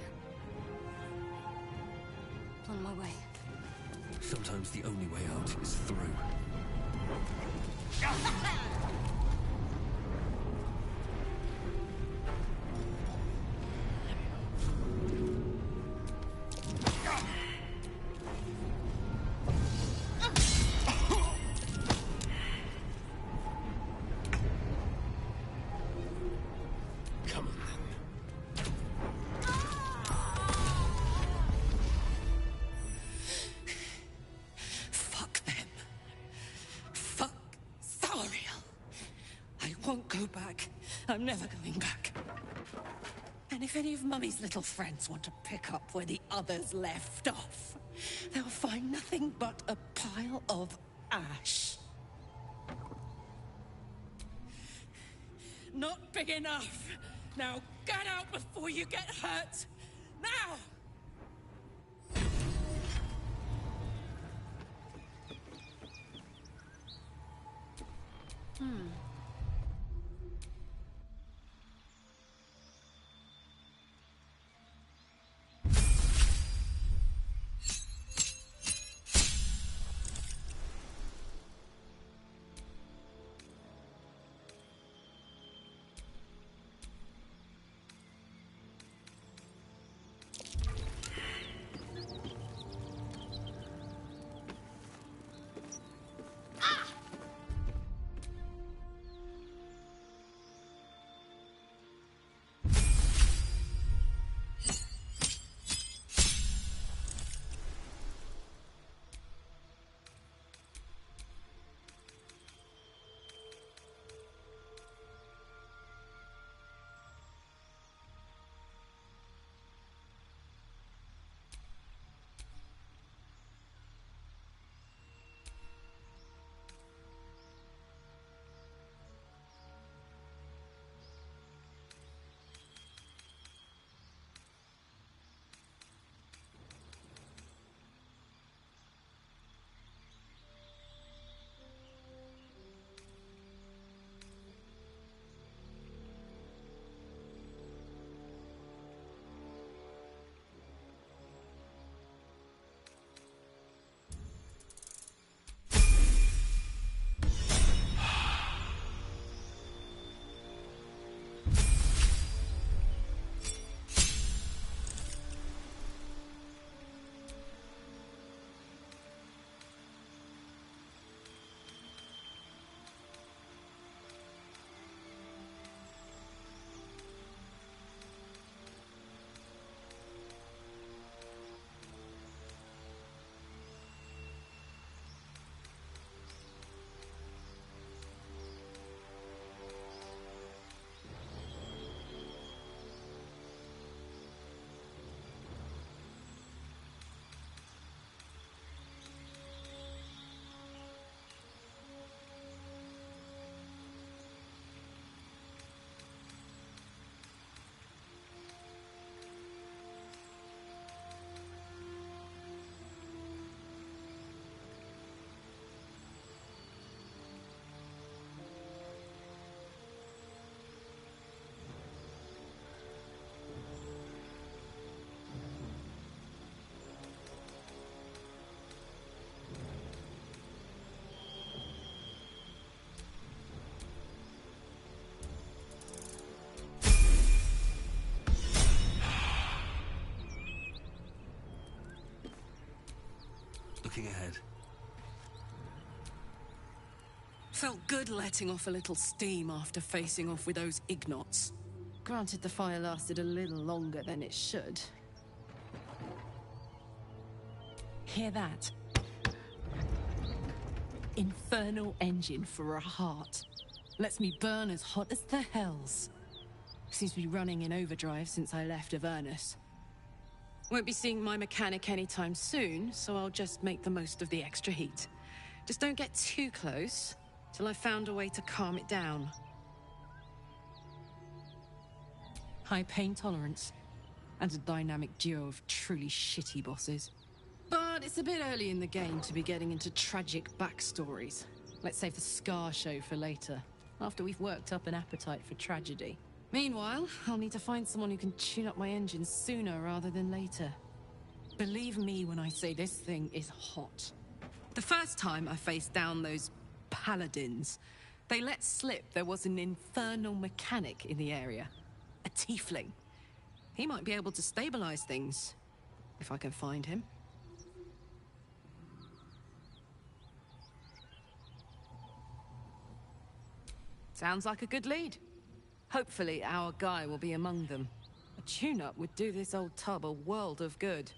On my way. Sometimes the only way out is through. Come on, then. Fuck them. Fuck Thariel. I won't go back. I'm never going back. And if any of Mummy's little friends want to pick up where the others left off, they'll find nothing but a pile of ash. Not big enough. Now get out before you get hurt. Now! Looking ahead. Felt good letting off a little steam after facing off with those Ignots. Granted, the fire lasted a little longer than it should. Hear that? Infernal engine for a heart. Lets me burn as hot as the hells. Seems to be running in overdrive since I left Avernus. Won't be seeing my mechanic anytime soon, so I'll just make the most of the extra heat. Just don't get too close, till I've found a way to calm it down. High pain tolerance, and a dynamic duo of truly shitty bosses. But it's a bit early in the game to be getting into tragic backstories. Let's save the Scar show for later, after we've worked up an appetite for tragedy. Meanwhile, I'll need to find someone who can tune up my engine sooner rather than later. Believe me when I say this thing is hot. The first time I faced down those paladins, they let slip there was an infernal mechanic in the area. A tiefling. He might be able to stabilize things, if I can find him. Sounds like a good lead. Hopefully our guy will be among them. A tune-up would do this old tub a world of good.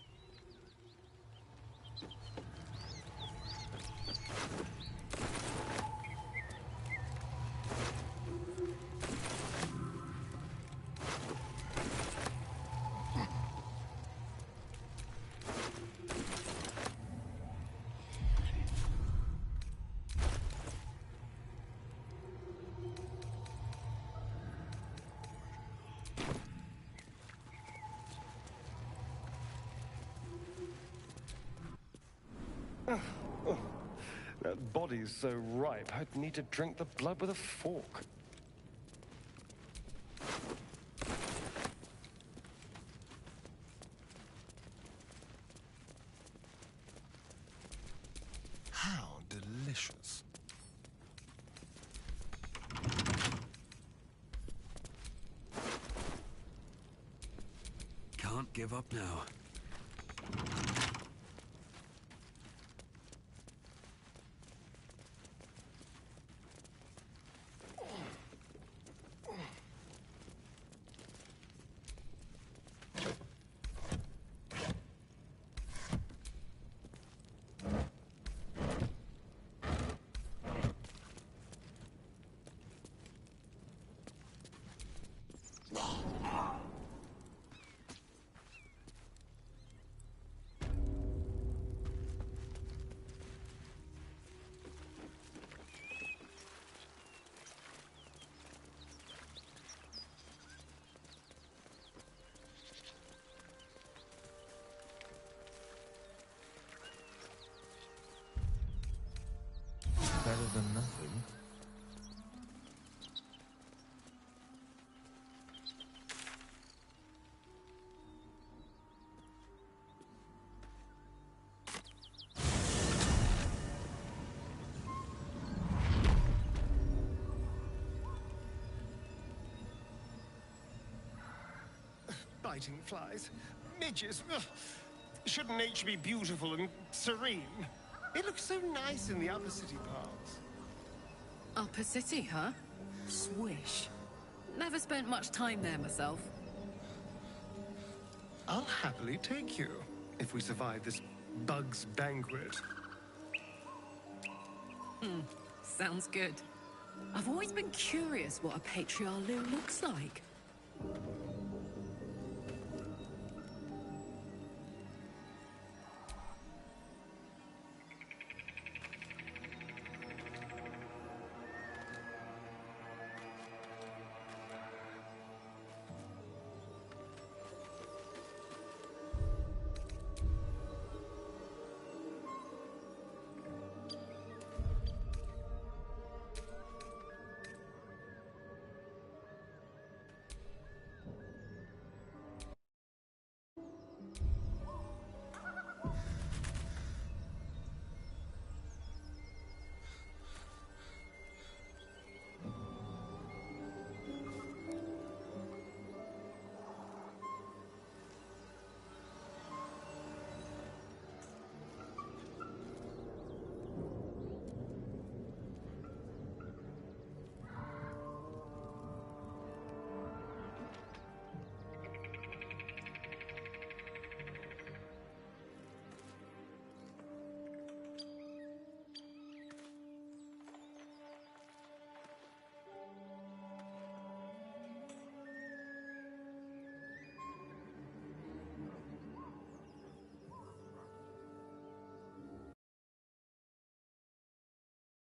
Oh, that body's so ripe, I'd need to drink the blood with a fork. How delicious. Can't give up now. Better than nothing. Biting flies. Midges. Ugh. Shouldn't nature be beautiful and serene? It looks so nice in the other city parts. Upper City, huh? Swish. Never spent much time there myself. I'll happily take you, if we survive this bug's banquet. Sounds good. I've always been curious what a Patriarch Loo looks like.